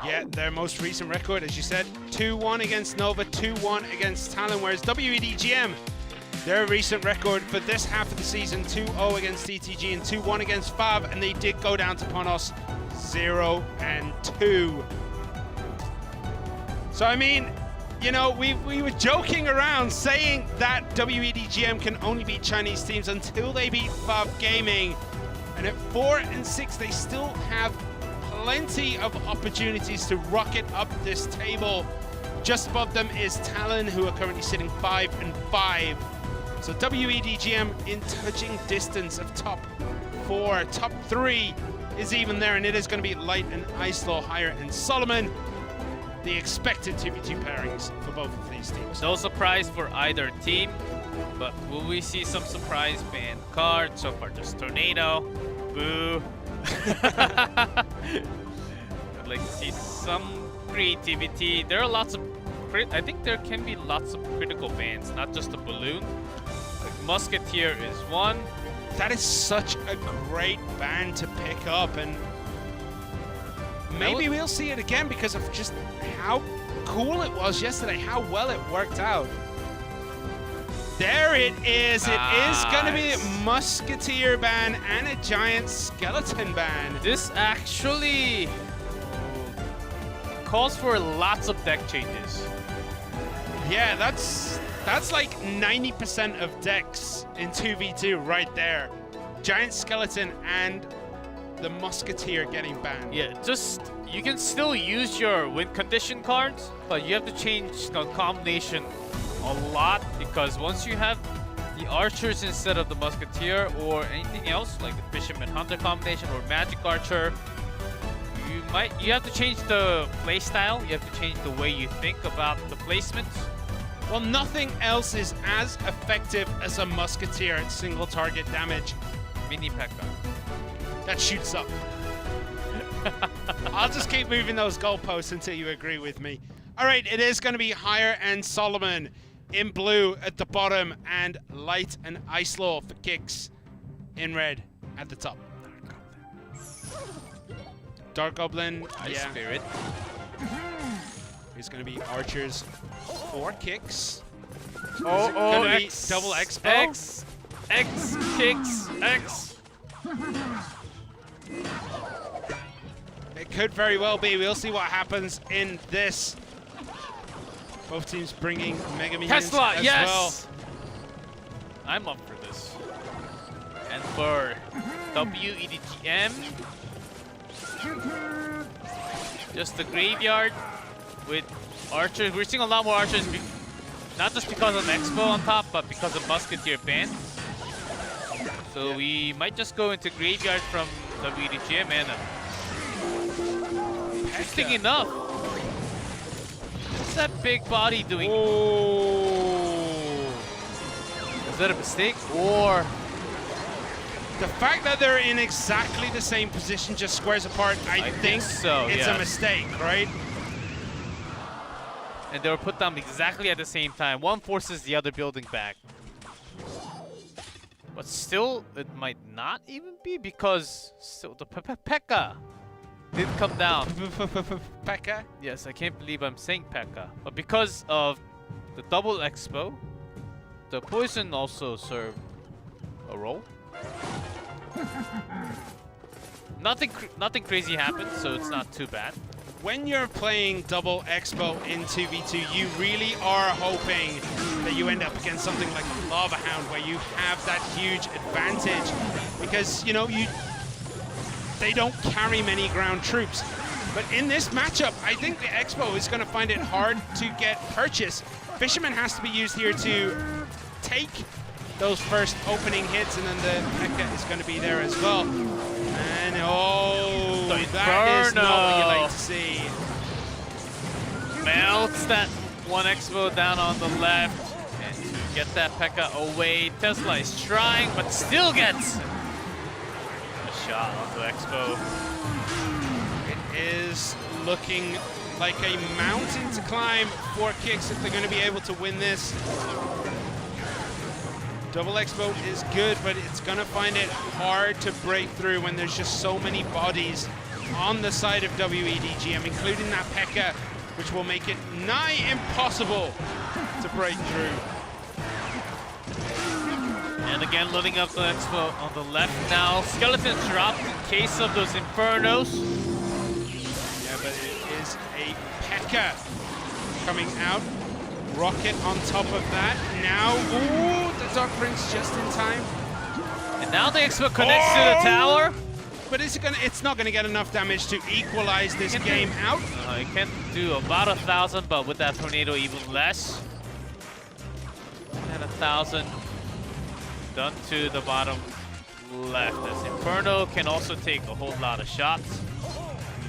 Yeah, their most recent record, as you said, 2-1 against Nova, 2-1 against Talon, whereas W.EDGM, their recent record for this half of the season, 2-0 against TTG and 2-1 against Fab, and they did go down to Ponos 0-2. So, I mean, you know, we were joking around saying that W.EDGM can only beat Chinese teams until they beat Fab Gaming, and at 4-6, they still have plenty of opportunities to rocket up this table. Just above them is Talon, who are currently sitting 5-5. So W.EDGM in touching distance of top 4. Top 3 is even there, and it is going to be Light and Icelaw, Hire and Solomon. The expected 2v2 pairings for both of these teams. No surprise for either team, but will we see some surprise ban cards? So far, just Tornado, Boo. I'd like to see some creativity. There are lots of, I think there can be lots of critical bans, not just a balloon. Like Musketeer is one. That is such a great ban to pick up, and maybe we'll see it again because of just how cool it was yesterday, how well it worked out. There it is. It is going to be a Musketeer ban and a Giant Skeleton ban. This actually calls for lots of deck changes. Yeah, that's like 90% of decks in 2v2 right there. Giant Skeleton and the Musketeer getting banned. Yeah, just you can still use your win condition cards, but you have to change the combination a lot, because once you have the archers instead of the Musketeer or anything else like the Fisherman Hunter combination or Magic Archer, you have to change the play style. You have to change the way you think about the placements. Well, nothing else is as effective as a Musketeer at single target damage. Mini P.E.K.K.A. That shoots up. I'll just keep moving those goalposts until you agree with me. All right, it is going to be Hire and Solomon in blue at the bottom, and Light and Ice Law for Kicks in red at the top. Dark Goblin, Ice Spirit. He's going to be Archers for Kicks. Oh, X. Double Expo. X, Kicks, X. It could very well be. We'll see what happens in this. Both teams bringing Mega Minions Tesla, as yes! well. I'm up for this. And for W.EDGM, just the graveyard with archers. We're seeing a lot more archers, not just because of Expo on top, but because of Musketeer ban. So we might just go into graveyard from W.EDGM, and interesting enough, what's that big body doing? Oh. Is that a mistake, or? The fact that they're in exactly the same position, just squares apart, I think so, it's a mistake, right? And they were put down exactly at the same time. One forces the other building back. But still, it might not even be, because still the P.E.K.K.A. did come down. P.E.K.K.A? Yes, I can't believe I'm saying P.E.K.K.A. But because of the double Expo, the poison also served a role. Nothing crazy happened, so it's not too bad. When you're playing double Expo in 2v2, you really are hoping that you end up against something like a Lava Hound, where you have that huge advantage, because you know they don't carry many ground troops. But in this matchup, I think the Expo is going to find it hard to get purchase. Fisherman has to be used here to take those first opening hits, and then the P.E.K.K.A. is going to be there as well. And oh, that is not what you like to see. Melts that one Expo down on the left, and to get that P.E.K.K.A. away, Tesla is trying, but still gets a shot onto Expo. It is looking like a mountain to climb for Kicks if they're going to be able to win this. Double Expo is good, but it's going to find it hard to break through when there's just so many bodies on the side of W.EDGM, including that P.E.K.K.A., which will make it nigh impossible to break through. And again, loading up the Expo on the left now. Skeleton dropped in case of those Infernos. Yeah, but it is a P.E.K.K.A. coming out. Rocket on top of that. Now, ooh, the Dark Prince just in time. And now the Expo connects to the tower. But is it gonna? It's not gonna get enough damage to equalize this game out. It can do about 1,000, but with that tornado, even less. And 1,000 done to the bottom left. As Inferno can also take a whole lot of shots.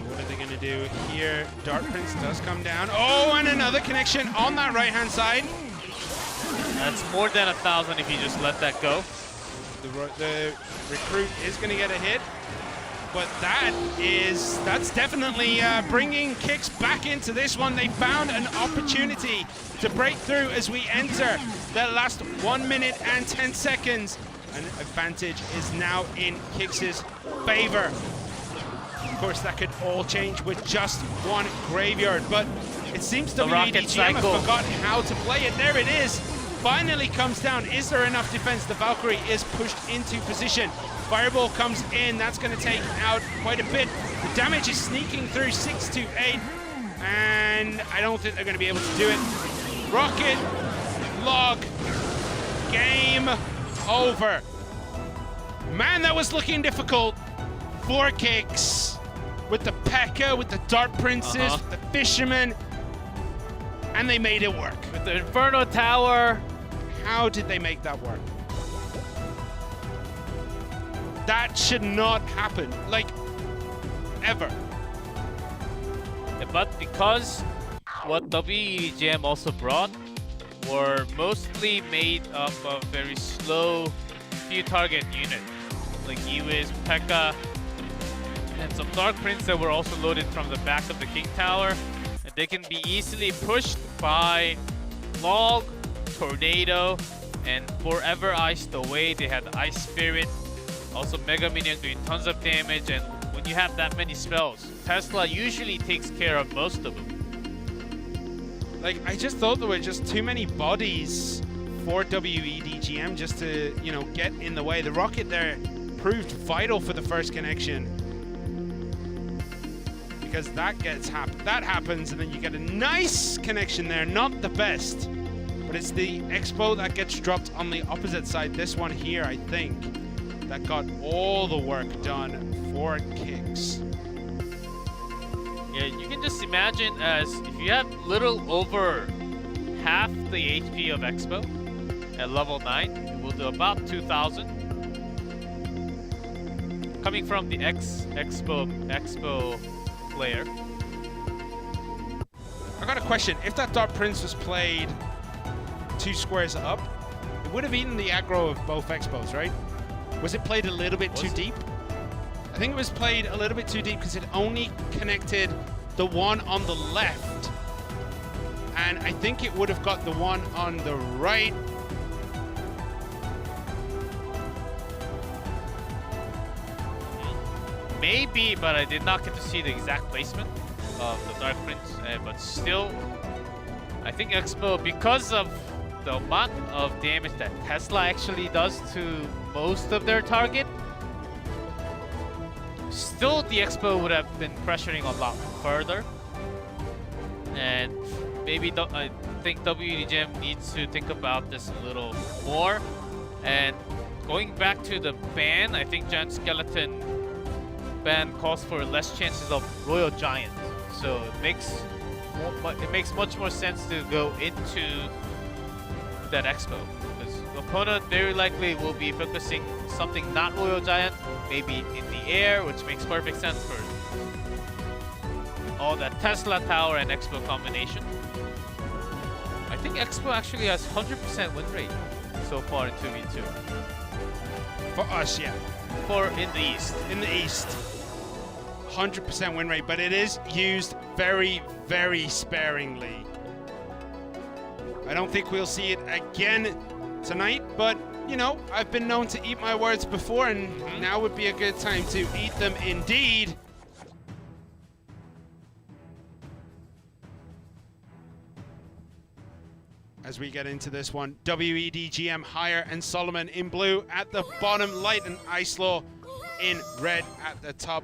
What are they going to do here? Dark Prince does come down. Oh, and another connection on that right-hand side. That's more than 1,000 if you just let that go. The recruit is going to get a hit, but that's definitely bringing Kicks back into this one. They found an opportunity to break through as we enter the last 1 minute and 10 seconds. An advantage is now in Kicks' favor. Of course, that could all change with just one graveyard, but it seems W.EDGM have forgotten how to play it. There it is. Finally comes down. Is there enough defense? The Valkyrie is pushed into position. Fireball comes in. That's going to take out quite a bit. The damage is sneaking through 6 to 8. And I don't think they're going to be able to do it. Rocket, log, game over. Man, that was looking difficult. 4 kicks with the P.E.K.K.A, with the Dart Princess, with the Fisherman. And they made it work. With the Inferno Tower. How did they make that work? That should not happen, like, ever. But because what W.EDGM also brought were mostly made up of very slow few target units, like Ewiz, P.E.K.K.A, and some Dark Prince that were also loaded from the back of the King Tower. And they can be easily pushed by Log, Tornado, and forever iced away. They had Ice Spirit, also Mega Minion doing tons of damage, and when you have that many spells, Tesla usually takes care of most of them. Like, I just thought there were just too many bodies for W.EDGM just to, you know, get in the way. The rocket there proved vital for the first connection. Because that happens, and then you get a nice connection there. Not the best, but it's the Expo that gets dropped on the opposite side. This one here, I think, that got all the work done. 4 kicks. Yeah, you can just imagine as if you have little over half the HP of Expo at level 9, it will do about 2,000. Coming from the Expo player. I got a question. If that Dart Prince was played 2 squares up, it would have eaten the aggro of both Expos, right? Was it played a little bit too deep? I think it was played a little bit too deep because it only connected the one on the left. And I think it would have got the one on the right. Maybe, but I did not get to see the exact placement of the Dark Prince. But still, I think Expo, because of the amount of damage that Tesla actually does to most of their target, still the Expo would have been pressuring a lot further. And maybe I think W.EDGM needs to think about this a little more. And going back to the ban, I think Giant Skeleton ban calls for less chances of Royal Giant. So it makes much more sense to go into that Expo. Because the opponent very likely will be focusing something not Royal Giant, maybe in the air, which makes perfect sense for all that Tesla Tower and Expo combination. I think Expo actually has 100% win rate so far in 2v2. For us, yeah. For in the East. In the East. 100% win rate, but it is used very, very sparingly. I don't think we'll see it again tonight, but, you know, I've been known to eat my words before, and now would be a good time to eat them indeed. As we get into this one, W.EDGM higher and Solomon in blue at the bottom, Light and Ice Law in red at the top.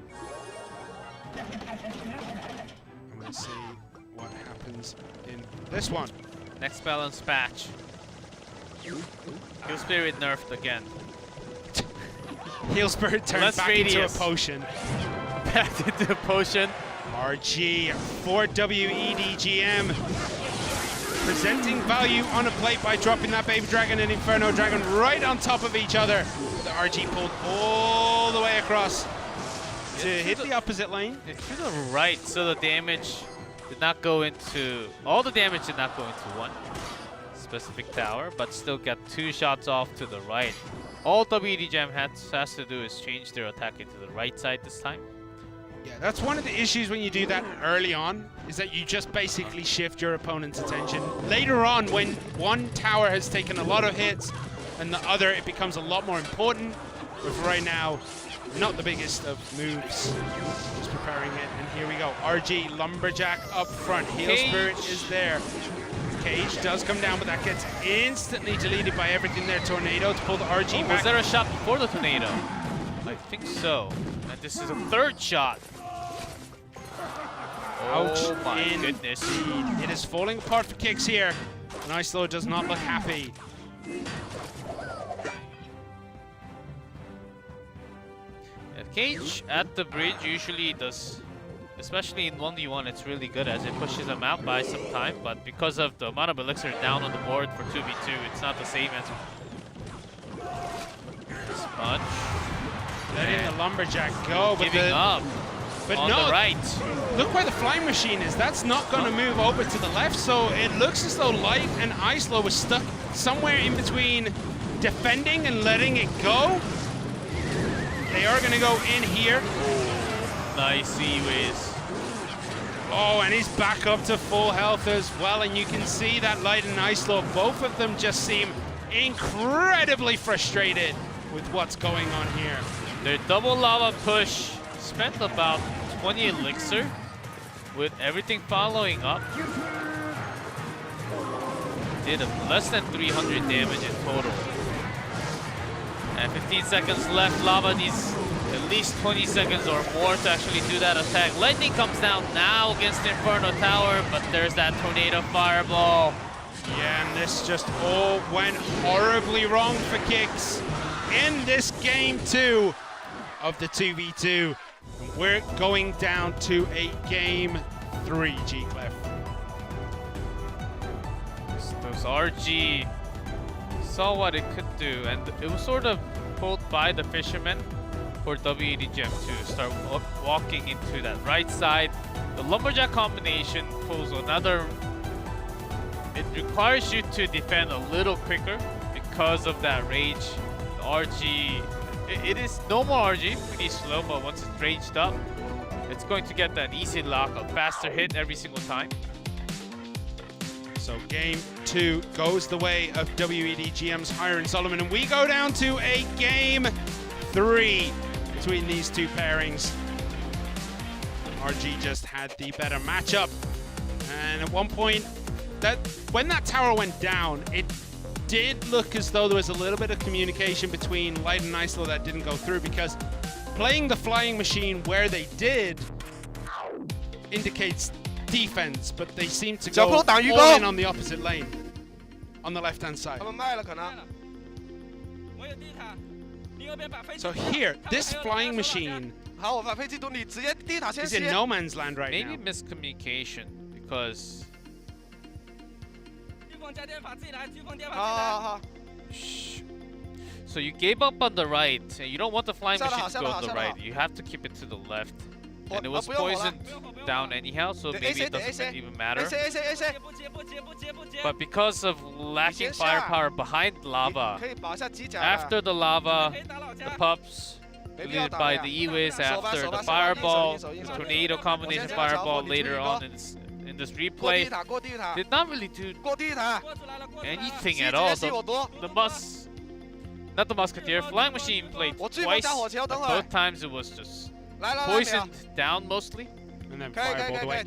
And we'll see what happens in this one. Next balance patch. Heal Spirit nerfed again. Heal Spirit turned back into a potion. Back into a potion. RG for W.EDGM. Presenting value on a plate by dropping that Baby Dragon and Inferno Dragon right on top of each other. The RG pulled all the way across to hit the opposite lane. It's to the right, so the damage did not go into... All the damage did not go into one specific tower, but still got 2 shots off to the right. All W.EDGM has to do is change their attack into the right side this time. Yeah, that's one of the issues when you do that early on, is that you just basically shift your opponent's attention. Later on, when one tower has taken a lot of hits and the other, it becomes a lot more important. But for right now, not the biggest of moves. Just preparing it, and here we go. RG, Lumberjack up front. Heal Spirit is there. Cage does come down, but that gets instantly deleted by everything there. Tornado to pull the RG back. Was there a shot before the tornado? I think so. And this is a 3rd shot. Ouch. Oh my goodness. Indeed. It is falling apart for Kicks here. And Icelow does not look happy. Cage at the bridge usually does, especially in 1v1, it's really good as it pushes them out by some time, but because of the amount of elixir down on the board for 2v2, it's not the same as Sponge. Letting the Lumberjack go, but giving up on no, the right. Look where the flying machine is. That's not going to move over to the left, so it looks as though Light and Icelow was stuck somewhere in between defending and letting it go. They are going to go in here. Nice E-Wiz. Oh, and he's back up to full health as well, and you can see that Light and Icelow, both of them just seem incredibly frustrated with what's going on here. Their double lava push spent about 20 elixir with everything following up. Did less than 300 damage in total. And 15 seconds left. Lava needs at least 20 seconds or more to actually do that attack. Lightning comes down now against the Inferno Tower, but there's that Tornado Fireball. Yeah, and this just all went horribly wrong for Kicks in this game 2 of the 2v2. And we're going down to a game 3, G-Clef. Those RG saw what it could do, and it was sort of pulled by the Fisherman for W.EDGM to start walking into that right side. The Lumberjack combination pulls another. It requires you to defend a little quicker because of that rage. The RG, it is no more RG, pretty slow, but once it's raged up, it's going to get that easy lock, a faster hit every single time. So game 2 goes the way of W.EDGM's Hiron Solomon, and we go down to a game 3 between these two pairings. RG just had the better matchup, and at one point, when that tower went down, it did look as though there was a little bit of communication between Light and Icelow that didn't go through, because playing the flying machine where they did indicates defense, but they seem to go all in on the opposite lane, on the left-hand side. So here, this flying machine is in no man's land right now. Maybe miscommunication, because so you gave up on the right, and you don't want the flying machine to go to the right. You have to keep it to the left. And it was poisoned down anyhow, so maybe it doesn't even matter. But because of lacking firepower behind lava, after the lava, the pups, leaded by the E-Wiz, after the fireball, the tornado combination fireball later on in this replay, did not really do anything at all. Not the Musketeer, Flying Machine played twice, but both times it was just poisoned down mostly. And then fireballed away.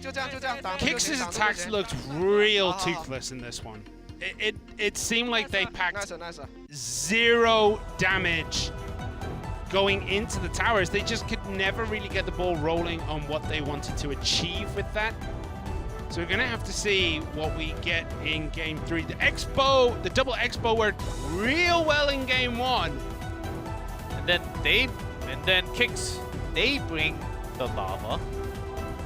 Kicks' attacks looked real toothless in this one. It seemed like they packed 0 damage going into the towers. They just could never really get the ball rolling on what they wanted to achieve with that. So we're going to have to see what we get in game 3. The double Expo worked real well in game 1. And then Kicks, they bring the lava.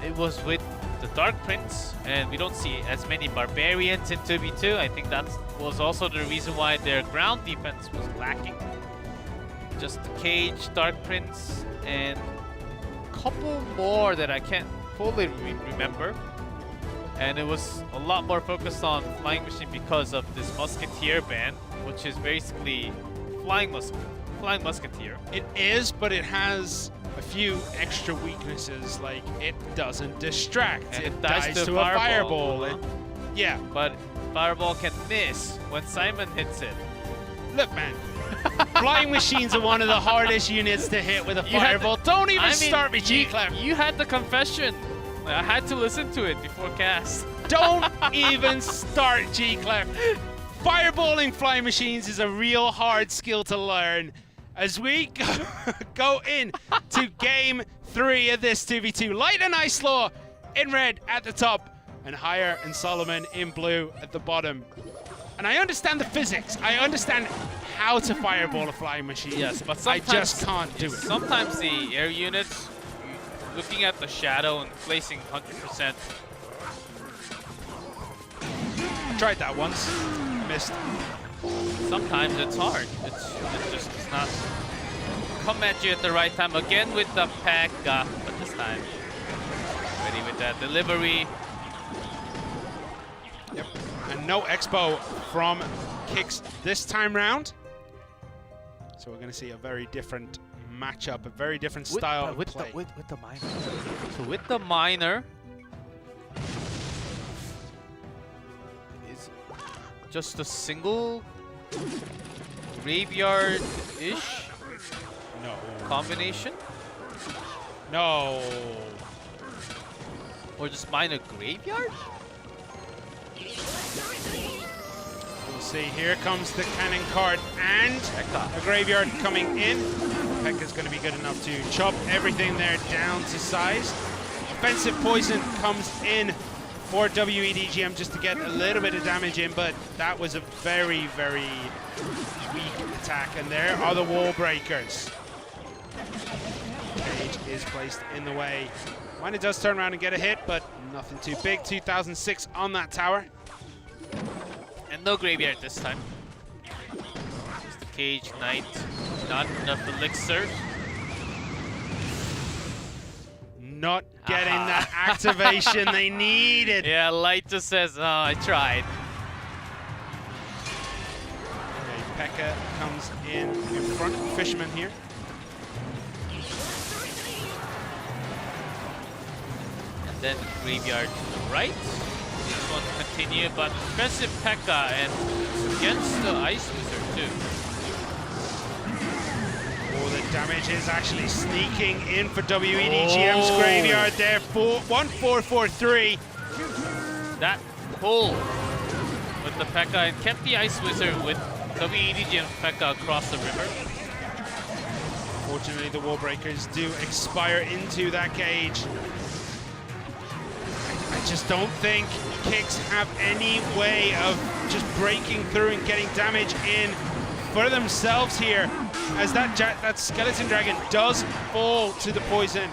It was with the Dark Prince, and we don't see as many Barbarians in 2v2. I think that was also the reason why their ground defense was lacking. Just the Cage, Dark Prince, and a couple more that I can't fully remember. And it was a lot more focused on Flying Machine because of this Musketeer ban, which is basically Flying Musketeer. It is, but it has a few extra weaknesses, like it doesn't distract. And it dies to a fireball. Yeah. But fireball can miss when Simon hits it. Look, man. Flying machines are one of the hardest units to hit with a fireball. Don't even start me, G-Clef. You had the confession. I had to listen to it before cast. Don't even start, G-Clef. Fireballing flying machines is a real hard skill to learn. As we go in to game 3 of this 2v2, Light and Icelow in red at the top, and Higher and Solomon in blue at the bottom. And I understand the physics. I understand how to fireball a flying machine. Yes, but I just can't do it. Sometimes the air units, looking at the shadow and placing 100%. I tried that once, missed. Sometimes it's hard. It just does not come at you at the right time. Again with the P.E.K.K.A, but this time ready with that delivery. Yep. And no expo from Kicks this time round. So we're going to see a very different matchup, a very different style of play. With the miner. So with the miner, is just a single graveyard-ish combination? No. Or just miner graveyard? We'll see. Here comes the cannon card and a graveyard coming in. P.E.K.K.A is going to be good enough to chop everything there down to size. Offensive poison comes in for W.EDGM just to get a little bit of damage in, but that was a very, very weak attack. And there are the wall breakers. Cage is placed in the way. Miner does turn around and get a hit, but nothing too big. 2006 on that tower. And no graveyard this time. Just the Cage Knight. Not enough elixir. Not getting that activation they needed. Yeah, Light just says, oh, I tried. Okay, P.E.K.K.A comes in front. Fisherman here. And then graveyard to the right. This one to continue, but defensive P.E.K.K.A and against the Ice Wizard too. Oh, the damage is actually sneaking in for W.EDGM's graveyard there. 1-4-4-3. That pull with the P.E.K.K.A and kept the Ice Wizard with W.EDGM's P.E.K.K.A across the river. Fortunately, the wall breakers do expire into that cage. I just don't think Kicks have any way of just breaking through and getting damage in for themselves here, as that skeleton dragon does fall to the poison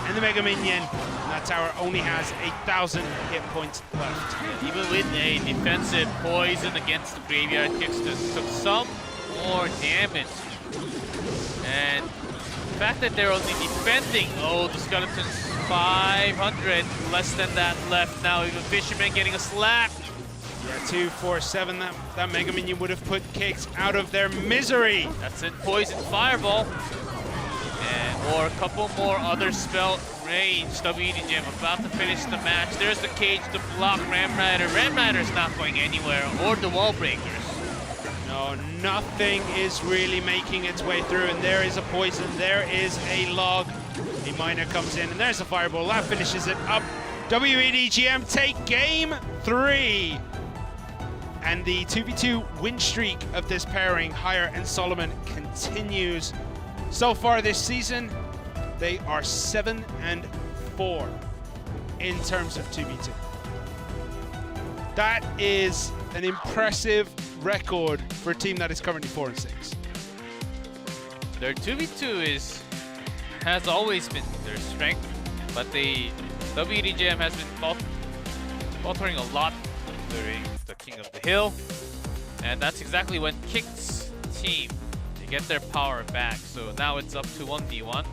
and the Mega Minion. And that tower only has 1,000 hit points left. Even with a defensive poison against the graveyard, Kicks just took some more damage. And the fact that they're only defending, the skeletons 500, less than that left now. Even Fisherman getting a slap. Yeah, 2-4-7, that Mega Minion would have put Kicks out of their misery. That's it, Poison Fireball. And or a couple more other spell range. W.EDGM about to finish the match. There's the cage to block Ram Rider. Ram Rider's not going anywhere, or the wall breakers. No, nothing is really making its way through, and there is a poison, there is a log. A miner comes in, and there's a fireball. That finishes it up. W.EDGM take game 3. And the 2v2 win streak of this pairing, Higher and Solomon, continues. So far this season, they are 7-4 in terms of 2v2. That is an impressive record for a team that is currently 4-6. Their 2v2 has always been their strength, but the W.EDGM has been faltering a lot during the King of the Hill, and that's exactly when Kick's team, they get their power back. So now it's up to 1v1,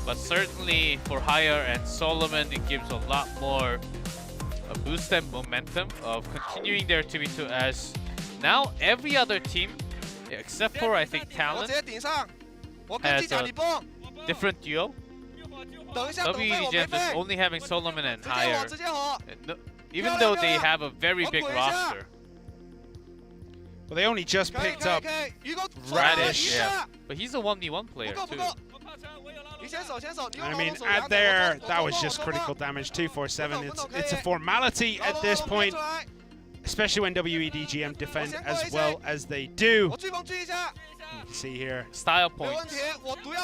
but certainly for Higher and Solomon, it gives a lot more a boost and momentum of continuing their 2v2, as now every other team, except for I think Talent, has a different duo. W.EDGM is only having Solomon and Higher, and even though they have a very big roster. Well, they only just picked up Radish. Yeah, but he's a 1v1 player too. I mean, at there, that was just critical damage. 2-4-7. It's a formality at this point, especially when W.EDGM defend as well as they do. You can see here. Style points.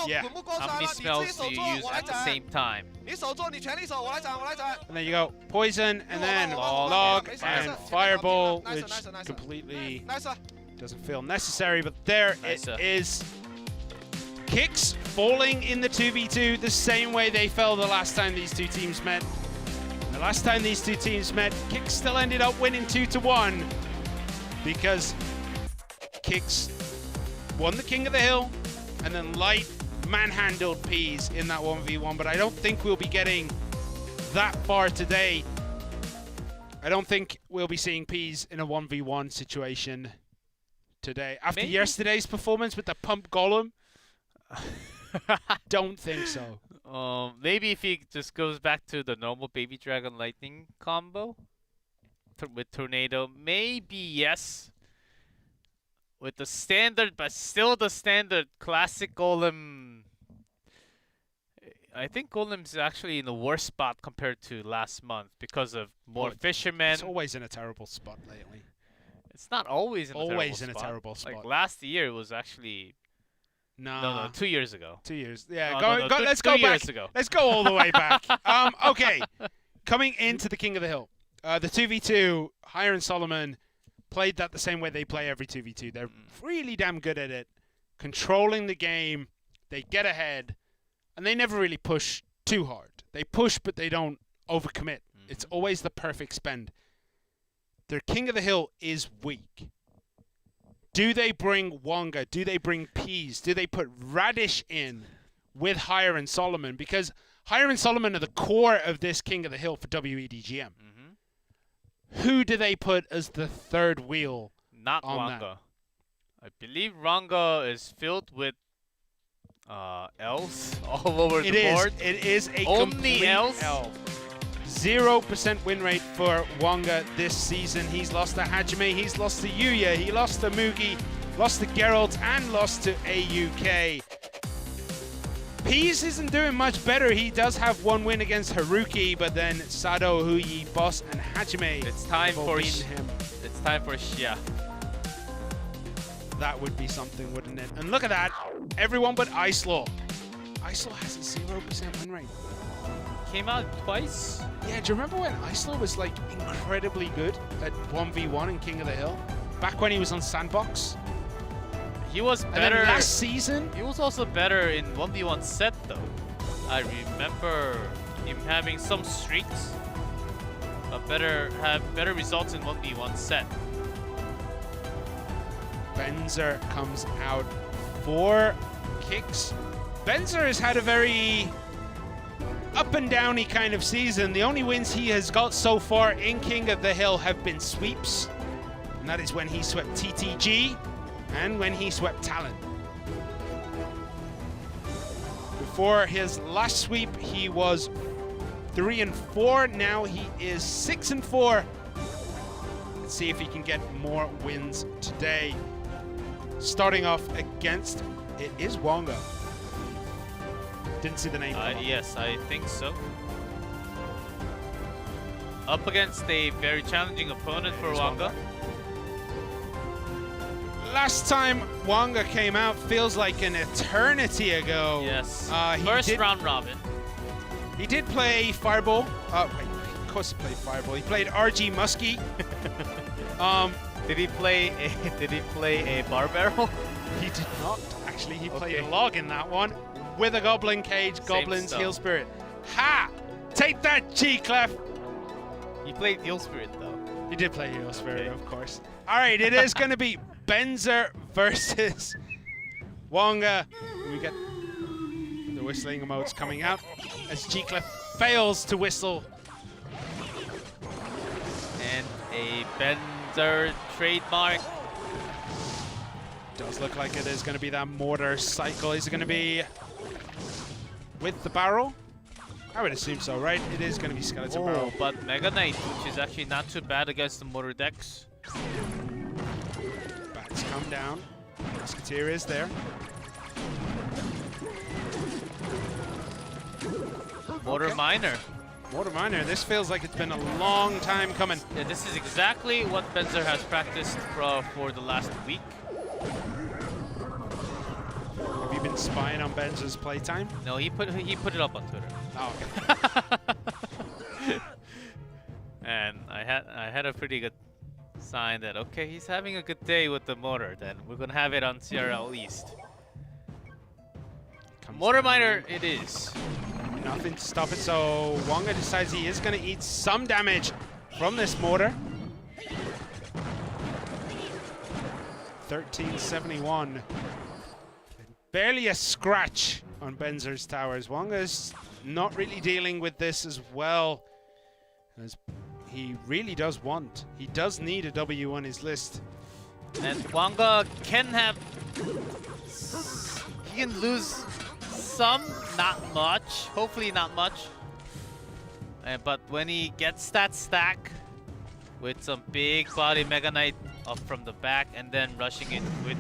Yeah. How many spells do you use at the same time? And there you go. Poison, and then log and fireball, which completely doesn't feel necessary, but there it is. Kicks falling in the 2v2 the same way they fell the last time these two teams met. The last time these two teams met, Kicks still ended up winning 2-1 because Kicks won the King of the Hill and then Light manhandled Peas in that 1v1, but I don't think we'll be getting that far today. I don't think we'll be seeing Peas in a 1v1 situation today. After yesterday's performance with the pump golem, don't think so. Maybe if he just goes back to the normal Baby Dragon Lightning combo with Tornado, maybe yes. With the standard, but still the standard classic Golem. I think Golem's actually in the worst spot compared to last month because of more fishermen. It's always in a terrible spot lately. It's not always in a terrible spot. Like last year it was actually... No, 2 years ago. 2 years. Yeah, let's go back. Let's go all the way back. Okay, coming into the King of the Hill. The 2v2, Hire and Solomon played that the same way they play every 2v2. They're really damn good at it. Controlling the game, they get ahead, and they never really push too hard. They push, but they don't overcommit. It's always the perfect spend. Their King of the Hill is weak. Do they bring Wonga? Do they bring Peas? Do they put Radish in with Hire and Solomon? Because Hire and Solomon are the core of this King of the Hill for W.EDGM. Who do they put as the third wheel? Not Wonga. I believe Wonga is filled with elves all over the board. It is a only complete elves. 0% win rate for Wonga this season. He's lost to Hajime, he's lost to Yuya, he lost to Mugi, lost to Geralt, and lost to AUK. Peas isn't doing much better. He does have one win against Haruki, but then Sado, Huyi, Boss, and Hajime. It's time for him. It's time for Xia. That would be something, wouldn't it? And look at that. Everyone but Icelaw. Icelaw has a 0% win rate. Came out twice? Yeah, do you remember when Icelaw was like incredibly good at 1v1 in King of the Hill? Back when he was on Sandbox? He was better. And then last season? He was also better in 1v1 set though. I remember him having some streaks. Have better results in 1v1 set. Benzer comes out for Kicks. Benzer has had a very up and downy kind of season. The only wins he has got so far in King of the Hill have been sweeps. And that is when he swept TTG and when he swept Talon. Before his last sweep, he was 3-4. Now he is 6-4. Let's see if he can get more wins today. Starting off against, it is Wonga. Didn't see the name. Yes, I think so. Up against a very challenging opponent for Wonga. Last time Wonga came out feels like an eternity ago. Yes. First round robin. He did play Fireball. Wait, of course he played Fireball. He played RG Muskie. Did he play a bar barrel? He did not. Actually, he played a log in that one with a Goblin Cage, Goblin's Heal Spirit. Ha! Take that, G-Clef! He played Heal Spirit though. He did play Heal Spirit, of course. All right, it is going to be Benzer versus Wonga. We get the whistling emotes coming out as G-Clef fails to whistle. And a Benzer trademark. Does look like it is going to be that mortar cycle. Is it going to be with the barrel? I would assume so, right? It is going to be skeleton barrel. But Mega Knight, which is actually not too bad against the mortar decks. Bats come down. Musketeer is there. Mortar Miner. Mortar Miner. This feels like it's been a long time coming. Yeah, this is exactly what Benzer has practiced for the last week. been spying on Benzer's playtime? No, he put it up on Twitter. Oh, okay. And I had a pretty good sign that okay, he's having a good day with the motor. Then we're gonna have it on CRL East. Motor miner it is. Nothing to stop it, so Wonga decides he is going to eat some damage from this mortar. 1371. Barely a scratch on Benzer's towers. Wonga's not really dealing with this as well as he really does want. He does need a W on his list. And Wonga can have... He can lose some, not much. Hopefully not much. But when he gets that stack with some big body Mega Knight up from the back and then rushing it with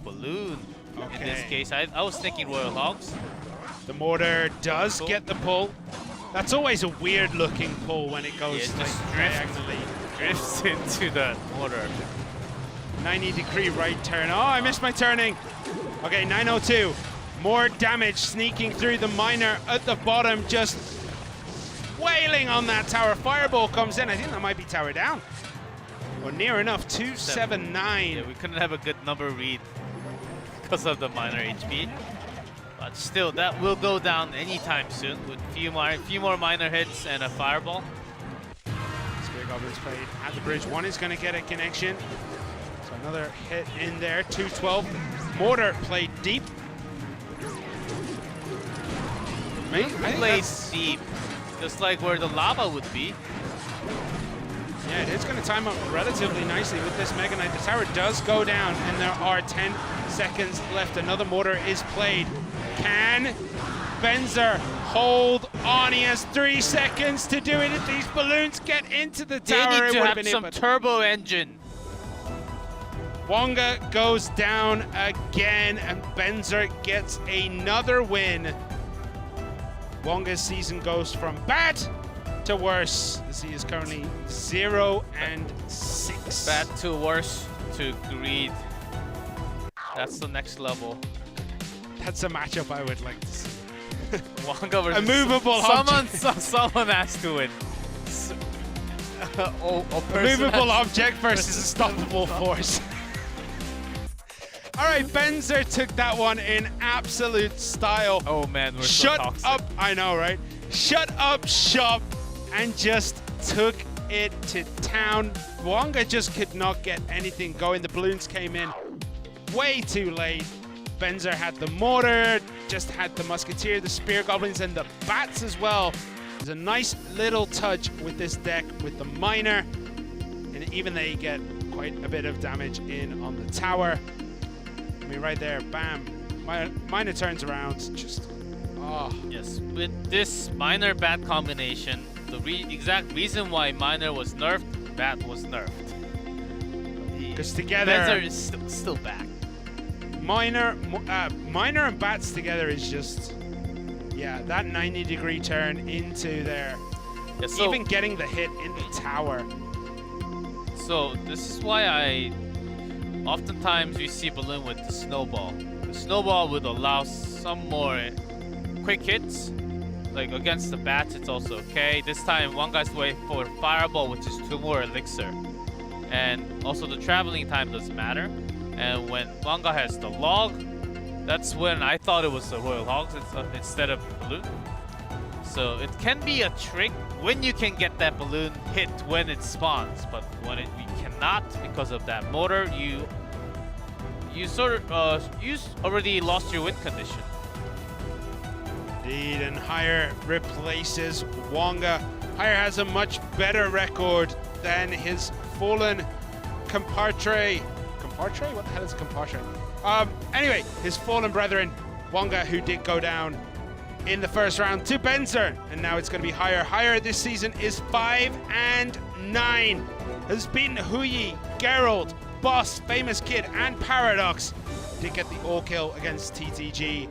balloon. Okay. In this case, I was thinking Royal Hogs. The mortar does get the pull. That's always a weird looking pull when it goes diagonally. Drifts into the mortar. 90-degree right turn. Oh, I missed my turning. Okay, 902. More damage sneaking through the miner at the bottom, just wailing on that tower. Fireball comes in. I think that might be tower down. Or near enough. 279. Yeah, we couldn't have a good number read because of the miner HP. But still, that will go down anytime soon with a few more miner hits and a fireball. Spear Goblins played at the bridge. One is going to get a connection. So another hit in there. 212. Mortar played deep. Plays deep, just like where the lava would be. Yeah, it is going to time up relatively nicely with this Mega Knight. The tower does go down, and there are 10 seconds left. Another mortar is played. Can Benzer hold on? He has 3 seconds to do it. If these balloons get into the tower, they need it to would have have been some turbo engine. Wonga goes down again, and Benzer gets another win. Wonga's season goes from bad to worse, as he is currently 0-6. Bad to worse to greed. That's the next level. That's a matchup I would like to see. Wonga versus a movable object. Someone has to win. A movable object versus a stoppable force. All right, Benzer took that one in absolute style. Oh man, we're Shut so toxic. up, I know, right? Shut up shop and just took it to town. Wonga just could not get anything going. The balloons came in way too late. Benzer had the mortar, just had the musketeer, the spear goblins, and the bats as well. There's a nice little touch with this deck with the miner, and even they get quite a bit of damage in on the tower. I mean, right there, bam. Miner turns around, just, oh. Yes, with this miner bat combination, the exact reason why miner was nerfed, bat was nerfed. Because together, Benzer is still back. Miner and bats together is just, yeah, that 90-degree turn into there. Yeah, so even getting the hit in the tower. So this is why oftentimes you see balloon with the snowball. The snowball would allow some more quick hits. Like against the bats, it's also okay. This time, one guy's way for fireball, which is 2 more elixir. And also the traveling time doesn't matter. And when Wonga has the log, that's when I thought it was the Royal Hogs instead of balloon. So it can be a trick when you can get that balloon hit when it spawns, but when you cannot because of that motor, you sort of you already lost your win condition. Indeed, and Hire replaces Wonga. Hire has a much better record than his fallen compadre. Compadre? What the hell is a compadre? Anyway, his fallen brethren, Wonga, who did go down in the first round to Benzer, and now it's going to be Hire. Hire this season is 5-9. Has beaten Huyi, Geralt, Boss, Famous Kid, and Paradox. Did get the all-kill against TTG.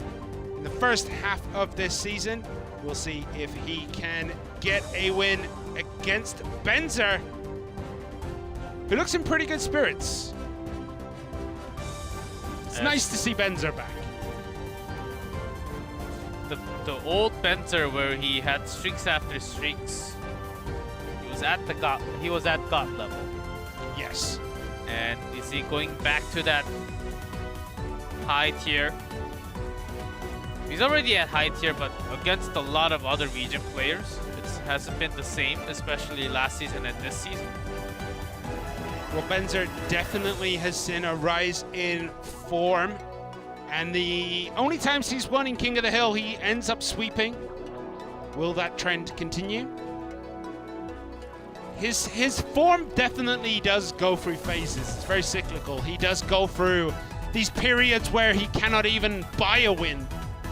In the first half of this season, we'll see if he can get a win against Benzer, who looks in pretty good spirits. It's nice to see Benzer back. the old Benzer where he had streaks after streaks. He was at God level. Yes. And is he going back to that high tier? He's already at high tier, but against a lot of other region players, it hasn't been the same, especially last season and this season. Well, Benzer definitely has seen a rise in form, and the only times he's won in King of the Hill, he ends up sweeping. Will that trend continue? His form definitely does go through phases. It's very cyclical. He does go through these periods where he cannot even buy a win.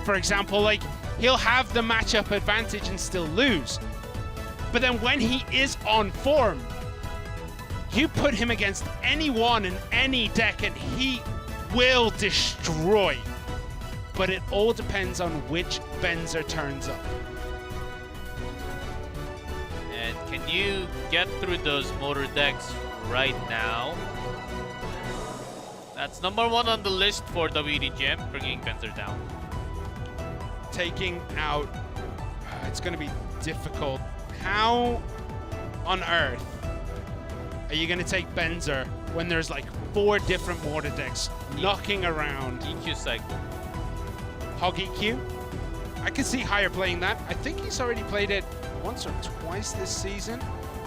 For example, like, he'll have the matchup advantage and still lose. But then when he is on form, you put him against anyone in any deck and he will destroy. But it all depends on which Benzer turns up. And can you get through those motor decks right now? That's number 1 on the list for W.EDGM, bringing Benzer down. Taking out, it's going to be difficult. How on earth are you going to take Benzer when there's like 4 different mortar decks knocking around? EQ cycle. Hog EQ? I can see Higher playing that. I think he's already played it once or twice this season.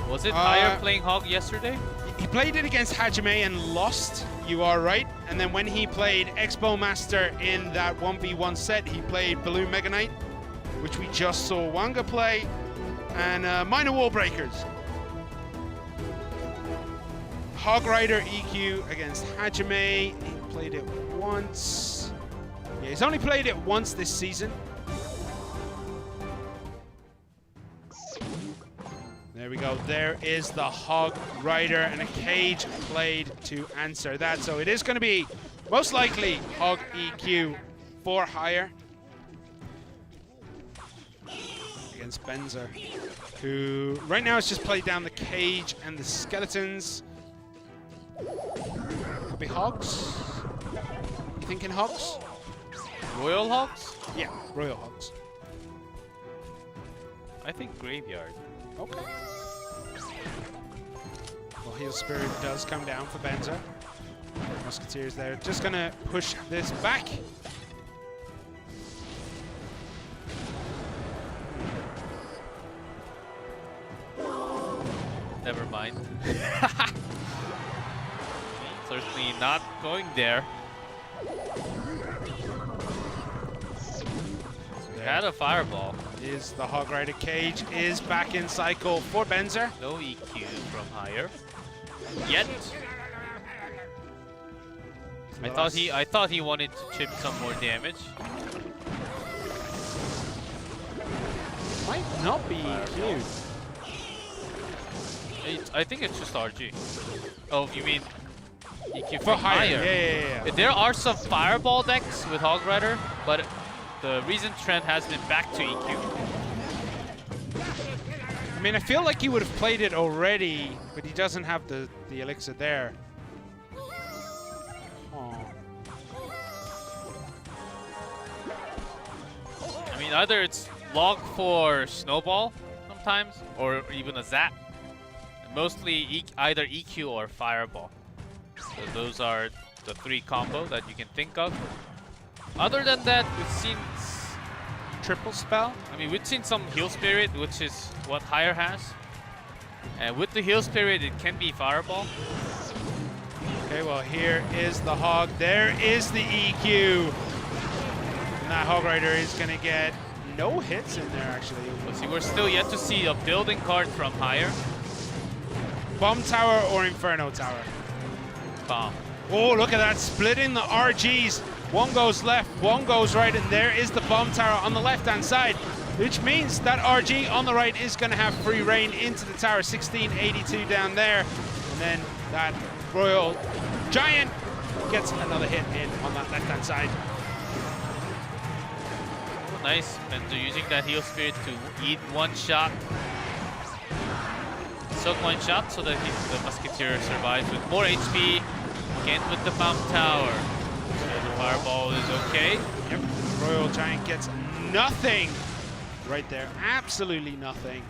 Was it Higher playing Hog yesterday? He played it against Hajime and lost. You are right. And then when he played Expo Master in that 1v1 set, he played Balloon Mega Knight, which we just saw Wanga play, and Minor Wall Breakers. Hog Rider EQ against Hajime. He played it once. Yeah, he's only played it once this season. There we go. There is the Hog Rider, and a cage played to answer that. So it is going to be most likely Hog EQ for Higher against Benzer, who right now has just played down the cage and the skeletons. Could be Hogs. You thinking Hogs? Royal Hogs? Yeah, Royal Hogs. I think Graveyard. Okay. Well, Heal Spirit does come down for Benzer. Musketeers there. Just going to push this back. Never mind. Certainly not going there. Had a fireball. Is the Hog Rider cage is back in cycle for Benzer. No EQ from Higher. Yet. I thought he wanted to chip some more damage. Might not be EQ. I think it's just RG. Oh, you mean EQ For from Higher? Yeah. There are some fireball decks with Hog Rider, but the recent trend has been back to EQ. I mean, I feel like he would have played it already, but he doesn't have the elixir there. Oh. I mean, either it's log for Snowball sometimes, or even a Zap. Mostly either EQ or Fireball. So those are the 3 combo that you can think of. Other than that, we've seen triple spell. I mean, we've seen some Heal Spirit, which is what Higher has. And with the Heal Spirit, it can be Fireball. Okay, well, here is the Hog. There is the EQ. And that Hog Rider is going to get no hits in there, actually. Let's see, we're still yet to see a building card from Higher. Bomb Tower or Inferno Tower? Bomb. Oh, look at that, splitting the RGs. One goes left, one goes right, and there is the Bomb Tower on the left-hand side, which means that RG on the right is going to have free reign into the tower. 1682 down there, and then that Royal Giant gets another hit in on that left-hand side. Oh, nice, Benzer using that Heal Spirit to eat one shot. Soak one shot so that the Musketeer survives with more HP. Again with the Bomb Tower. So the Fireball is okay. Yep, Royal Giant gets nothing right there. Absolutely nothing.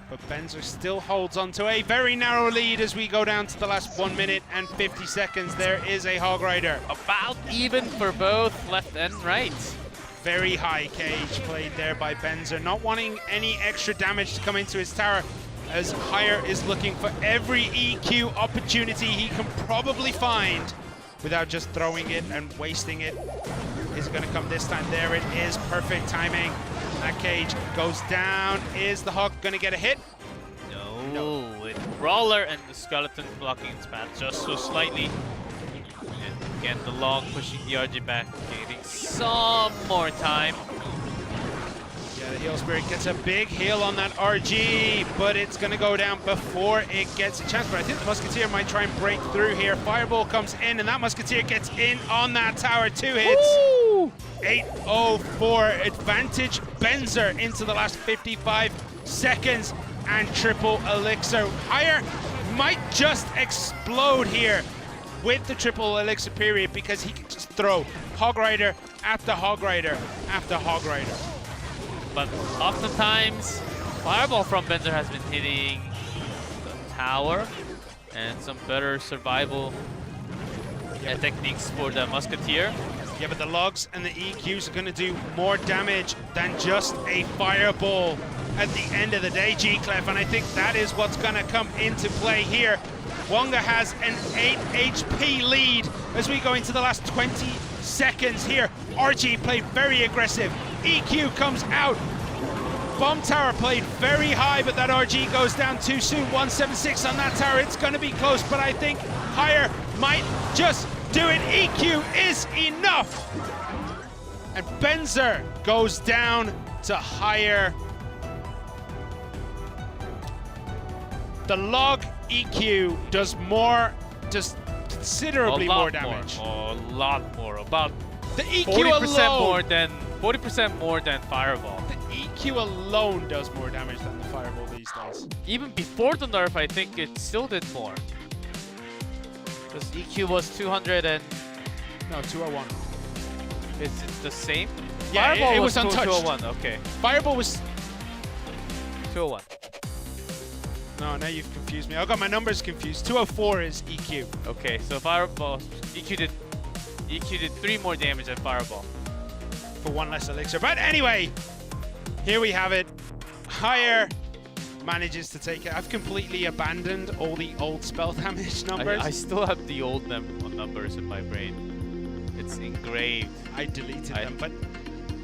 But Benzer still holds on to a very narrow lead as we go down to the last 1 minute and 50 seconds. There is a Hog Rider. About even for both left and right. Very high cage played there by Benzer, not wanting any extra damage to come into his tower, as Higher is looking for every EQ opportunity he can probably find without just throwing it and wasting it. Is it going to come this time? There it is, perfect timing. That cage goes down. Is the Hawk going to get a hit? No, with Brawler and the Skeleton blocking its path just so slightly. And again, the Log pushing the RG back, getting some more time. Yeah, the Heal Spirit gets a big heal on that RG, but it's going to go down before it gets a chance. But I think the Musketeer might try and break through here. Fireball comes in, and that Musketeer gets in on that tower. 2 hits. Woo! 8:04 advantage. Benzer into the last 55 seconds, and triple elixir. Higher might just explode here with the triple elixir period, because he can just throw Hog Rider after Hog Rider after Hog Rider. But oftentimes, Fireball from Benzer has been hitting the tower, and some better survival techniques for the Musketeer. Yeah, but the Logs and the EQs are going to do more damage than just a Fireball at the end of the day, G-Clef, and I think that is what's going to come into play here. Wonga has an 8 HP lead as we go into the last 20 seconds here. RG played very aggressive. EQ comes out. Bomb Tower played very high, but that RG goes down too soon. 176 on that tower. It's going to be close, but I think Higher might just do it. EQ is enough. And Benzer goes down to Higher. The Log EQ does more, just considerably more damage. A lot more. About the EQ 40% alone. more than 40% more than Fireball. The EQ alone does more damage than the Fireball these days. Even before the nerf, I think it still did more. Because EQ was 200 and... No, 201. Is it the same? Yeah, Fireball it was untouched. 201, okay. Fireball was... 201. No, now you've confused me. I got my numbers confused. 204 is EQ. Okay, so Fireball... EQ did 3 more damage than Fireball. For 1 less elixir. But anyway, here we have it. Higher manages to take it. I've completely abandoned all the old spell damage numbers. I still have the old numbers in my brain. It's engraved. I deleted them, but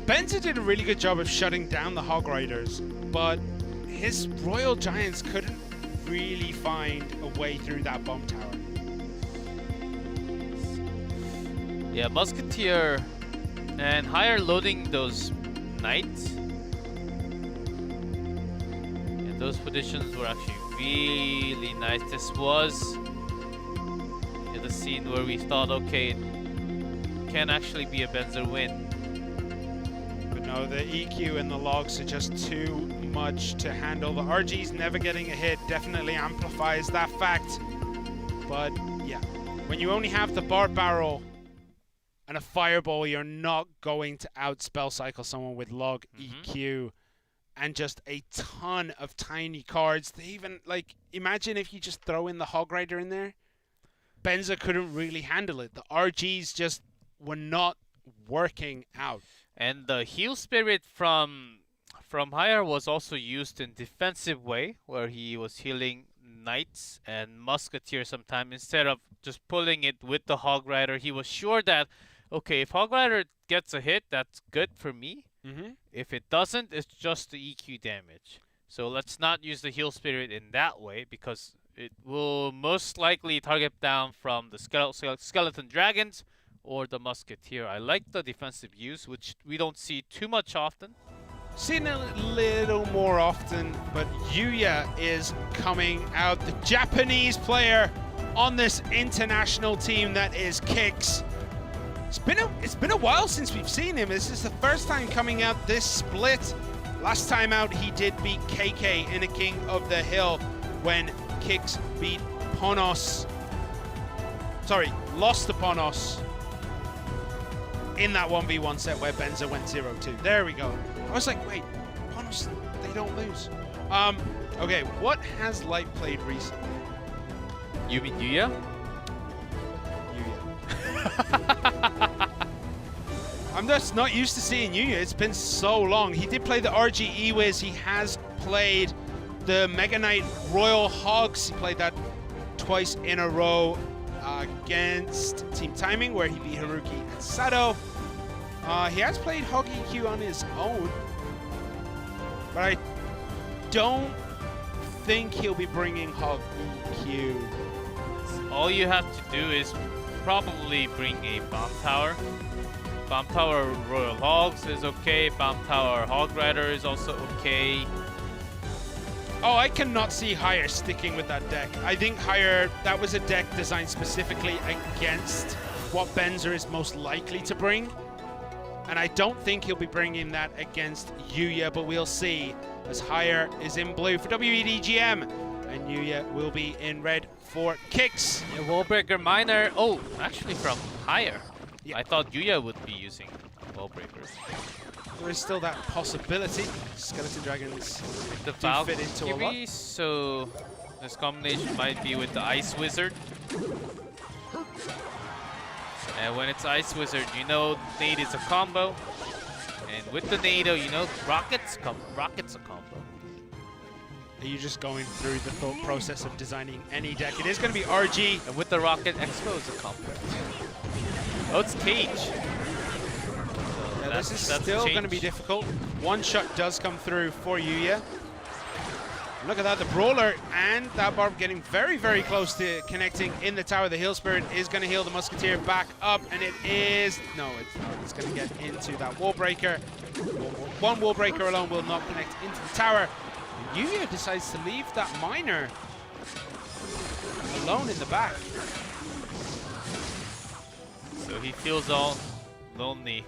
Benzer did a really good job of shutting down the Hog Riders, but his Royal Giants couldn't really find a way through that bomb tower. Yeah, Musketeer and Higher loading those Knights. And those positions were actually really nice. This was the scene where we thought, okay, it can actually be a Benzer win. But no, the EQ and the Logs are just too much to handle. The RG's never getting a hit definitely amplifies that fact. But yeah, when you only have the Bard Barrel and a Fireball, you're not going to outspell cycle someone with Log, EQ, and just a ton of tiny cards. They even, like, imagine if you just throw in the Hog Rider in there. Benzer couldn't really handle it. The RGs just were not working out. And the Heal Spirit from Higher was also used in defensive way, where he was healing Knights and Musketeer sometime. Instead of just pulling it with the Hog Rider, he was sure that, okay, if Hog Rider gets a hit, that's good for me. If it doesn't, it's just the EQ damage. So let's not use the Heal Spirit in that way, because it will most likely target down from the Skeleton Dragons or the Musketeer. I like the defensive use, which we don't see too much often. Seen a little more often, but Yuya is coming out, the Japanese player on this international team that is Kix. It's been a while since we've seen him. This is the first time coming out this split. Last time out, he did beat KK in a King of the Hill when Kix beat Ponos. Sorry, lost to Ponos. in that 1v1 set where Benza went 0-2. There we go. I was like, wait, Ponos, they don't lose. Okay, what has Light played recently? You mean Yuya? Yuya. I'm just not used to seeing Yuya. It's been so long. He did play the RG Ewiz. He has played the Mega Knight Royal Hogs. He played that twice in a row against Team Timing, where he beat Haruki and Sato. He has played Hog EQ on his own, but I don't think he'll be bringing Hog EQ. All you have to do is probably bring a Bomb Tower. Bomb Tower Royal Hogs is okay. Bomb Tower Hog Rider is also okay. Oh, I cannot see Higher sticking with that deck. I think Higher, that was a deck designed specifically against what Benzer is most likely to bring. And I don't think he'll be bringing that against Yuya, but we'll see, as Higher is in blue for W.EDGM, and Yuya will be in red for Kicks. A Wallbreaker Miner. Oh, actually from Higher. Yeah. I thought Yuya would be using Wallbreakers. There is still that possibility. Skeleton Dragons The do fit into a lot. Valkyrie, so this combination might be with the Ice Wizard. And when it's Ice Wizard, you know Nade is a combo. And with the Nado, you know Rocket's a combo. Are you just going through the thought process of designing any deck? It is going to be RG. And with the Rocket, Expo is a combo. Oh, it's Cage. Yeah, this is still going to be difficult. One shot does come through for Yuya. Look at that, the Brawler and that Barb getting very, very close to connecting in the tower. The Heal Spirit is going to heal the Musketeer back up, and it is... No, it's going to get into that Wall Breaker. One Wall Breaker alone will not connect into the tower. And Yuya decides to leave that Miner alone in the back. So he feels all lonely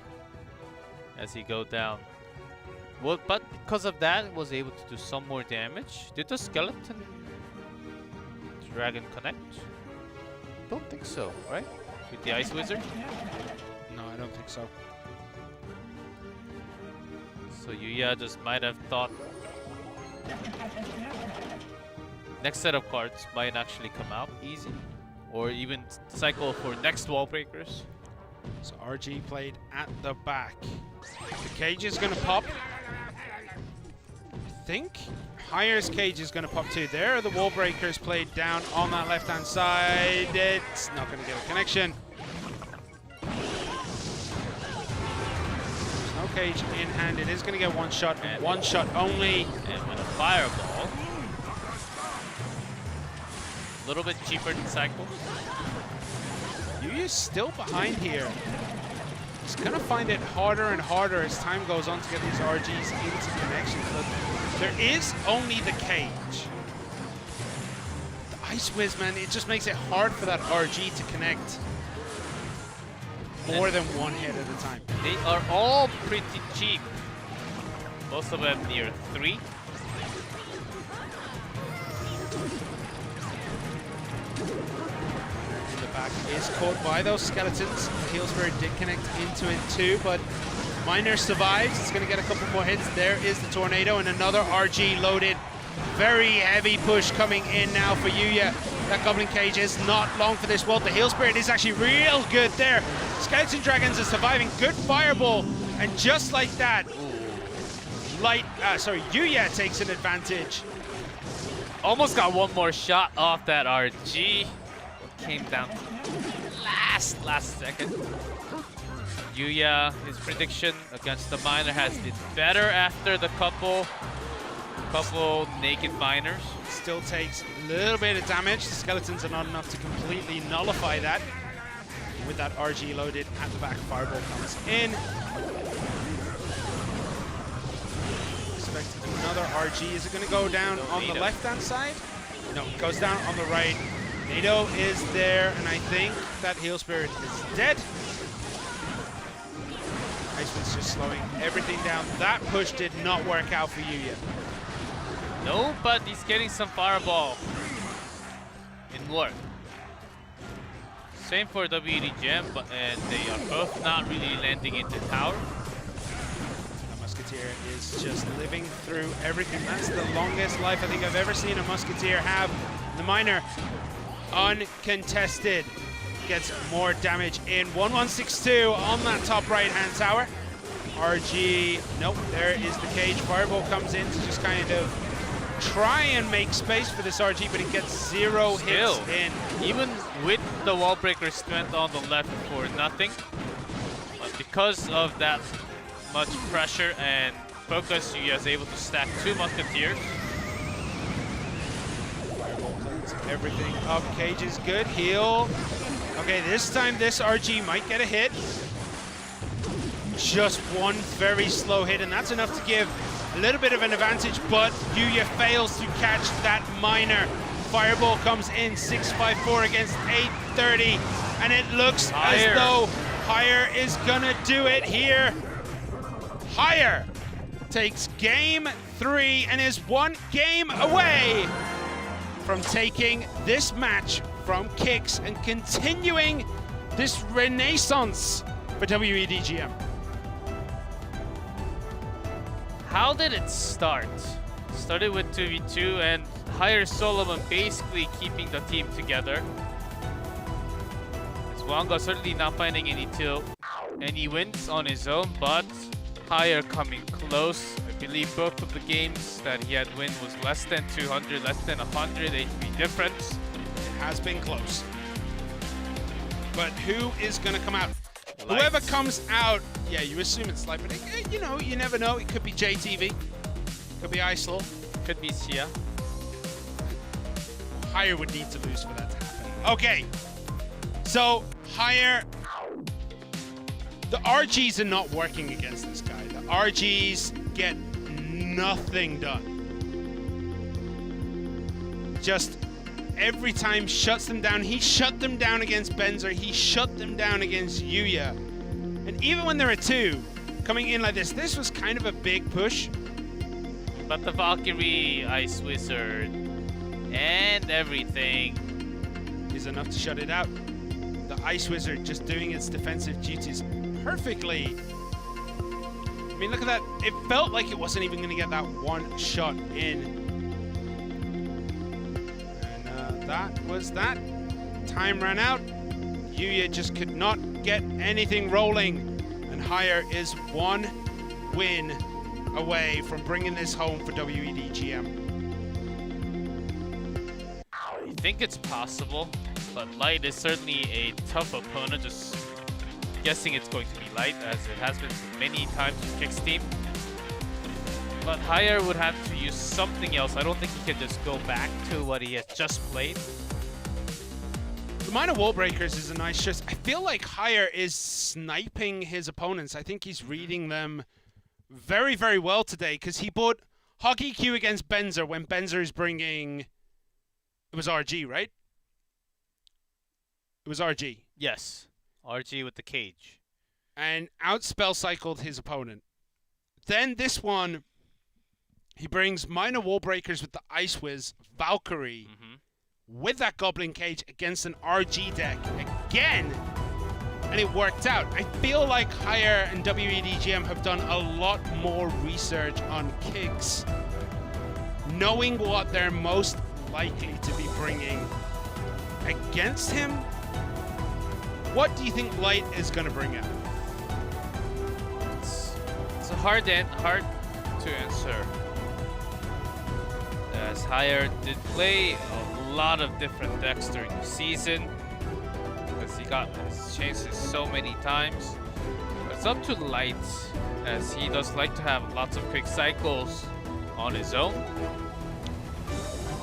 as he goes down. Well, but because of that, was able to do some more damage. Did the Skeleton Dragon connect? Don't think so, right? With the Ice Wizard? No, I don't think so. So Yuya just might have thought next set of cards might actually come out easy. Or even cycle for next wall breakers. So RG played at the back. The cage is going to pop. I think Higher's cage is going to pop too. There are the wall breakers played down on that left-hand side. It's not going to get a connection. There's no cage in hand. It is going to get one shot and one shot only. And with a fireball. A little bit cheaper than cycle. Yuya's still behind here. He's going to find it harder and harder as time goes on to get these RGs into connections. But there is only the cage. The Ice Whiz, man, it just makes it hard for that RG to connect more than one hit at a time. They are all pretty cheap. Most of them near 3. Back is caught by those skeletons. The Heal Spirit did connect into it too, but Miner survives. It's going to get a couple more hits. There is the Tornado and another RG loaded. Very heavy push coming in now for Yuya. That Goblin Cage is not long for this world. The Heal Spirit is actually real good there. Skeleton Dragons are surviving. Good fireball. And just like that, Yuya takes an advantage. Almost got one more shot off that RG. Came down to last second. Yuya, his prediction against the Miner has been better after the couple naked Miners. Still takes a little bit of damage. The skeletons are not enough to completely nullify that. With that RG loaded at the back, fireball comes in. Expecting another RG. Is it going to go down on the left-hand side? No, it goes down on the right. Nado is there, and I think that Heal Spirit is dead. Iceman's just slowing everything down. That push did not work out for Yuya. No, but he's getting some fireball in work. Same for W.EDGM, and they are both not really landing into tower. The Musketeer is just living through everything. That's the longest life I think I've ever seen a Musketeer have. The Miner, uncontested, gets more damage in. 1162 on that top right-hand tower. RG, nope, there is the cage. Fireball comes in to just kind of try and make space for this RG, but it gets 0 hits in. Even with the wall breaker spent on the left for nothing, but because of that much pressure and focus, you guys able to stack 2 Musketeers. Fireball cleans everything up. Cage is good. Heal. Okay, this time this RG might get a hit. Just one very slow hit, and that's enough to give a little bit of an advantage, but Yuya fails to catch that Miner. Fireball comes in, 654 against 830, and it looks as though Higher is gonna do it here. Higher takes game 3 and is 1 game away from taking this match from Kicks and continuing this renaissance for W.EDGM. How did it start? Started with 2v2 and Higher Solomon basically keeping the team together. As Wanga certainly not finding any wins on his own, but Higher coming close. I believe both of the games that he had win was less than 200, less than 100 HP difference. It has been close. But who is going to come out? Light. Whoever comes out, yeah, you assume it's Light, but you know, you never know. It could be JTV, could be Islaw, could be Sia. Higher would need to lose for that to happen. Okay, so Higher, the RGs are not working against this guy. The RGs get nothing done. Just every time shuts them down. He shut them down against Benzer. He shut them down against Yuya. And even when there are 2 coming in like this was kind of a big push. But the Valkyrie, Ice Wizard, and everything is enough to shut it out. The Ice Wizard just doing its defensive duties perfectly. I mean, look at that. It felt like it wasn't even going to get that one shot in. That was that. Time ran out. Yuya just could not get anything rolling. And Higher is 1 win away from bringing this home for W.EDGM. I think it's possible, but Light is certainly a tough opponent. Just guessing it's going to be Light, as it has been many times with Kick's team. But Higher would have to use something else. I don't think he can just go back to what he has just played. The Minor Wall Breakers is a nice choice. I feel like Higher is sniping his opponents. I think he's reading them very, very well today, because he bought Hockey Q against Benzer when Benzer is bringing... It was RG, right? It was RG. Yes. RG with the cage. And outspell cycled his opponent. Then this one... He brings Minor Wall Breakers with the Ice Wiz, Valkyrie, with that Goblin Cage against an RG deck again, and it worked out. I feel like Higher and W.EDGM have done a lot more research on Kicks, knowing what they're most likely to be bringing against him. What do you think Light is going to bring out? It's a hard to answer. As Higher did play a lot of different decks during the season, because he got his chances so many times. But it's up to Light, as he does like to have lots of quick cycles on his own.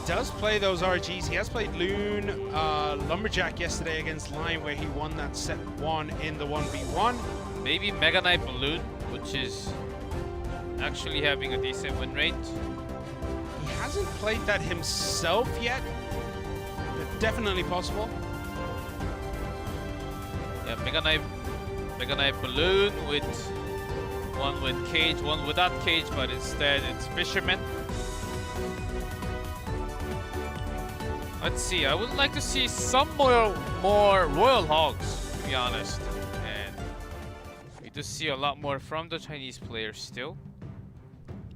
He does play those RGs. He has played Loon Lumberjack yesterday against Line, where he won that set 1 in the 1v1. Maybe Mega Knight Balloon, which is actually having a decent win rate. He hasn't played that himself yet, but definitely possible. Yeah, Mega Knight Balloon with one with cage, one without cage, but instead it's Fisherman. Let's see. I would like to see some more Royal Hogs, to be honest. And we do see a lot more from the Chinese players still.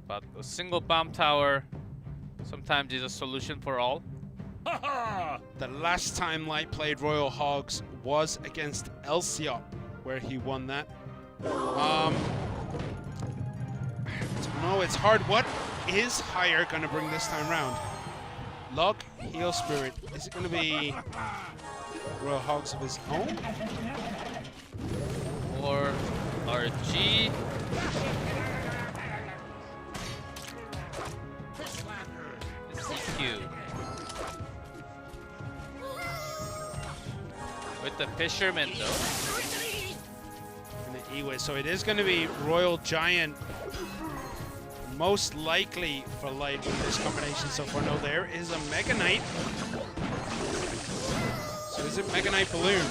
But a single bomb tower sometimes is a solution for all. The last time Light played Royal Hogs was against Elsiot, where he won that. I don't know, it's hard. What is Higher gonna bring this time round? Log, Heal Spirit. Is it gonna be Royal Hogs of his own? Or RG. CQ. With the Fisherman though. And the Iwe. So it is gonna be Royal Giant. Most likely for Light with this combination so far. No, there is a Mega Knight. So is it Mega Knight Balloon?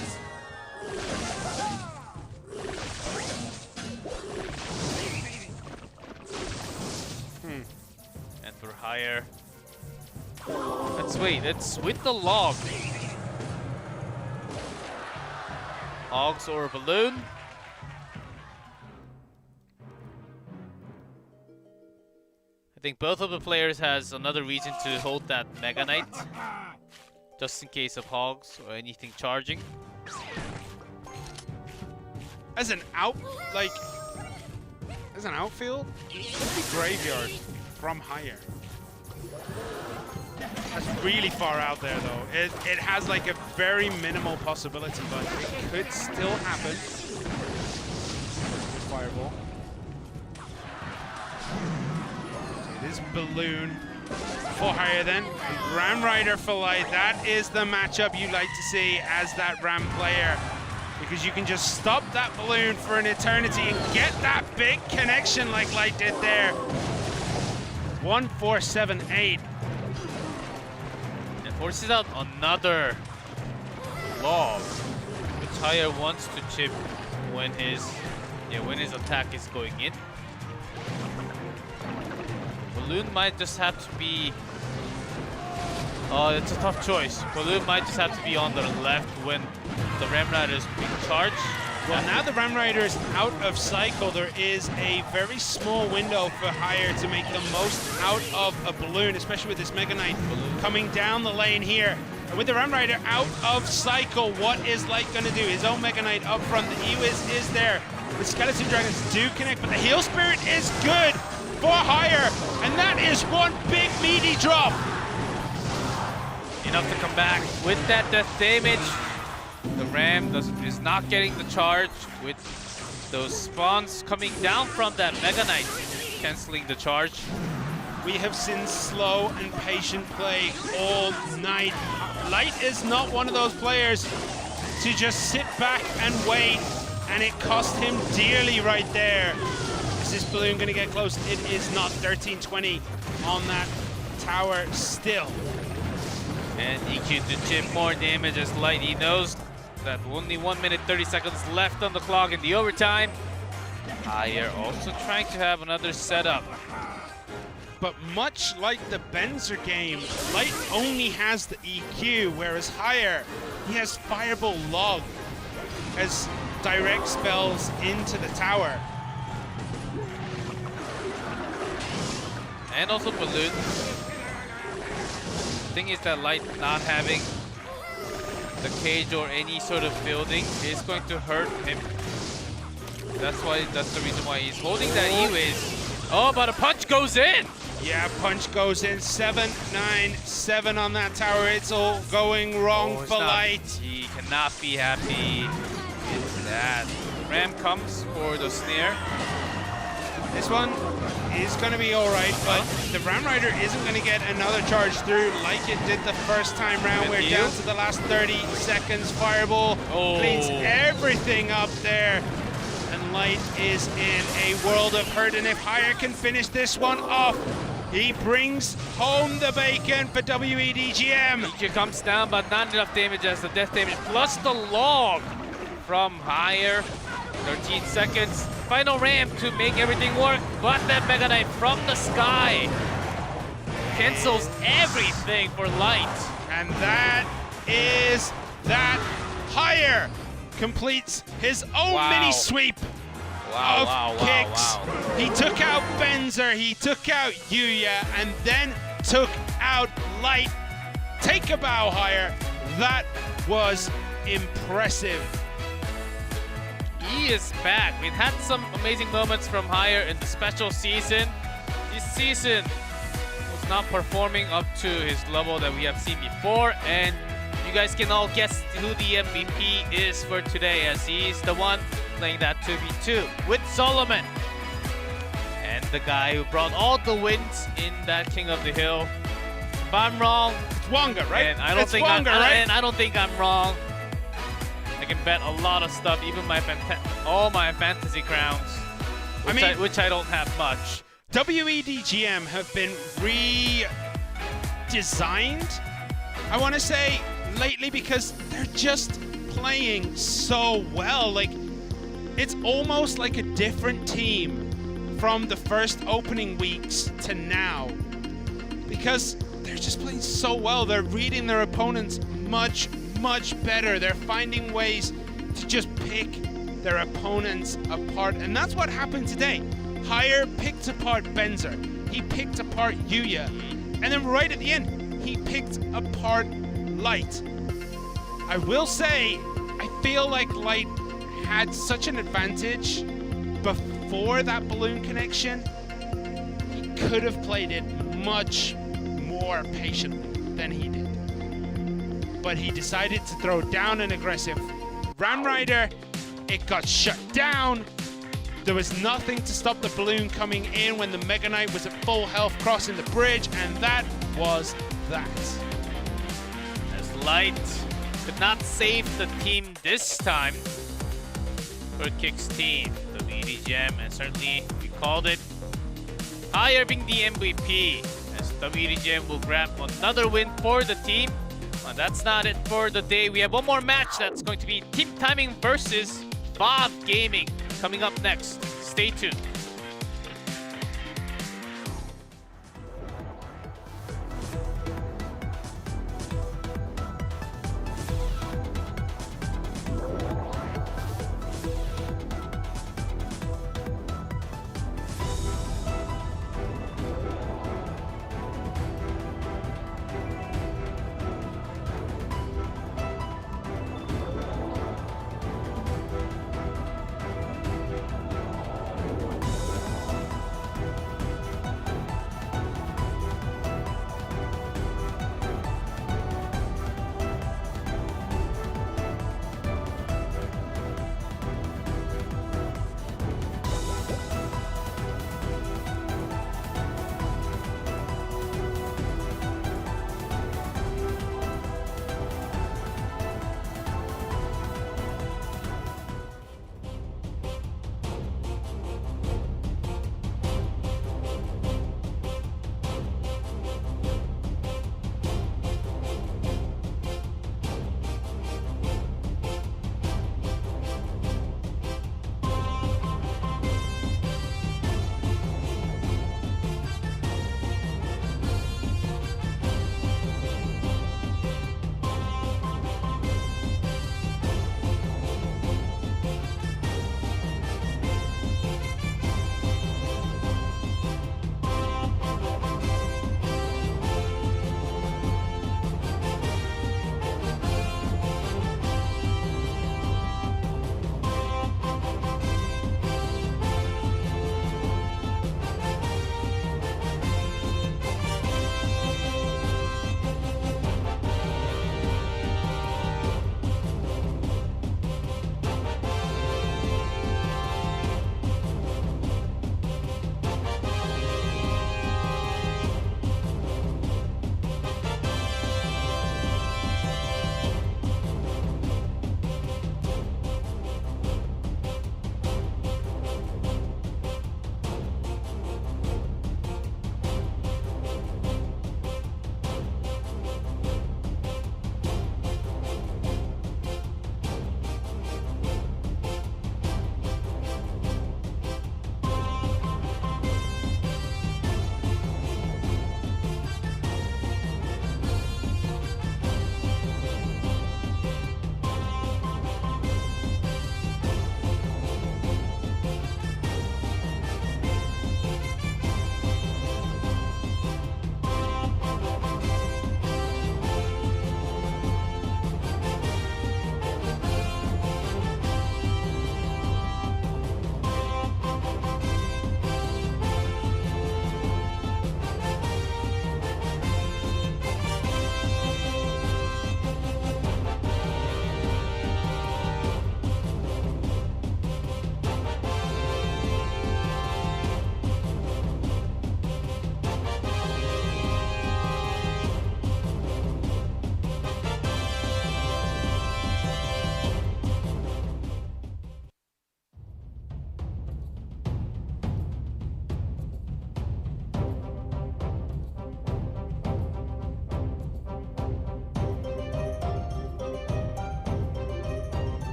And for Higher. Let's wait, it's with the log. Hogs or Balloon. I think both of the players has another reason to hold that Mega Knight. Just in case of Hogs or anything charging. As an outfield, it could be Graveyard from Higher. That's really far out there though. It has like a very minimal possibility, but it could still happen. Fireball. It is Balloon for Higher then. And Ram Rider for Light. That is the matchup you like to see as that Ram player. Because you can just stop that Balloon for an eternity and get that big connection like Light did there. 1-4-7-8. And forces out another log, which Higher wants to chip when his attack is going in. Balloon might just have to be... Oh, it's a tough choice. Balloon might just have to be on the left when the Ram Rider is being charged. Well, now the Ram Rider is out of cycle. There is a very small window for Higher to make the most out of a Balloon, especially with this Mega Knight coming down the lane here. And with the Ram Rider out of cycle, what is Light going to do? His own Mega Knight up front. The Ewiz is there. The Skeleton Dragons do connect, but the Heal Spirit is good for Higher. And that is one big meaty drop. Enough to come back with that death damage. The Ram is not getting the charge with those spawns coming down from that Mega Knight, canceling the charge. We have seen slow and patient play all night. Light is not one of those players to just sit back and wait, and it cost him dearly right there. Is this Balloon going to get close? It is not. 13-20 on that tower still. And EQ to chip more damage as Light. He knows that only 1 minute 30 seconds left on the clock in the overtime. Higher also trying to have another setup. But much like the Benzer game, Light only has the EQ, whereas Higher, he has Fireball Log as direct spells into the tower. And also Balloon. The thing is that Light not having the cage or any sort of building is going to hurt him. That's the reason why he's holding that E-Wiz. Oh, but a punch goes in! Yeah, punch goes in. 7-9-7 on that tower. It's all going wrong for Light. He cannot be happy with that. Ram comes for the snare. This one is going to be all right, but the Ram Rider isn't going to get another charge through like it did the first time round. We're down to the last 30 seconds. Fireball cleans everything up there. And Light is in a world of hurt, and if Higher can finish this one off, he brings home the bacon for W.EDGM. EQ comes down, but not enough damage as the death damage, plus the log from Higher. 13 seconds. Final Ram to make everything work, but that Mega Knight from the sky cancels everything for Light. And that is that. Higher completes his own mini sweep of kicks. He took out Benzer, he took out Yuya, and then took out Light. Take a bow Higher. That was impressive. He is back. We've had some amazing moments from Higher in the special season. This season was not performing up to his level that we have seen before, and you guys can all guess who the MVP is for today, as he's the one playing that 2v2 with Solomon. And the guy who brought all the wins in that King of the Hill. If I'm wrong, it's Wonga, right? And I don't think I'm wrong. I can bet a lot of stuff, even my all my fantasy crowns, which I don't have much. W.EDGM have been redesigned, I want to say, lately, because they're just playing so well. Like, it's almost like a different team from the first opening weeks to now, because they're just playing so well. They're reading their opponents much better. They're finding ways to just pick their opponents apart, and that's what happened today. Higher picked apart Benzer, he picked apart Yuya, and then right at the end he picked apart Light. I will say, I feel like Light had such an advantage before that balloon connection. He could have played it much more patiently than he did. But he decided to throw down an aggressive Ram Rider. It got shut down. There was nothing to stop the balloon coming in when the Mega Knight was at full health crossing the bridge, and that was that. As Light could not save the team this time for Kick's team, the W.EDGM, and certainly we called it. Higher being the MVP, as W.EDGM will grab another win for the team. But that's not it for the day. We have one more match that's going to be Team Timing versus Bob Gaming coming up next. Stay tuned.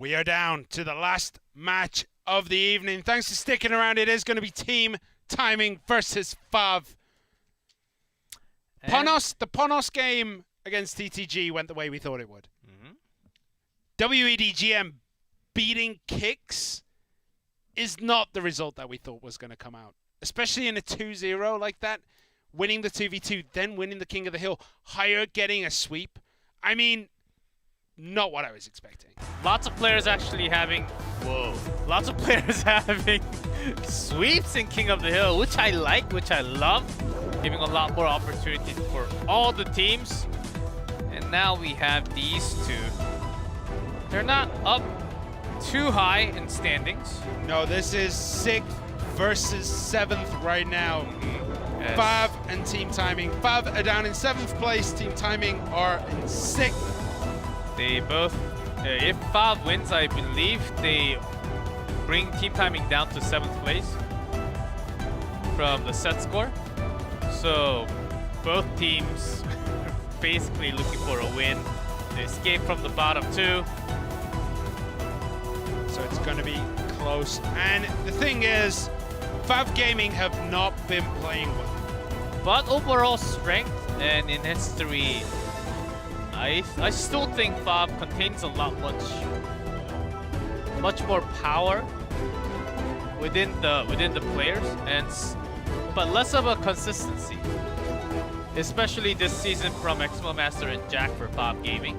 We are down to the last match of the evening. Thanks for sticking around. It is going to be Team Timing versus Fav. Ponos, the Ponos game against TTG went the way we thought it would. W.EDGM beating Kicks is not the result that we thought was going to come out. Especially in a 2-0 like that. Winning the 2v2, then winning the King of the Hill. Higher getting a sweep. I mean, not what I was expecting. Lots of players actually having... Whoa. Lots of players having sweeps in King of the Hill, which I like, which I love. Giving a lot more opportunities for all the teams. And now we have these two. They're not up too high in standings. No, this is 6th versus 7th right now. Yes. Fav and Team Timing. Fav are down in 7th place. Team Timing are in 6th. They both, if Fav wins, I believe they bring Team Timing down to 7th place from the set score. So both teams basically looking for a win to escape from the bottom two. So it's going to be close. And the thing is, Fav Gaming have not been playing well. But overall strength and in history, I still think Fav contains a lot much more power within the players, but less of a consistency. Especially this season from Expo Master and Jack for Fav Gaming.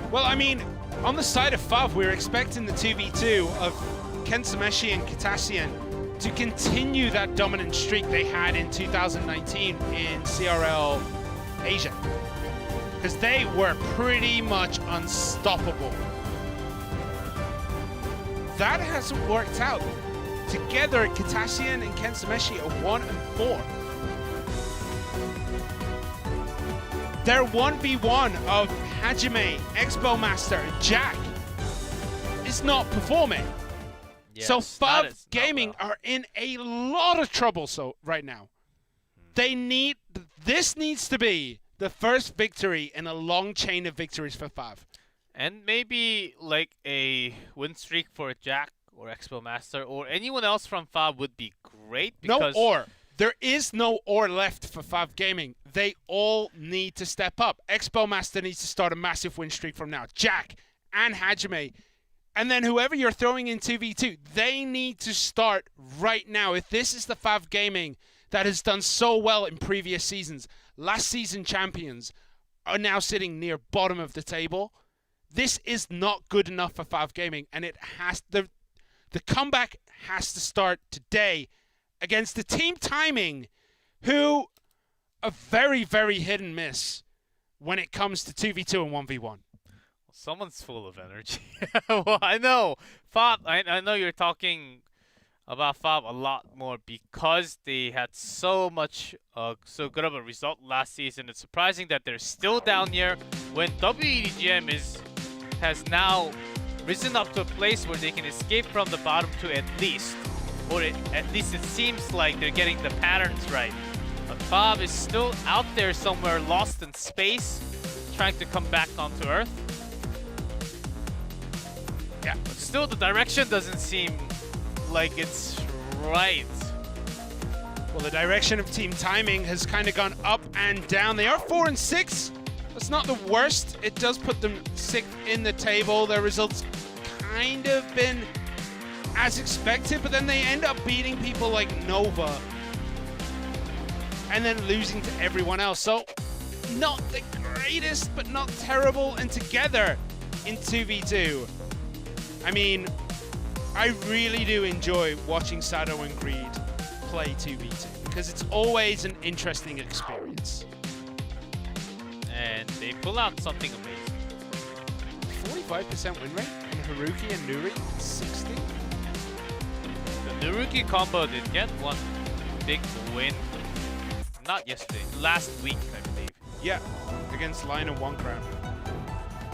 Well, I mean, on the side of Fav, we're expecting the 2v2 of Kensameshi and Katassian to continue that dominant streak they had in 2019 in CRL Asia. Because they were pretty much unstoppable. That hasn't worked out. Together, Katassian and Kensameshi are 1-4. Their 1v1 of Hajime, Expo Master, and Jack is not performing. Yes, so Fav Gaming are in a lot of trouble right now. This needs to be the first victory in a long chain of victories for Fav. And maybe like a win streak for Jack or Expo Master or anyone else from Fav would be great. Because No or. There is no or left for Fav Gaming. They all need to step up. Expo Master needs to start a massive win streak from now. Jack and Hajime. And then whoever you're throwing in 2v2, they need to start right now. If this is the Fav Gaming that has done so well in previous seasons, last season champions are now sitting near bottom of the table. This is not good enough for Fav Gaming, and it has the comeback has to start today against the Team Timing, who are very, very hit and miss when it comes to 2v2 and 1v1. Someone's full of energy. Well, I know. Fav, I know you're talking about Fav a lot more because they had so good of a result last season. It's surprising that they're still down here when W.EDGM has now risen up to a place where they can escape from the bottom two at least. Or at least it seems like they're getting the patterns right. But Fav is still out there somewhere lost in space, trying to come back onto Earth. Yeah, but still the direction doesn't seem like it's right. Well, the direction of Team Timing has kind of gone up and down. They are 4 and 6. That's not the worst. It does put them 6th in the table. Their results kind of been as expected, but then they end up beating people like Nova and then losing to everyone else. So not the greatest, but not terrible. And together in 2v2, I mean, I really do enjoy watching Sado and Greed play 2v2 because it's always an interesting experience. And they pull out something amazing. 45% win rate and Haruki and Nuri 60. The Naruki combo did get one big win. Not yesterday, last week, I believe. Yeah, against Lion and One Crown.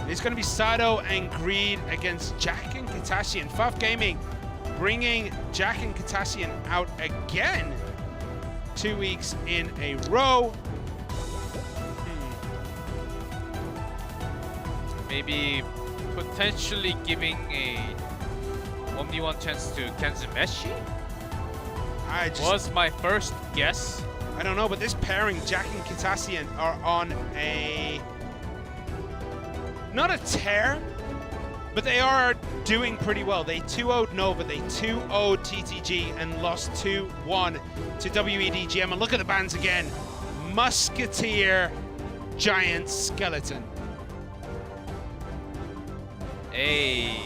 It's going to be Sado and Greed against Jack and Katassian. Fav Gaming bringing Jack and Katassian out again 2 weeks in a row. Maybe potentially giving a 1v1 chance to Kenzumeshi? Was my first guess. I don't know, but this pairing, Jack and Kitassian, are on a... not a tear, but they are doing pretty well. They 2-0'd Nova, they 2-0'd TTG, and lost 2-1 to W.EDGM. And look at the bands again. Musketeer, Giant, Skeleton. Hey.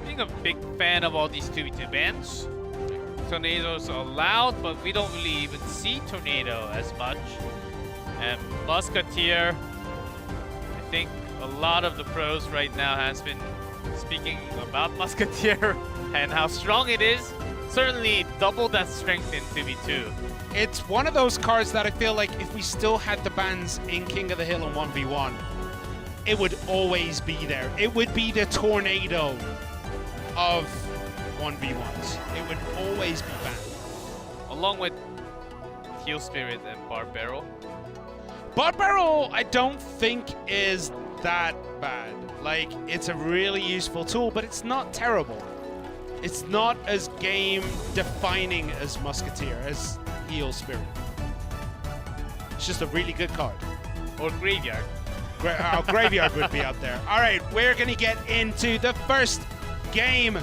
Being a big fan of all these 2v2 bands. Tornado's allowed, but we don't really even see Tornado as much. And Musketeer, I think a lot of the pros right now has been speaking about Musketeer and how strong it is. Certainly double that strength in 2v2. It's one of those cards that I feel like if we still had the bans in King of the Hill and 1v1, it would always be there. It would be the Tornado of 1v1s. It would always be banned. Along with Heal Spirit and Barbaro. Barbaro, I don't think is that bad. Like, it's a really useful tool, but it's not terrible. It's not as game-defining as Musketeer, as Heal Spirit. It's just a really good card. Or Graveyard. Graveyard would be up there. All right, we're going to get into the first game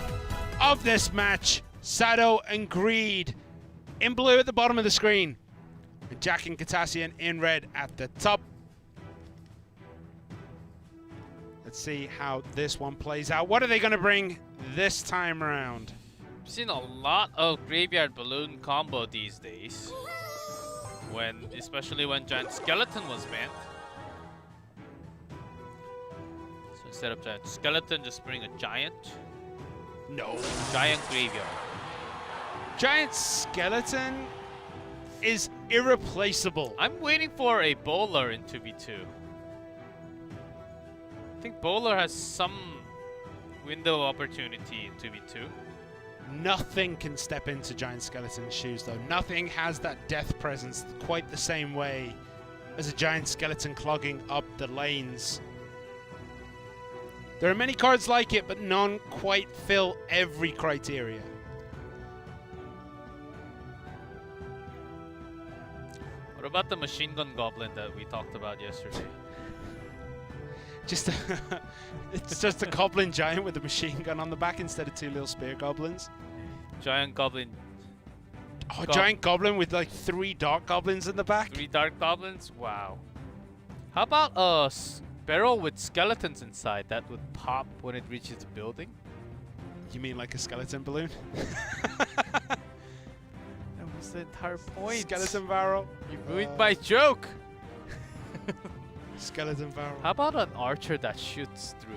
of this match. Sado and Greed in blue at the bottom of the screen. And Jack and Katassian in red at the top. Let's see how this one plays out. What are they going to bring this time around? I've seen a lot of Graveyard Balloon combo these days. Especially when Giant Skeleton was banned. So instead of Giant Skeleton, just bring a Giant. No. Giant Graveyard. Giant Skeleton is irreplaceable. I'm waiting for a Bowler in 2v2. I think Bowler has some window of opportunity in 2v2. Nothing can step into Giant Skeleton's shoes, though. Nothing has that death presence quite the same way as a Giant Skeleton clogging up the lanes. There are many cards like it, but none quite fill every criteria. What about the Machine Gun Goblin that we talked about yesterday? It's just a Goblin Giant with a machine gun on the back instead of two little spear goblins. Giant Goblin. Oh, Giant Goblin with like 3 Dark Goblins in the back? 3 Dark Goblins? Wow. How about a barrel with skeletons inside that would pop when it reaches the building? You mean like a skeleton balloon? That was the entire point. Skeleton barrel. You ruined my joke. Skeleton barrel. How about an archer that shoots through?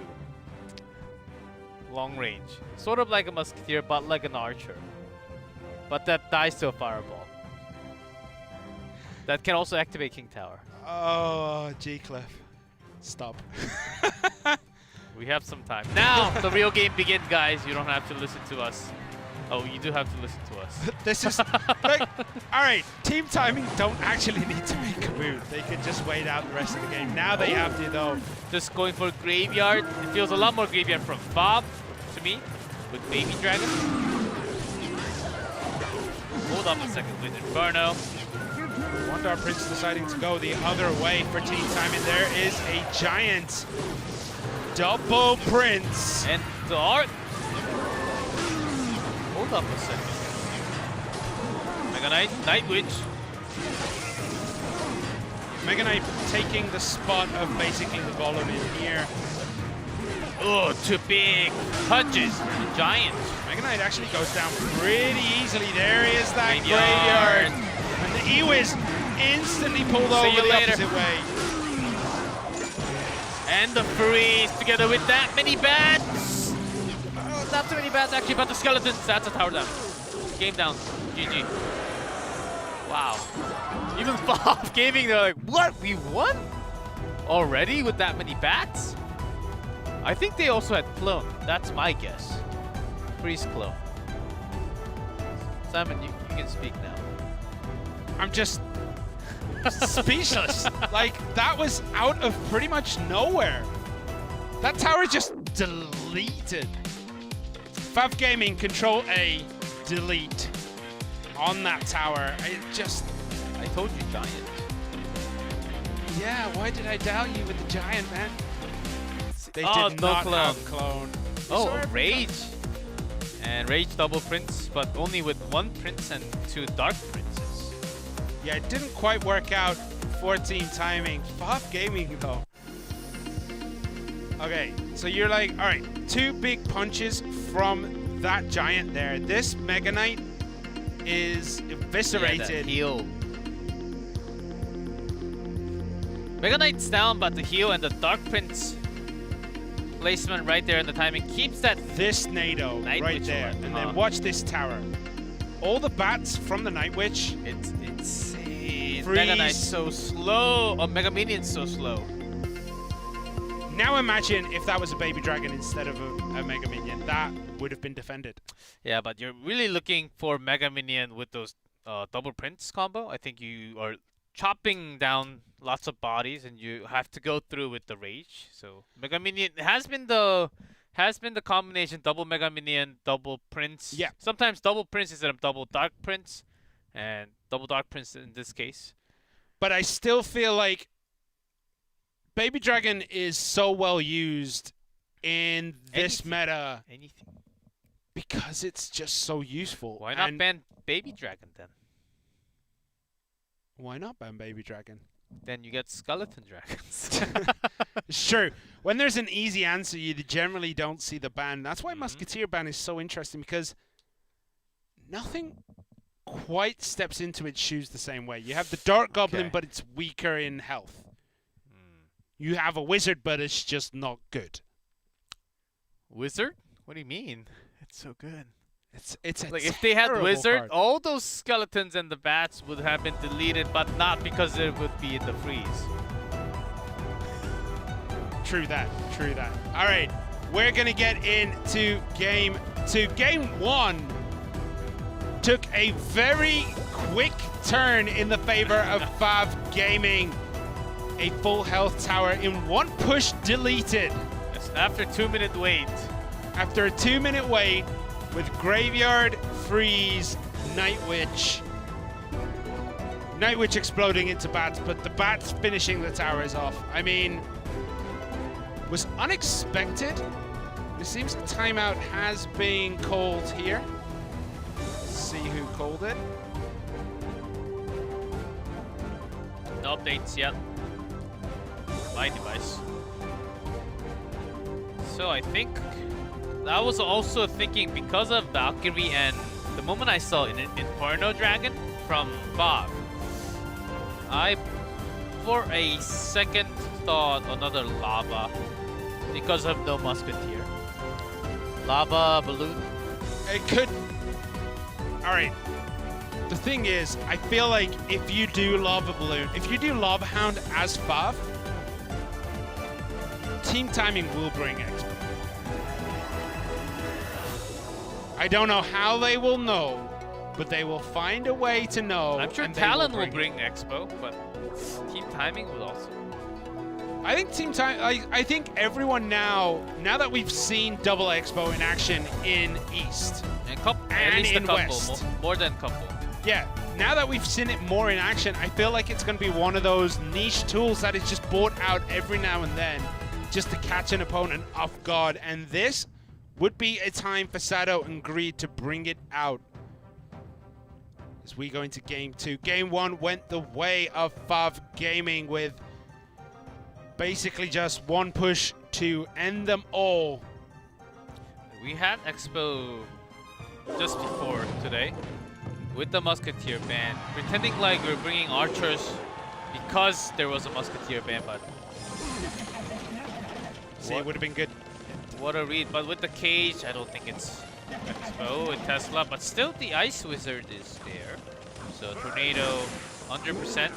Long range. Sort of like a musketeer, but like an archer. But that dies to a fireball. That can also activate King Tower. Oh, G-Clef. Stop. We have some time. Now the real game begins, guys. You don't have to listen to us. Oh, you do have to listen to us. This is like, all right. Team timing don't actually need to make a move. They could just wait out the rest of the game. Now they have to, though. Just going for Graveyard. It feels a lot more Graveyard from Bob to me with Baby Dragon. Hold on a second with Inferno. Wonder Prince deciding to go the other way for team timing. There is a giant double Prince. And the art. Hold up a second. Mega Knight, Night Witch. Mega Knight taking the spot of basically the golem in here. Oh, 2 big punches for the Giant. Mega Knight actually goes down pretty easily. There is that graveyard. And the E-Wiz instantly pulled over the opposite way. And the freeze together with that many bats. Oh, not too many bats actually, but the skeletons. That's a tower down. Game down. GG. Wow. Even Bob Gaming, they're like, what? We won? Already with that many bats? I think they also had clone. That's my guess. Freeze clone. Simon, you can speak now. I'm just speechless. Like, that was out of pretty much nowhere. That tower just deleted. Fav Gaming, Control A, delete on that tower. I told you, Giant. Yeah, why did I doubt you with the Giant, man? They Oh, did no not clone. have clone. Oh, Rage. And Rage double prince, but only with 1 prince and 2 dark princes. Yeah, it didn't quite work out for team timing. Fav Gaming, though. Okay, so you're like, all right, 2 big punches from that Giant there. This Mega Knight is eviscerated. Yeah, that heal. Mega Knight's down, but the heal and the Dark Prince placement right there in the timing keeps that. This NATO Night right Witch there. alive. And then watch this tower. All the bats from the Night Witch. It's insane. Freeze. Mega Knight's so slow. Oh, Mega Minion's so slow. Now imagine if that was a baby dragon instead of a Mega Minion. That would have been defended. Yeah, but you're really looking for Mega Minion with those double prince combo. I think you are chopping down lots of bodies, and you have to go through with the Rage. So Mega Minion has been the combination double Mega Minion, double Prince. Yeah. Sometimes double Prince instead of double Dark Prince, and double Dark Prince in this case. But I still feel like Baby Dragon is so well used in this meta Anything. because it's just so useful. Why not And ban Baby Dragon then? why not ban Baby Dragon? Then you get skeleton dragons. It's true. When there's an easy answer, you generally don't see the ban. That's why Musketeer ban is so interesting, because nothing quite steps into its shoes the same way. You have the Dark Goblin, Okay. but it's weaker in health. You have a Wizard, but it's just not good. Wizard? What do you mean? It's so good. It's a Like if they had terrible Wizard, card. all those skeletons and the bats would have been deleted, but not because it would be in the freeze. True that. True that. All right, we're gonna get into game 2. Game 1 took a very quick turn in the favor of Fav Gaming. A full health tower in 1 push deleted. Yes, after 2-minute wait. After a 2-minute wait with Graveyard, Freeze, Night Witch. Night Witch exploding into bats, but the bats finishing the towers off. I mean, was unexpected. It seems a timeout has been called here. Let's see who called it. No updates yet. My device. So I think I was also thinking because of Valkyrie and the moment I saw an Inferno Dragon from Bob, I for a second thought another Lava because of no Musketeer. Lava Balloon. It could. All right. The thing is, I feel like if you do Lava Balloon, if you do Lava Hound as Fav, team timing will bring expo. I don't know how they will know, but they will find a way to know. I'm sure and they Talon will bring bring Expo, but team timing will also. I think team time. I think everyone now that we've seen double Expo in action in East And couple, at and least a in couple, West. more than couple. Yeah, now that we've seen it more in action, I feel like it's going to be one of those niche tools that is just brought out every now and then just to catch an opponent off guard. And this would be a time for Sado and Greed to bring it out. As we go into game 2. Game 1 went the way of Fav Gaming with basically just 1 push to end them all. We had Expo just before today with the Musketeer ban, pretending like we're bringing archers because there was a Musketeer ban, but See, it would have been good. what a read. But with the cage, I don't think it's Expo and Tesla, but still the Ice Wizard is there. So Tornado 100%.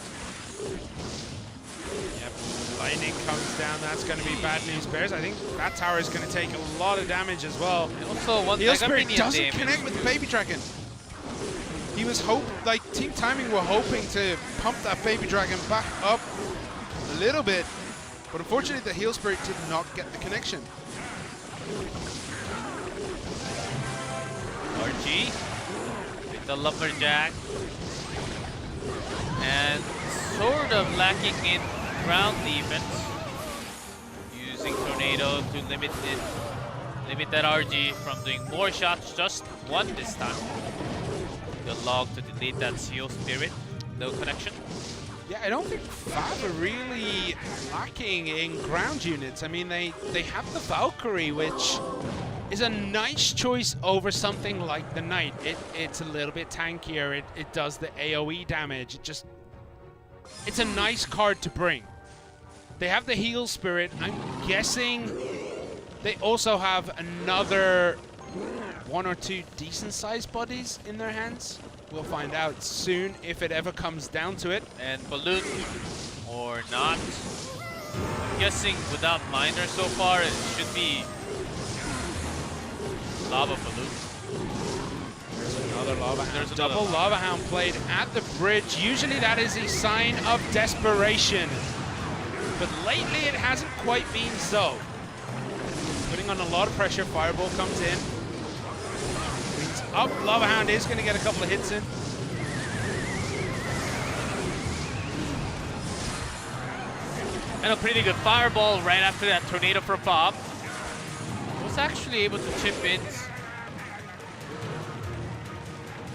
Yep, lightning comes down. That's going to be bad news, Bears. I think that tower is going to take a lot of damage as well. And also one Heal Mega Spirit Minion doesn't damage. connect with the Baby Dragon. He was Team Timing were hoping to pump that Baby Dragon back up a little bit. But unfortunately, the Heal Spirit did not get the connection. RG with the Lumberjack. And sort of lacking in ground defense. Using Tornado to limit that RG from doing more shots, just one this time. The log to delete that Seal Spirit. No connection. Yeah, I don't think Fab are really lacking in ground units. I mean, they have the Valkyrie, which is a nice choice over something like the Knight. It's a little bit tankier. It does the AoE damage. It's a nice card to bring. They have the Heal Spirit. I'm guessing they also have another 1 or 2 decent-sized bodies in their hands. We'll find out soon if it ever comes down to it. And Balloon or not. I'm guessing without Miner so far, it should be Lava Balloon. There's another Lava Hound. There's Double Lava Hound played at the bridge. Usually that is a sign of desperation. But lately it hasn't quite been so. Putting on a lot of pressure. Fireball comes in. Queen's up. Lava Hound is going to get a couple of hits in. And a pretty good fireball right after that tornado for Bob. Was actually able to chip in.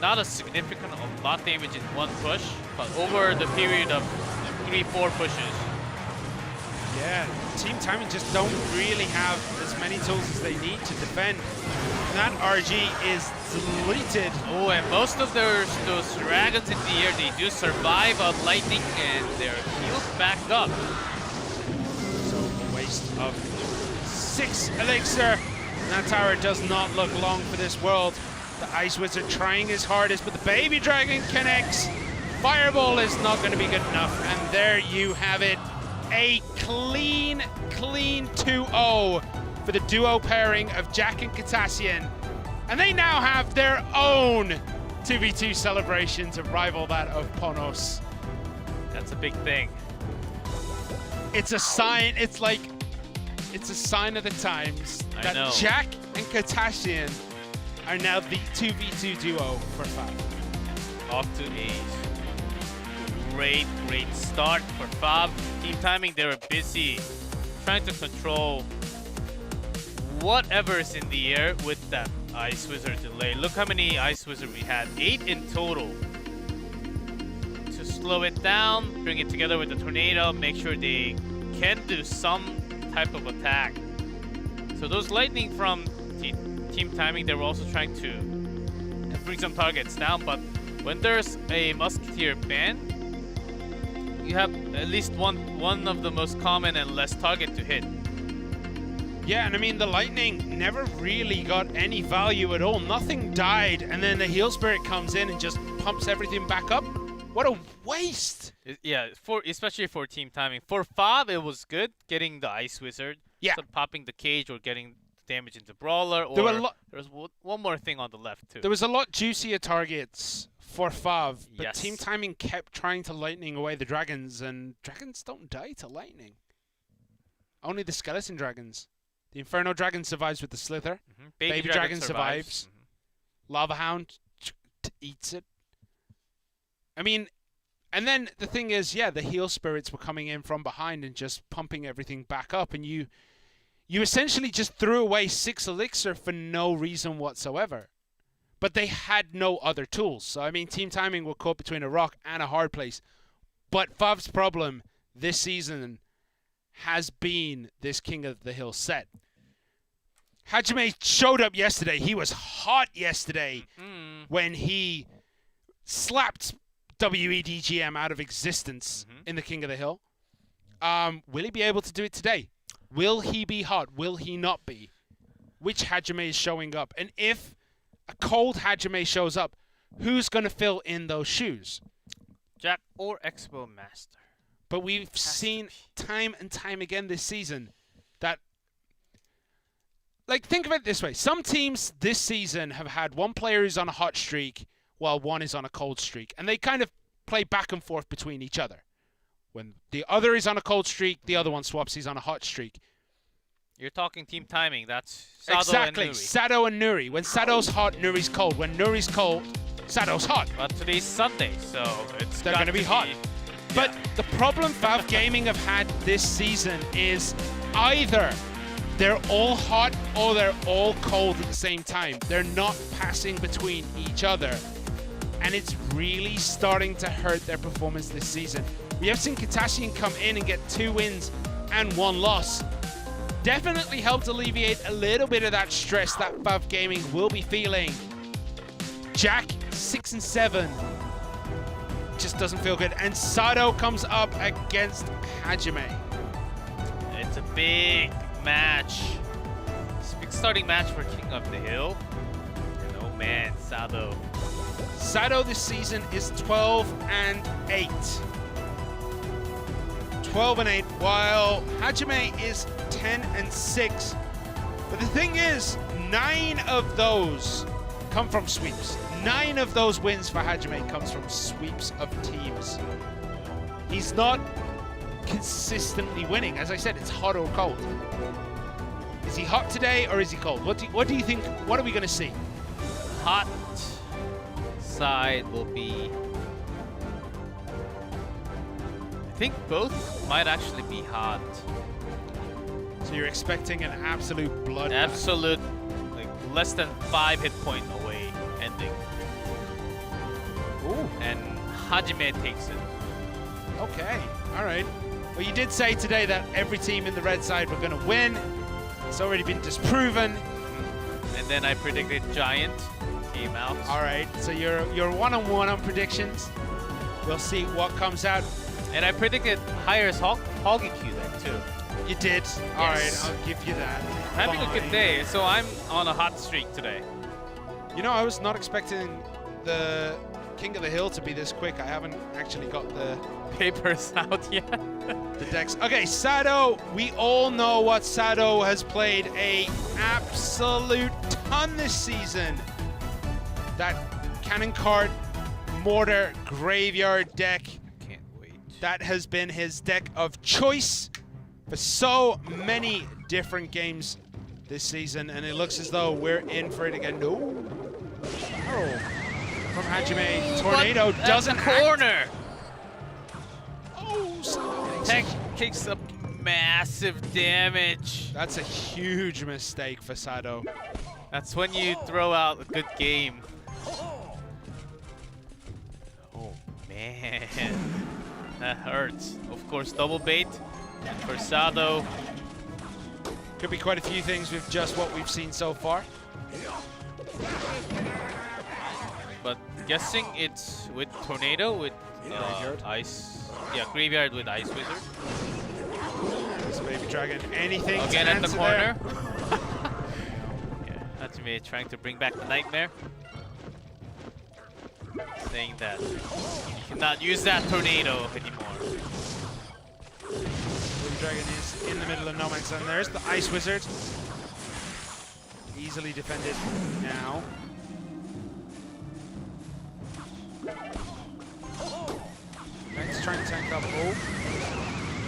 Not a significant lot damage in one push, but over the period of 3-4 pushes. Yeah, Team Timing just don't really have as many tools as they need to defend. And that RG is deleted. Oh, and most of those dragons in the air, they do survive on lightning and they're healed back up. So a waste of 6 elixir. And that tower does not look long for this world. The Ice Wizard trying his hardest, but the Baby Dragon connects. Fireball is not going to be good enough. And there you have it. A clean 2-0 for the duo pairing of Jack and Katassian. And they now have their own 2v2 celebration to rival that of Ponos. That's a big thing. It's a sign, it's a sign of the times that Jack and Katassian are now the 2v2 duo for Fab. Off to a great start for Fab. Team Timing, they were busy trying to control whatever's in the air with that Ice Wizard delay. Look how many Ice Wizard we had, 8 in total. To slow it down, bring it together with the tornado, make sure they can do some type of attack. So those lightning from Team Timing, they were also trying to bring some targets down, but when there's a Musketeer ban, you have at least one of the most common and less target to hit. Yeah, and I mean, the lightning never really got any value at all. Nothing died, and then the Heal Spirit comes in and just pumps everything back up. What a waste! Yeah, especially for Team Timing. For Fab, it was good getting the Ice Wizard. Yeah. So popping the cage or getting damage into Brawler. Or there's one more thing on the left, too. There was a lot juicier targets for Fav, but Yes. Team Timing kept trying to lightning away the dragons, and dragons don't die to lightning. Only the skeleton dragons. The Inferno Dragon survives with the Slither. Baby Dragon survives. Lava Hound eats it. I mean, and then the thing is, yeah, the Heal Spirits were coming in from behind and just pumping everything back up, and you essentially just threw away 6 elixir for no reason whatsoever. But they had no other tools. So, I mean, Team Timing were caught between a rock and a hard place. But Fav's problem this season has been this King of the Hill set. Hajime showed up yesterday. He was hot yesterday when he slapped W.EDGM out of existence in the King of the Hill. Will he be able to do it today? Will he be hot? Will he not be? Which Hajime is showing up? And if a cold Hajime shows up, who's going to fill in those shoes? Jack or Expo Master. But we've seen time and time again this season that, like, think of it this way. Some teams this season have had one player who's on a hot streak while one is on a cold streak. And they kind of play back and forth between each other. When the other is on a cold streak, the other one swaps. He's on a hot streak. You're talking team timing. That's Sado Exactly. and Nuri. Sado and Nuri. When Sado's hot, Nuri's cold. When Nuri's cold, Sado's hot. But today's Sunday, so they're going to be hot. But the problem Valve Gaming have had this season is either they're all hot or they're all cold at the same time. They're not passing between each other. And it's really starting to hurt their performance this season. We have seen Katashian come in and get 2 wins and 1 loss. Definitely helped alleviate a little bit of that stress that Valve Gaming will be feeling. Jack, 6 and 7. Just doesn't feel good. And Sado comes up against Hajime. It's a big match. It's a big starting match for King of the Hill. And oh man, Sado. Sado this season is 12 and 8. 12 and 8, while Hajime is 10 and 6. But the thing is, 9 of those come from sweeps. 9 of those wins for Hajime comes from sweeps of teams. He's not consistently winning. As I said, it's hot or cold. Is he hot today or is he cold? What do you think? What are we going to see? Hot side will be... I think both might actually be hot. So you're expecting an absolute blood? Absolute, like less than 5 hit point away ending. Ooh. And Hajime takes it. Okay, all right. Well, you did say today that every team in the red side were going to win. It's already been disproven. And then I predicted Giant came out. All right, so you're 1-on-1 on predictions. We'll see what comes out. And I predicted Hires Hoggy Q there too. You did? All right, I'll give you that. Having a good day, so I'm on a hot streak today. You know, I was not expecting the King of the Hill to be this quick. I haven't actually got the papers out yet. The decks. Okay, Sado. We all know what Sado has played a absolute ton this season. That Cannon Cart Mortar Graveyard deck. Can't wait. That has been his deck of choice for so many different games this season, and it looks as though we're in for it again. No. Oh. From Hajime. Tornado doesn't corner. Oh, Tech takes up massive damage. That's a huge mistake for Sado. That's when you throw out a good game. Oh man, that hurts. Of course, double bait for Sado. Could be quite a few things with just what we've seen so far. But guessing it's with Tornado, with Ice. Yeah, Graveyard with Ice Wizard. This Baby Dragon, anything again to at the corner. Yeah, Hajime trying to bring back the Nightmare. Saying that you cannot use that Tornado anymore. Baby Dragon is in the middle of no man's land. There's the Ice Wizard. Easily defended now. Knight's trying to tank up. Oh,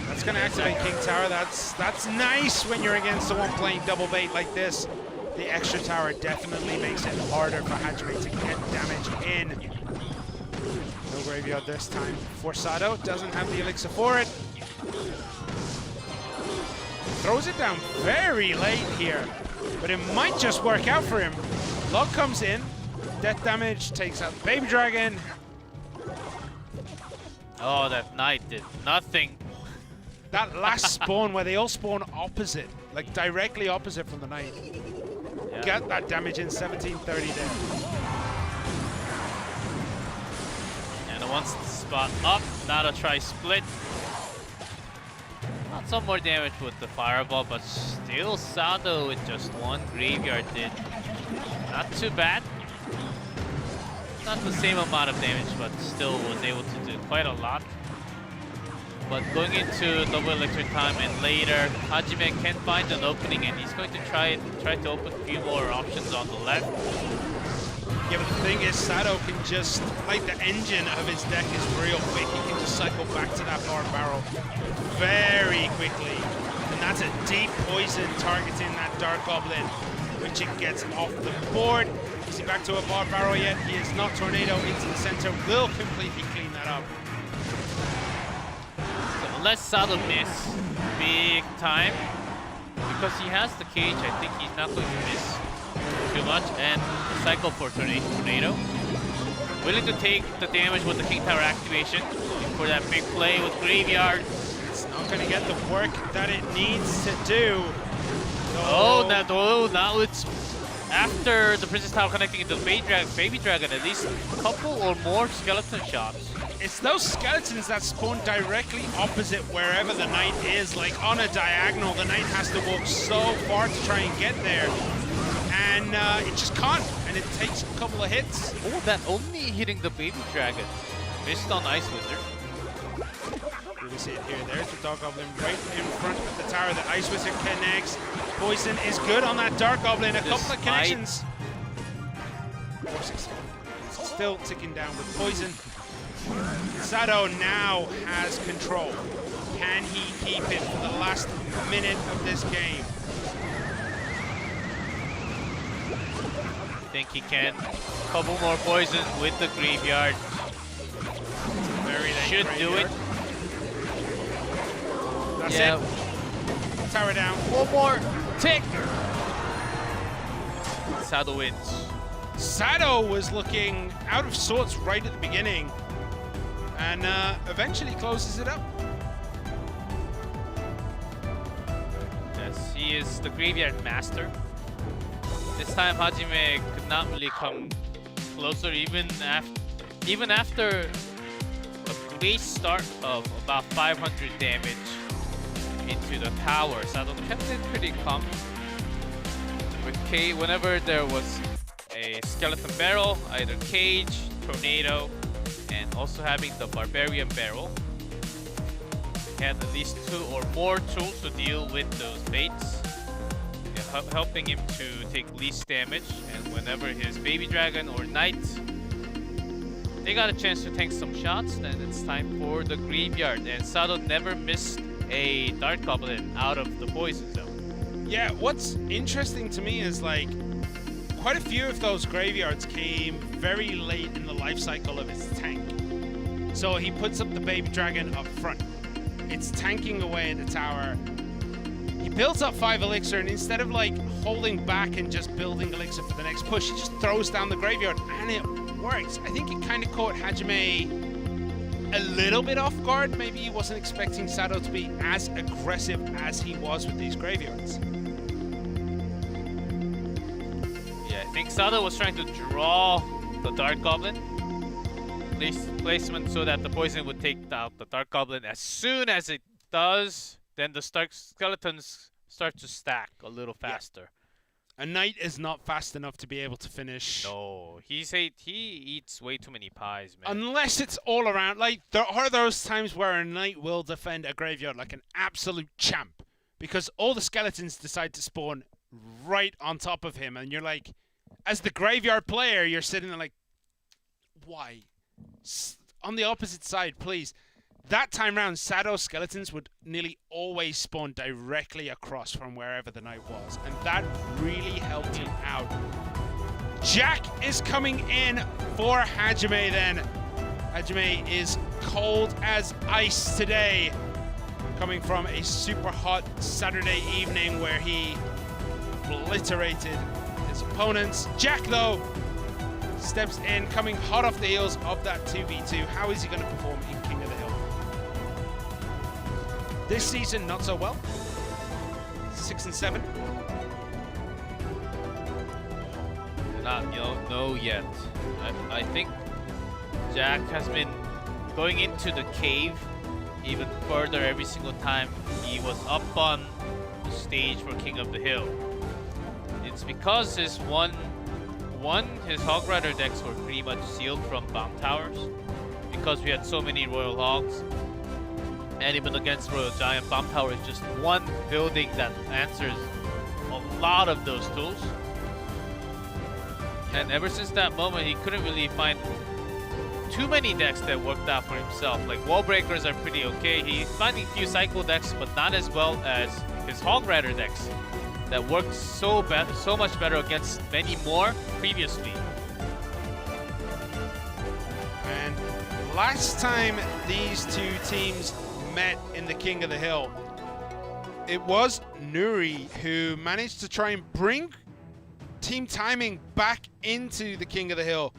that's going to activate King Tower. That's nice when you're against someone playing double bait like this. The extra tower definitely makes it harder for Hajime to get damage in. No graveyard this time for Sado. Doesn't have the elixir for it. Throws it down very late here, but it might just work out for him. Log comes in. Death damage takes out the Baby Dragon. Oh, that Knight did nothing. That last spawn where they all spawn opposite, like directly opposite from the Knight. Yeah. Get that damage in 1730 there. And wants the spot up, not a tri-split. Not some more damage with the Fireball, but still Sado with just one Graveyard did. Not too bad. Not the same amount of damage, but still was able to do quite a lot. But going into double elixir time and later, Hajime can find an opening, and he's going to try to open a few more options on the left. Yeah, but the thing is, Sado can just, like, the engine of his deck is real quick. He can just cycle back to that bar barrel very quickly. And that's a deep poison targeting that Dark Goblin, which it gets off the board. Is he back to a bar barrel yet? He is not. Tornado into the center will completely clean that up. So unless Sado miss big time, because he has the cage, I think he's not going to miss too much. And cycle for Tornado. Willing to take the damage with the King Tower activation for that big play with Graveyard. It's not going to get the work that it needs to do. Oh, now it's after the Princess Tower connecting into the Baby Dragon, at least a couple or more skeleton shots. It's those skeletons that spawn directly opposite wherever the knight is, like on a diagonal. The knight has to walk so far to try and get there, and it just can't, and it takes a couple of hits. Oh, that only hitting the Baby Dragon. Missed on Ice Wizard. We see it here. There's the Dark Goblin right in front of the tower. The Ice Wizard connects. Poison is good on that Dark Goblin. A couple of connections. 4-6. It's still ticking down with poison. Sado now has control. Can he keep it for the last minute of this game? I think he can. Couple more poison with the Graveyard. Very late Should graveyard. do it. That's it. Tower down. One more tick. Sado wins. Sado was looking out of sorts right at the beginning, and eventually closes it up. Yes, he is the Graveyard Master. This time Hajime could not really come closer, even after a base start of about 500 damage into the tower. Sado kept it pretty calm. With whenever there was a skeleton barrel, either cage, tornado, and also having the barbarian barrel, he had at least 2 or more tools to deal with those baits, helping him to take least damage. And whenever his baby dragon or knight, they got a chance to tank some shots, then it's time for the Graveyard. And Sado never missed a Dark Goblin out of the poison zone. Yeah, what's interesting to me is, like, quite a few of those Graveyards came very late in the life cycle of his tank. So he puts up the baby dragon up front. It's tanking away at the tower. He builds up 5 elixir, and instead of like holding back and just building elixir for the next push, he just throws down the Graveyard, and it works. I think it kind of caught Hajime a little bit off guard. Maybe he wasn't expecting Sado to be as aggressive as he was with these Graveyards. Yeah, I think Sado was trying to draw the Dark Goblin. Placement so that the poison would take out the Dark Goblin. As soon as it does, then the skeletons start to stack a little faster. Yeah. A knight is not fast enough to be able to finish. No, he eats way too many pies, man. Unless it's all around. Like, there are those times where a knight will defend a Graveyard like an absolute champ, because all the skeletons decide to spawn right on top of him, and you're like, as the Graveyard player, you're sitting there like, why? On the opposite side, please. That time round, Sado's skeletons would nearly always spawn directly across from wherever the knight was, and that really helped him out. Jack is coming in for Hajime then. Hajime is cold as ice today, coming from a super hot Saturday evening where he obliterated his opponents. Jack, though, steps in, coming hot off the heels of that 2v2. How is he going to perform in King of the Hill? This season, not so well. 6 and 7. Not know yet. I think Jack has been going into the cave even further every single time he was up on the stage for King of the Hill. It's because his his Hog Rider decks were pretty much sealed from bomb towers, because we had so many Royal Hogs, and even against Royal Giant, bomb tower is just one building that answers a lot of those tools. And ever since that moment, he couldn't really find too many decks that worked out for himself. Like wall breakers are pretty okay. He's finding a few cycle decks, but not as well as his Hog Rider decks that worked so much better against many more previously. And last time these two teams met in the King of the Hill, it was Nuri who managed to try and bring Team Timing back into the King of the Hill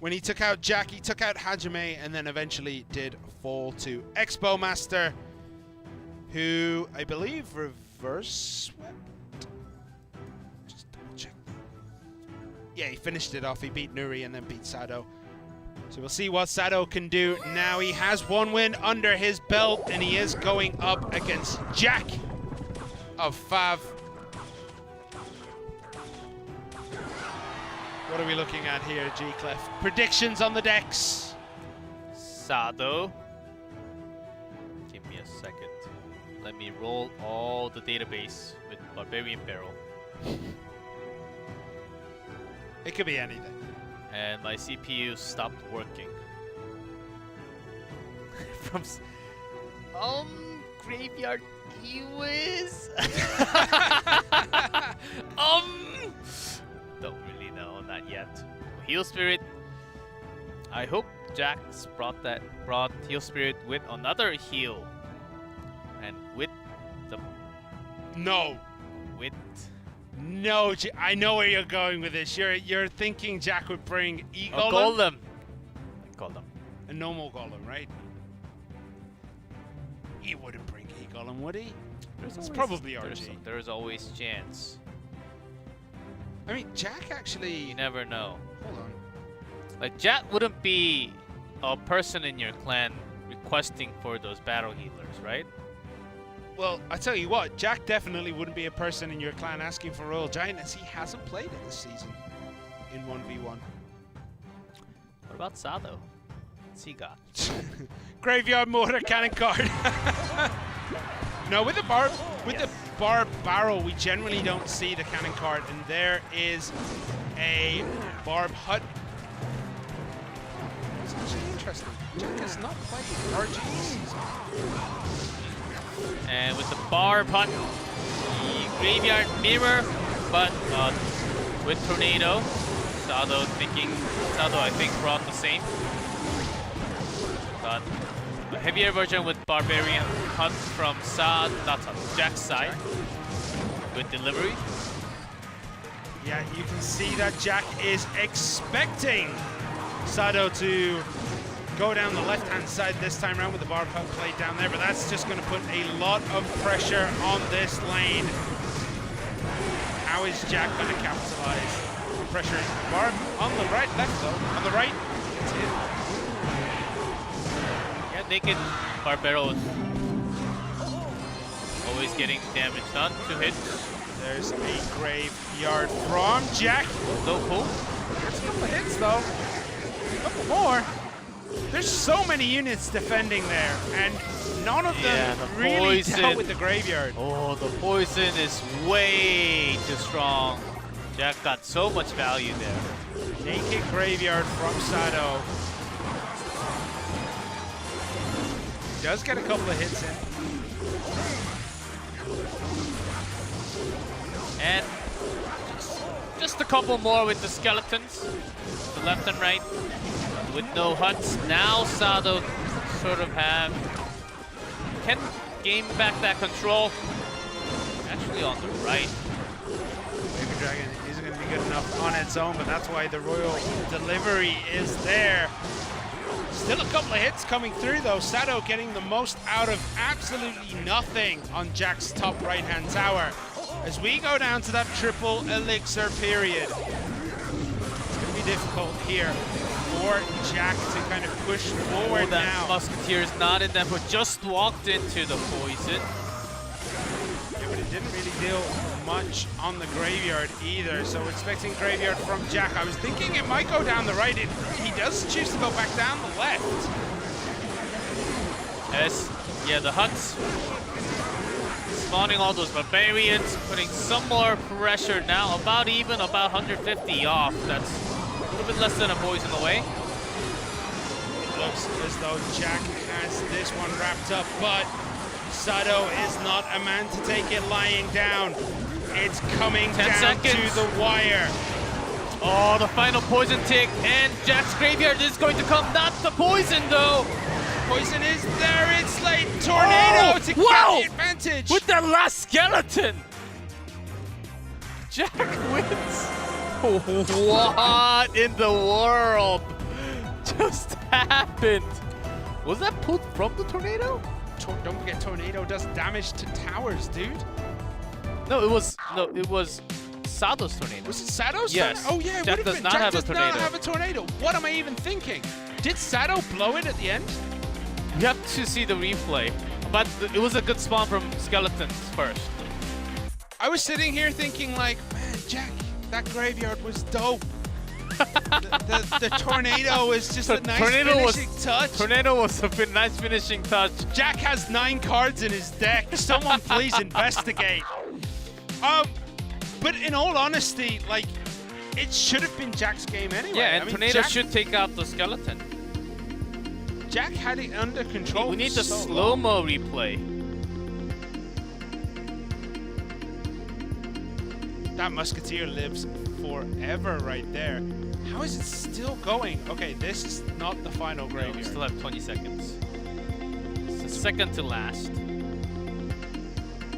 when he took out Jack, he took out Hajime, and then eventually did fall to Expo Master, who I believe reverse swept. Just double check. Yeah, he finished it off. He beat Nuri and then beat Sado. So we'll see what Sado can do now. He has one win under his belt, and he is going up against Jack of Fav. What are we looking at here, G-Clef? Predictions on the decks. Sado. Give me a second. Let me roll all the database with Barbarian Barrel. It could be anything. And my CPU stopped working. From Graveyard Ewis. Don't really know, not yet. Heal Spirit. I hope Jax brought Heal Spirit with another heal. And with the No, I know where you're going with this. You're thinking Jack would bring Golem. A normal Golem, right? He wouldn't bring E-Golem, would he? It's probably RG. There's always chance. I mean, Jack actually... You never know. Hold on. Like, Jack wouldn't be a person in your clan requesting for those battle healers, right? Well, I tell you what, Jack definitely wouldn't be a person in your clan asking for Royal Giant, as he hasn't played it this season in 1v1. What about Sado? What's he got? Graveyard Mortar Cannon card. No, with the barb barrel, we generally don't see the cannon card, and there is a barb hut. It's actually interesting. Jack has not played RG this season. And with the barb hut, the graveyard mirror, but with tornado. Sado I think brought the same. But a heavier version with barbarian hut from Jack's side with delivery. Yeah, you can see that Jack is expecting Sado to go down the left-hand side this time around with the barb hut played down there, but that's just going to put a lot of pressure on this lane. How is Jack going to capitalize? Pressure barb on the right, left though. On the right, it's hit. Yeah, naked Barbaro is always getting damage done. 2 hits. There's a graveyard from Jack. No pull. There's a couple of hits though. A couple more. There's so many units defending there, and none of them really dealt with the graveyard. Oh, the poison is way too strong. Jack got so much value there. Naked graveyard from Sado. Does get a couple of hits in. And just a couple more with the skeletons, the left and right, with no huts. Now Sado sort of can gain back that control. Actually on the right. Baby Dragon isn't going to be good enough on its own, but that's why the Royal delivery is there. Still a couple of hits coming through though. Sado getting the most out of absolutely nothing on Jack's top right-hand tower. As we go down to that triple elixir period, it's going to be difficult here for Jack to kind of push forward now. Musketeer's not in them, but just walked into the poison. Yeah, but it didn't really deal much on the graveyard either, so we're expecting graveyard from Jack. I was thinking it might go down the right. He does choose to go back down the left. Yes, yeah, the huts spawning all those barbarians, putting some more pressure now. About even, about 150 off. That's a little bit less than a poison away. It looks as though Jack has this one wrapped up, but Sado is not a man to take it lying down. It's coming 10 down seconds. to the wire. Oh, the final poison tick, and Jack's graveyard is going to come. Not the poison, though. Poison is there. It's late. Tornado to get the advantage. With that last skeleton. Jack wins. What in the world just happened? Was that pulled from the tornado? Don't forget, Tornado does damage to towers, dude. No, it was Sado's tornado. Was it Sado's? Yes. Oh yeah, it Jack would have does been. not Jack have a does tornado. not have a tornado. What am I even thinking? Did Sado blow it at the end? You have to see the replay. But it was a good spawn from skeletons first. I was sitting here thinking like, man, Jack, that graveyard was dope. the tornado was just a nice finishing touch. Tornado was a nice finishing touch. Jack has 9 cards in his deck. Someone please investigate. But in all honesty, like, it should have been Jack's game anyway. Yeah, and I mean, Tornado Jack should take out the skeleton. Jack had it under control. We need the so slow-mo replay. That Musketeer lives forever right there. How is it still going? Okay, this is not the final No, graveyard. we still have 20 seconds. It's the second to last.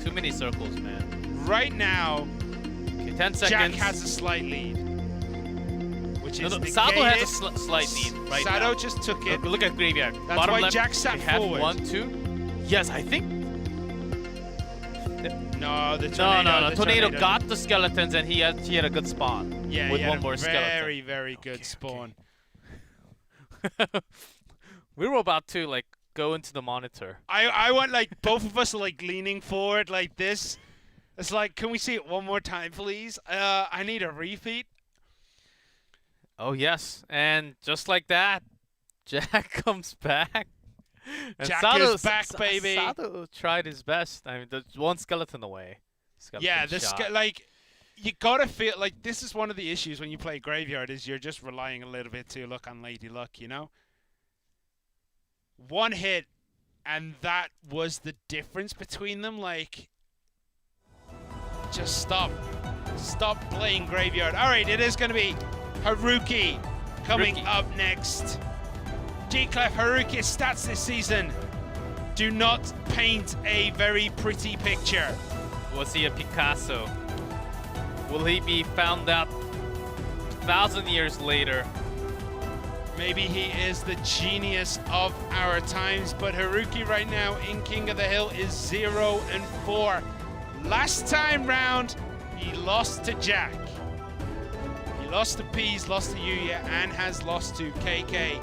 Too many circles, man. Right now, Okay, 10 seconds. Jack has a slight lead. Which is negated. Sado has a slight lead right now. Sado just took it. Look at graveyard. That's Bottom why left, Jack sat we have forward. 1, 2. Yes, I think. No, the tornado. No. the Tornado got the skeletons and he had a good spawn. Yeah, with he had one a more skeleton. very, very good spawn. We were about to like go into the monitor. I want like both of us like leaning forward like this. It's like, can we see it one more time, please? I need a repeat. Oh yes, and just like that, Jack comes back. And Jack Sado, is back, baby. Sado tried his best. I mean, there's one skeleton away. Yeah, this like you gotta feel like this is one of the issues when you play graveyard is you're just relying a little bit too on lady luck, you know. One hit, and that was the difference between them. Like, just stop playing graveyard. All right, it is gonna be Haruki coming up next. G-Clef Haruki's stats this season do not paint a very pretty picture. Was he a Picasso? Will he be found out 1,000 years later? Maybe he is the genius of our times, but Haruki right now in King of the Hill is 0-4. Last time round, he lost to Jack. He lost to Peas, lost to Yuya, and has lost to KK.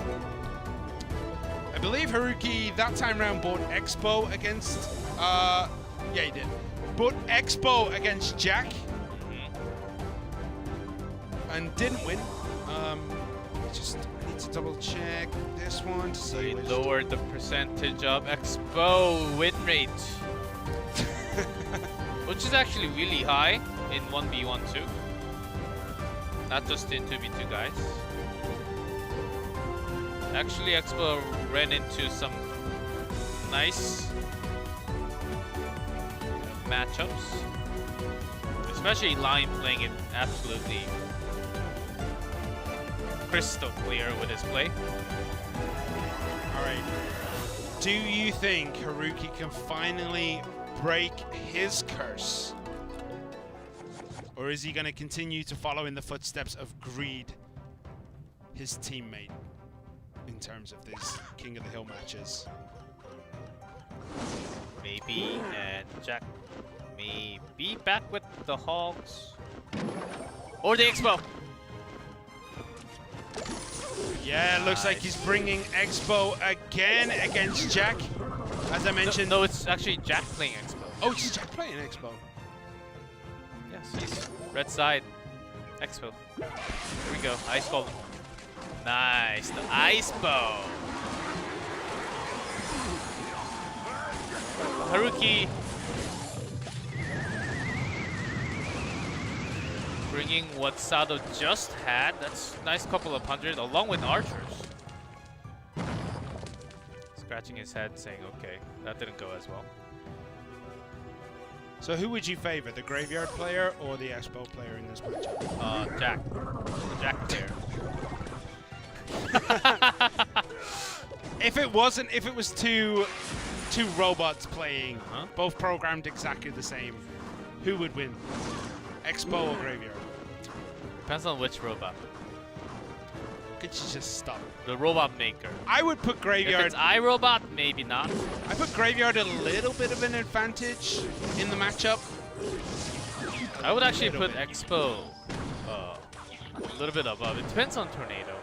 I believe Haruki that time round bought Expo against, yeah he did. Bought Expo against Jack. And didn't win. I need to double check this one to So see he which lowered the percentage of Expo win rate. Which is actually really high in 1v1 too. Not just in 2v2 guys. Actually, Expo ran into some nice matchups. Especially Lion playing it absolutely crystal clear with his play. Alright. Do you think Haruki can finally break his curse? Or is he going to continue to follow in the footsteps of Greed, his teammate, in terms of these King of the Hill matches? Maybe, and Jack may be back with the Hogs. Or the Expo. Yeah, it looks like he's bringing Expo again against Jack. As I mentioned... No, it's actually Jack playing Expo. Oh, it's Jack playing Expo. Yes, he's red side. Expo. Here we go. Ice Bowl. Nice. The Ice Bow. Haruki bringing what Sado just had. That's a nice couple of hundred, along with archers. Scratching his head, saying, okay, that didn't go as well. So who would you favor, the Graveyard player or the Expo player in this matchup? Jack. The Jack player. If it was two robots playing, both programmed exactly the same, who would win? Expo or Graveyard? Depends on which robot. Could you just stop? The robot maker. I would put Graveyard. If it's iRobot, maybe not. I put Graveyard a little bit of an advantage in the matchup. I would actually put Expo a little bit above. It depends on Tornado.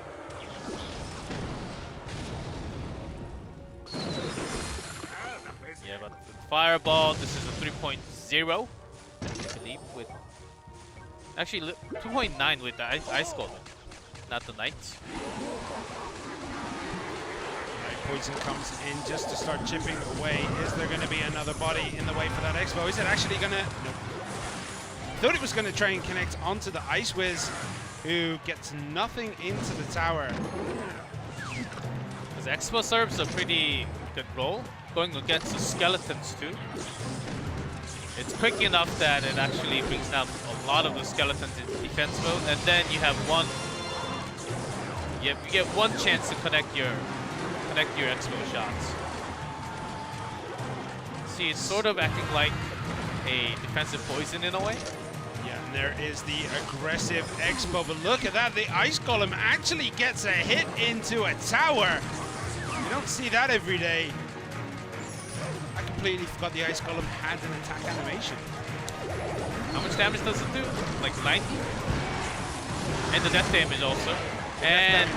Yeah, but with Fireball, this is a 3.0, I believe, with actually 2.9 with the Ice Golem, not the Knight. Poison comes in just to start chipping away. Is there going to be another body in the way for that Expo? Is it actually going to? Nope. Thought it was going to try and connect onto the Ice Wiz, who gets nothing into the tower. Because Expo serves a pretty good role, going against the skeletons too. It's quick enough that it actually brings down a lot of the skeletons in defense mode, and then you have you get one chance to connect your Expo shots. See, it's sort of acting like a defensive poison in a way. Yeah, and there is the aggressive Expo, but look at that, the Ice Golem actually gets a hit into a tower. You don't see that every day. I completely forgot the Ice Golem had an attack animation. How much damage does it do? Like 90? And the death damage also. And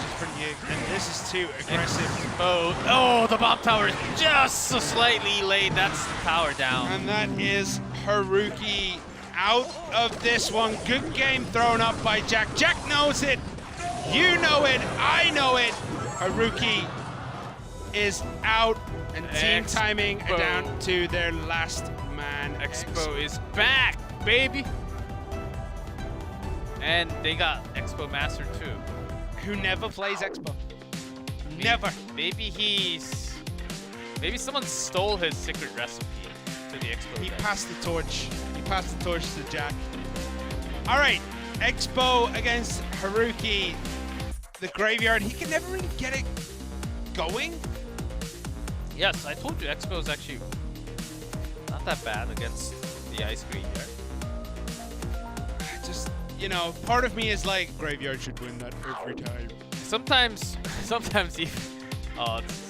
this is too aggressive. Oh, the bomb tower is just so slightly late. That's the tower down. And that is Haruki out of this one. Good game thrown up by Jack. Jack knows it. You know it. I know it. Haruki is out, and Team Timing are down to their last man. Expo is back, baby. And they got Expo Master too. Who never plays Expo. Never. Maybe someone stole his secret recipe to the Expo. He passed the torch. He passed the torch to Jack. All right, Expo against Haruki. The Graveyard, he can never really get it going. Yes, I told you Expo is actually not that bad against the Ice Graveyard. Just, you know, part of me is like, Graveyard should win that every time. Sometimes even,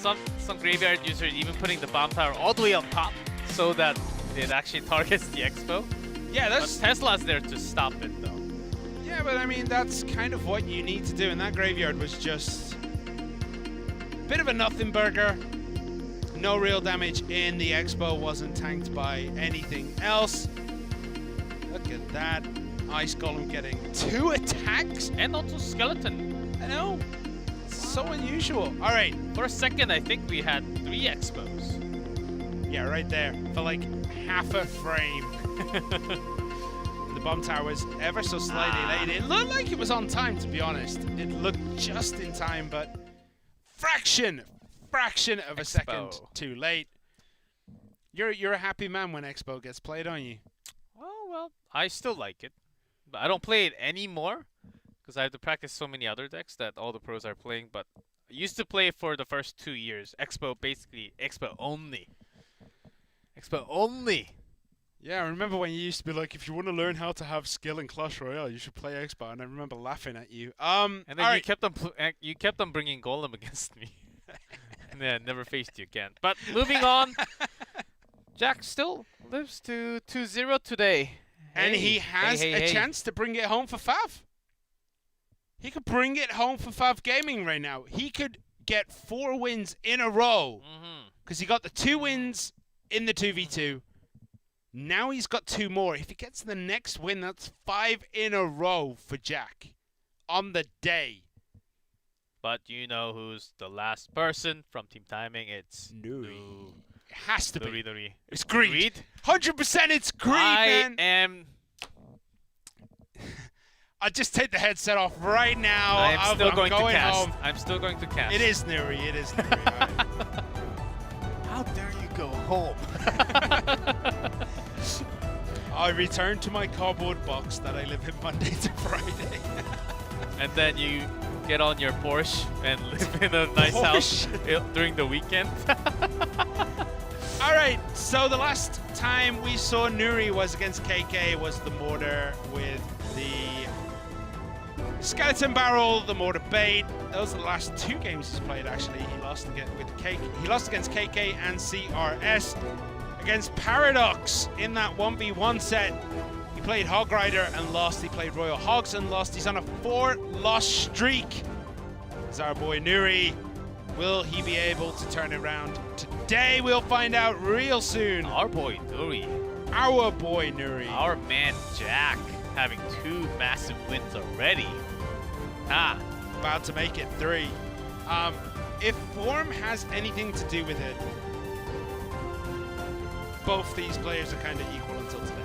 some Graveyard users even putting the bomb tower all the way on top so that it actually targets the Expo. Yeah, that's... But Tesla's there to stop it though. Yeah, but I mean, that's kind of what you need to do, and that Graveyard was just a bit of a nothing burger. No real damage in. The Expo wasn't tanked by anything else. Look at that. Ice Golem getting 2 attacks. And also Skeleton. I know. It's so unusual. All right. For a second, I think we had 3 Expos. Yeah, right there. For like half a frame. The bomb tower was ever so slightly late. It looked like it was on time, to be honest. It looked just in time, but fraction of a second too late. You're a happy man when Expo gets played, aren't you? Oh, well, I still like it. But I don't play it anymore because I have to practice so many other decks that all the pros are playing. But I used to play for the first 2 years. Expo, basically, Expo only. Expo only. Yeah, I remember when you used to be like, if you want to learn how to have skill in Clash Royale, you should play Expo, and I remember laughing at you. And then you kept on bringing Golem against me. And then I never faced you again. But moving on, Jack still lives to 2-0 today. And he has a chance to bring it home for Fav. He could bring it home for Fav Gaming right now. He could get 4 wins in a row. Because he got the 2 wins in the 2v2. Now he's got 2 more. If he gets the next win, that's 5 in a row for Jack on the day. But you know who's the last person from Team Timing? It's Nuri. It has to be. Nuri. It's Greed. 100% it's Greed, man. I just take the headset off right now. I'm still going to cast. home. I'm still going to cast. It is Nuri. It is Nuri. All right. How dare you go home? I return to my cardboard box that I live in Monday to Friday. And then you get on your Porsche and live in a nice house during the weekend. All right, so the last time we saw Nuri was against KK, was the mortar with the skeleton barrel, the mortar bait. Those are the last 2 games he's played. Actually, he lost against KK and CRS. Against Paradox in that 1v1 set, he played Hog Rider and lost. He played Royal Hogs and lost. He's on a 4-loss streak. Is our boy Nuri. Will he be able to turn it around today? We'll find out real soon. Our boy Nuri. Our boy Nuri. Our man Jack having 2 massive wins already. About to make it 3. If form has anything to do with it, both these players are kind of equal until today.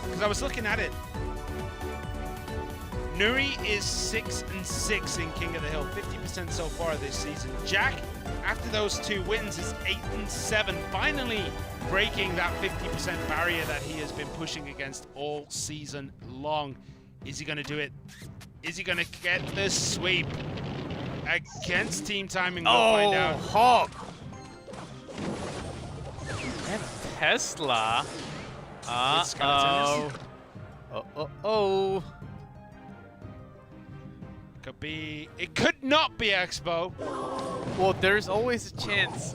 Because I was looking at it. Nuri is 6-6 in King of the Hill, 50% so far this season. Jack, after those 2 wins, is 8-7, finally breaking that 50% barrier that he has been pushing against all season long. Is he going to do it? Is he going to get the sweep against Team Timing? We'll find out. Hog. And Tesla. Oh. Could be. It could not be Expo. Well, there's always a chance.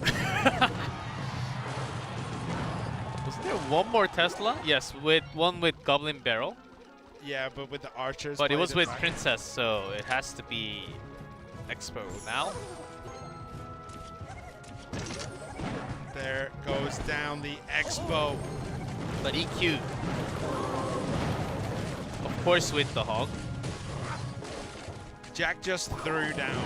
Was there one more Tesla? Yes, one with Goblin Barrel. Yeah, but with the archers. But it was with Princess, so it has to be Expo now. There goes down the Expo. But EQ. Of course with the Hog. Jack just threw down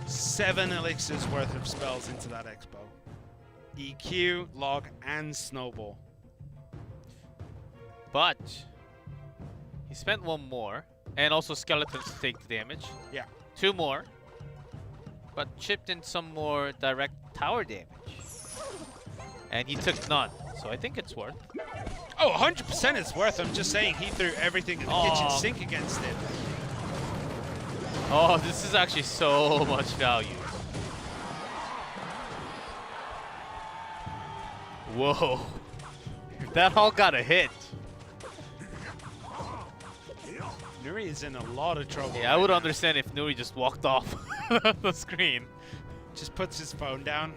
7 elixirs worth of spells into that Expo. EQ, Log, and Snowball. But he spent 1 more, and also skeletons to take the damage. Yeah. 2 more, but chipped in some more direct tower damage. And he took none, so I think it's worth. Oh, 100% it's worth. I'm just saying he threw everything in the kitchen sink against it. Oh, this is actually so much value. Whoa. That all got a hit. Nuri is in a lot of trouble. Yeah, I would understand if Nuri just walked off the screen. Just puts his phone down.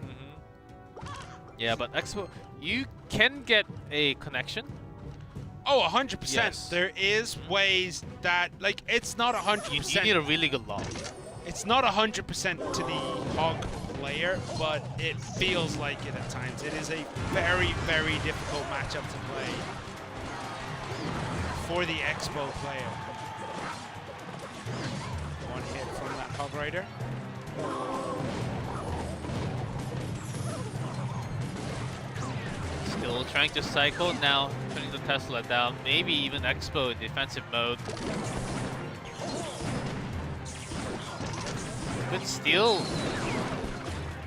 Yeah, but Expo, you can get a connection. Oh, 100%. Yes. There is ways that, like, it's not 100%. You need a really good log. It's not 100% to the Hog player, but it feels like it at times. It is a very, very difficult matchup to play for the Expo player. 1 hit from that Hog Rider. Still trying to cycle, now putting the Tesla down, maybe even Expo in defensive mode. Good steal.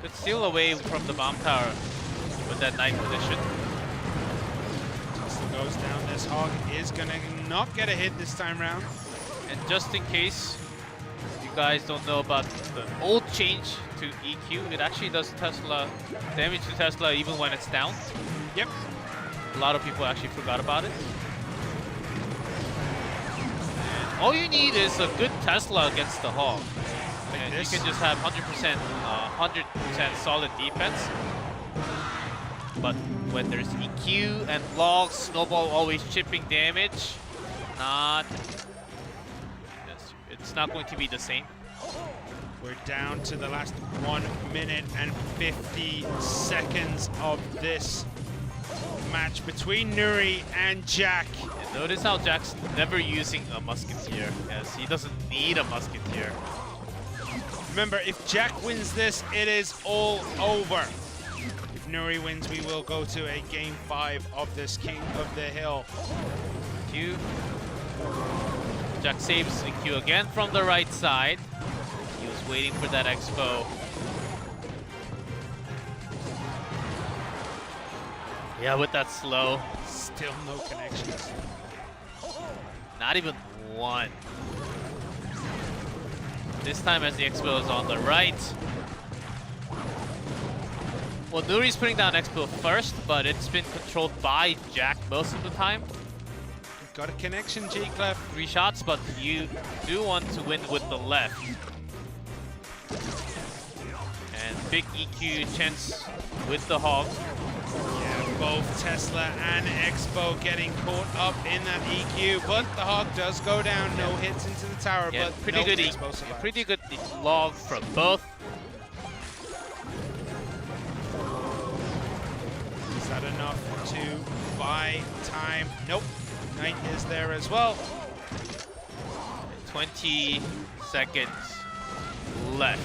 Good steal away from the bomb tower with that knight position. Tesla goes down. This Hog is gonna not get a hit this time round. And just in case you guys don't know about the old change to EQ, it actually does Tesla damage to Tesla even when it's down. Yep. A lot of people actually forgot about it. And all you need is a good Tesla against the Hog. And you can just have 100% solid defense. But when there's EQ and Log, Snowball always chipping damage, it's not going to be the same. We're down to the last 1 minute and 50 seconds of this match between Nuri and Jack. And notice how Jack's never using a Musketeer, as he doesn't need a Musketeer. Remember, if Jack wins this, it is all over. If Nuri wins, we will go to a game 5 of this King of the Hill. Q. Jack saves the Q again from the right side. He was waiting for that Expo. Yeah, with that slow. Still no connections. Not even one. This time as the Expo is on the right. Well, Nuri's putting down Expo first, but it's been controlled by Jack most of the time. Got a connection, G-Clef. 3 shots, but you do want to win with the left. And big EQ chance with the Hog. Yeah, both Tesla and Expo getting caught up in that EQ, but the Hog does go down. No hits into the tower, Yeah, but pretty no good Expo survives. pretty good log from both. Is that enough to buy time? Nope. Knight is there as well. 20 seconds left.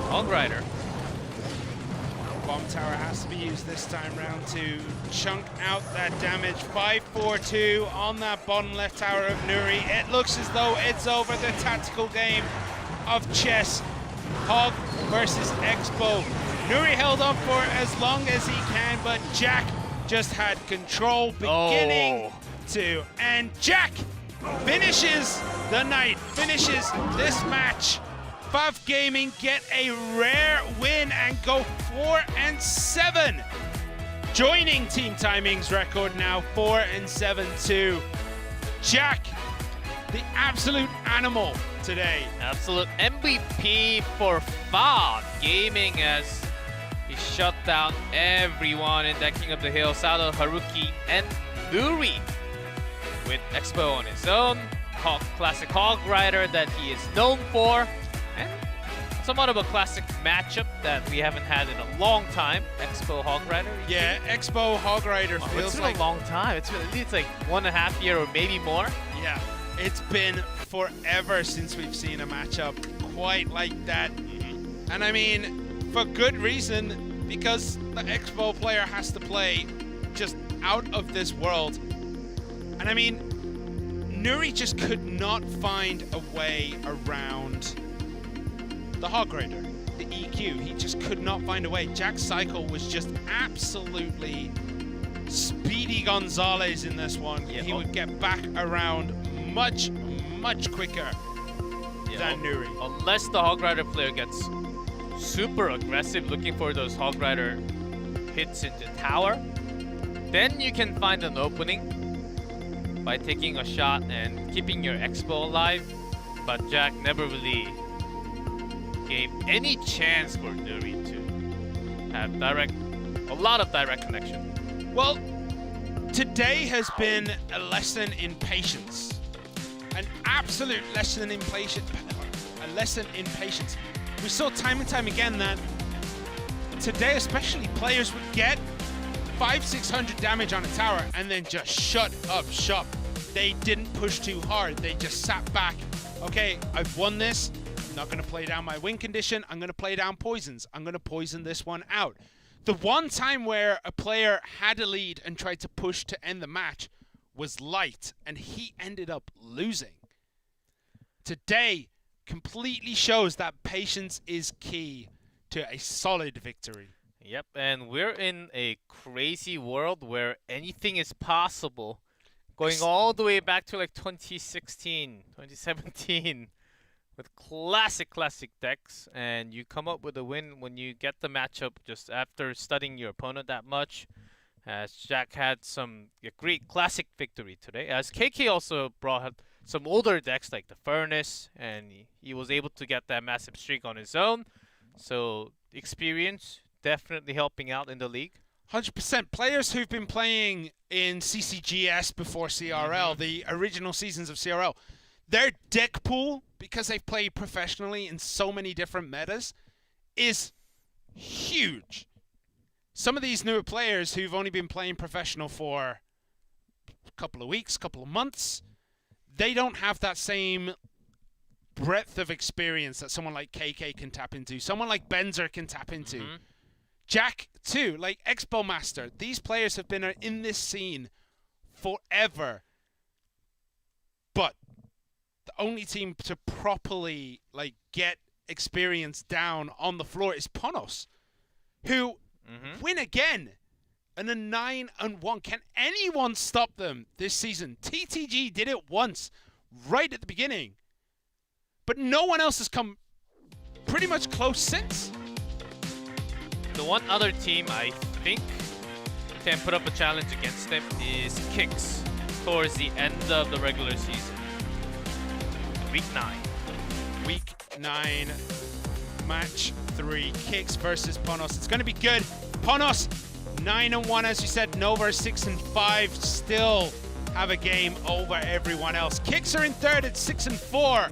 Hog Rider. Bomb tower has to be used this time round to chunk out that damage. 5-4-2 on that bottom left tower of Nuri. It looks as though it's over. The tactical game of chess. Hog versus Expo. Nuri held on for as long as he can, but Jack just had control beginning to end. Jack finishes the night, finishes this match. Fav Gaming get a rare win and go 4-7, joining Team Timing's record now 4-7-2. Jack, the absolute animal today. Absolute MVP for Fav Gaming as he shut down everyone in that King of the Hill, Sado, Haruki, and Nuri. With Expo on his own, classic Hog Rider that he is known for, and somewhat of a classic matchup that we haven't had in a long time. Expo Hog Rider. Yeah, Expo Hog Rider feels it's been like a long time. It's been at least like 1.5 years or maybe more. Yeah, it's been forever since we've seen a matchup quite like that. And I mean, for good reason, because the Expo player has to play just out of this world. And I mean, Nuri just could not find a way around the Hog Rider, the EQ. He just could not find a way. Jack's cycle was just absolutely Speedy Gonzalez in this one. Yeah, he would get back around much, much quicker than Nuri. Unless the Hog Rider player gets super aggressive looking for those Hog Rider hits into tower, then you can find an opening by taking a shot and keeping your Expo alive. But Jack never really gave any chance for Nuri to have a lot of direct connection. Well, today has been a lesson in patience. An absolute lesson in patience. A lesson in patience. We saw time and time again that today especially players would get 500-600 damage on a tower and then just shut up shop. They didn't push too hard. They just sat back. Okay, I've won this. I'm not going to play down my win condition. I'm going to play down poisons. I'm going to poison this one out. The one time where a player had a lead and tried to push to end the match was Light, and he ended up losing. Today completely shows that patience is key to a solid victory. Yep, and we're in a crazy world where anything is possible. Going all the way back to like 2016, 2017 with classic decks, and you come up with a win when you get the matchup just after studying your opponent that much. As Jack had a great classic victory today, as KK also brought some older decks like the Furnace, and he was able to get that massive streak on his own. So experience definitely helping out in the league. 100%. Players who've been playing in CCGS before CRL, the original seasons of CRL, their deck pool, because they've played professionally in so many different metas, is huge. Some of these newer players who've only been playing professional for a couple of weeks, couple of months, they don't have that same breadth of experience that someone like KK can tap into, someone like Benzer can tap into. Jack, too, like Expo Master. These players have been in this scene forever. But the only team to properly like get experience down on the floor is Ponos, who win again. And a 9-1. Can anyone stop them this season? TTG did it once, right at the beginning. But no one else has come pretty much close since. The one other team I think can put up a challenge against them is Kicks towards the end of the regular season. Week 9. Week 9, match 3. Kicks versus Ponos. It's going to be good. Ponos 9-1, as you said. Nova 6-5. Still have a game over everyone else. Kicks are in third at 6-4.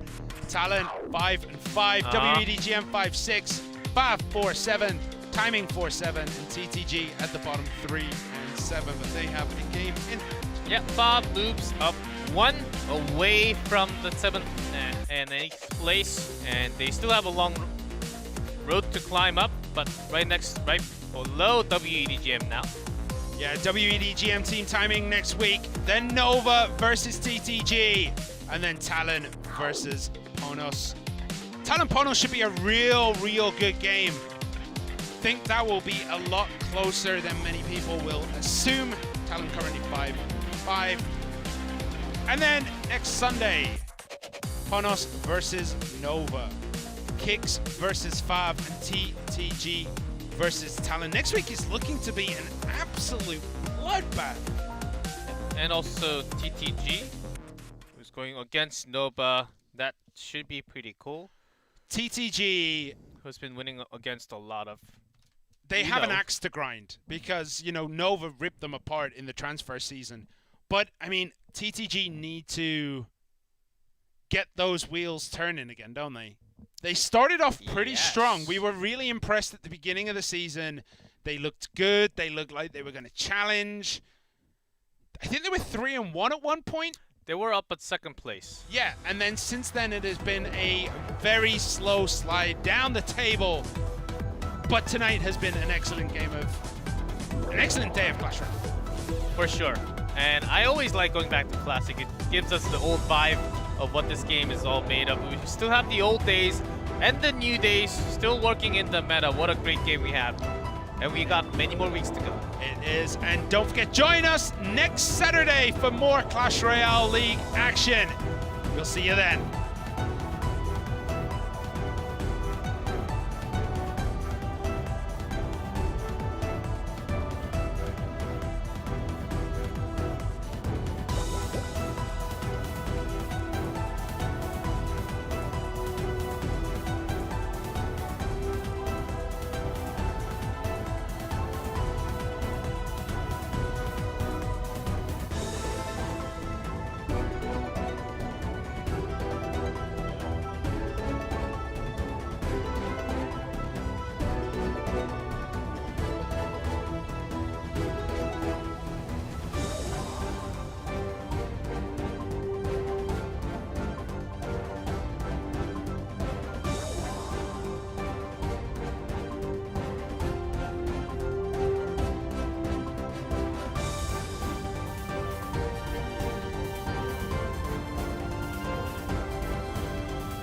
Talon 5-5. W.EDGM 5-6. 5-4-7. Timing 4-7. And TTG at the bottom 3-7. But they have a game in hand. Yeah, Bob moves up 1 away from the 7th and 8th place, and they still have a long road to climb up, but right below W.EDGM now. Yeah, W.EDGM team timing next week. Then Nova versus TTG, and then Talon versus Ponos. Talon Ponos should be a real good game. Think that will be a lot closer than many people will assume. Talon currently 5-5. And then next Sunday, Ponos versus Nova. Kicks versus Fab, and TTG versus Talon. Next week is looking to be an absolute bloodbath. And also TTG, who's going against Nova. That should be pretty cool. TTG, who's been winning against a lot of... They have an axe to grind because, you know, Nova ripped them apart in the transfer season. But, I mean, TTG need to get those wheels turning again, don't they? They started off pretty strong. We were really impressed at the beginning of the season. They looked good. They looked like they were going to challenge. I think they were 3-1 at one point. They were up at 2nd place. Yeah, and then since then it has been a very slow slide down the table. But tonight has been an excellent day of Clash Royale. For sure. And I always like going back to Classic. It gives us the old vibe of what this game is all made of. We still have the old days and the new days still working in the meta. What a great game we have. And we got many more weeks to go. It is. And don't forget, join us next Saturday for more Clash Royale League action. We'll see you then.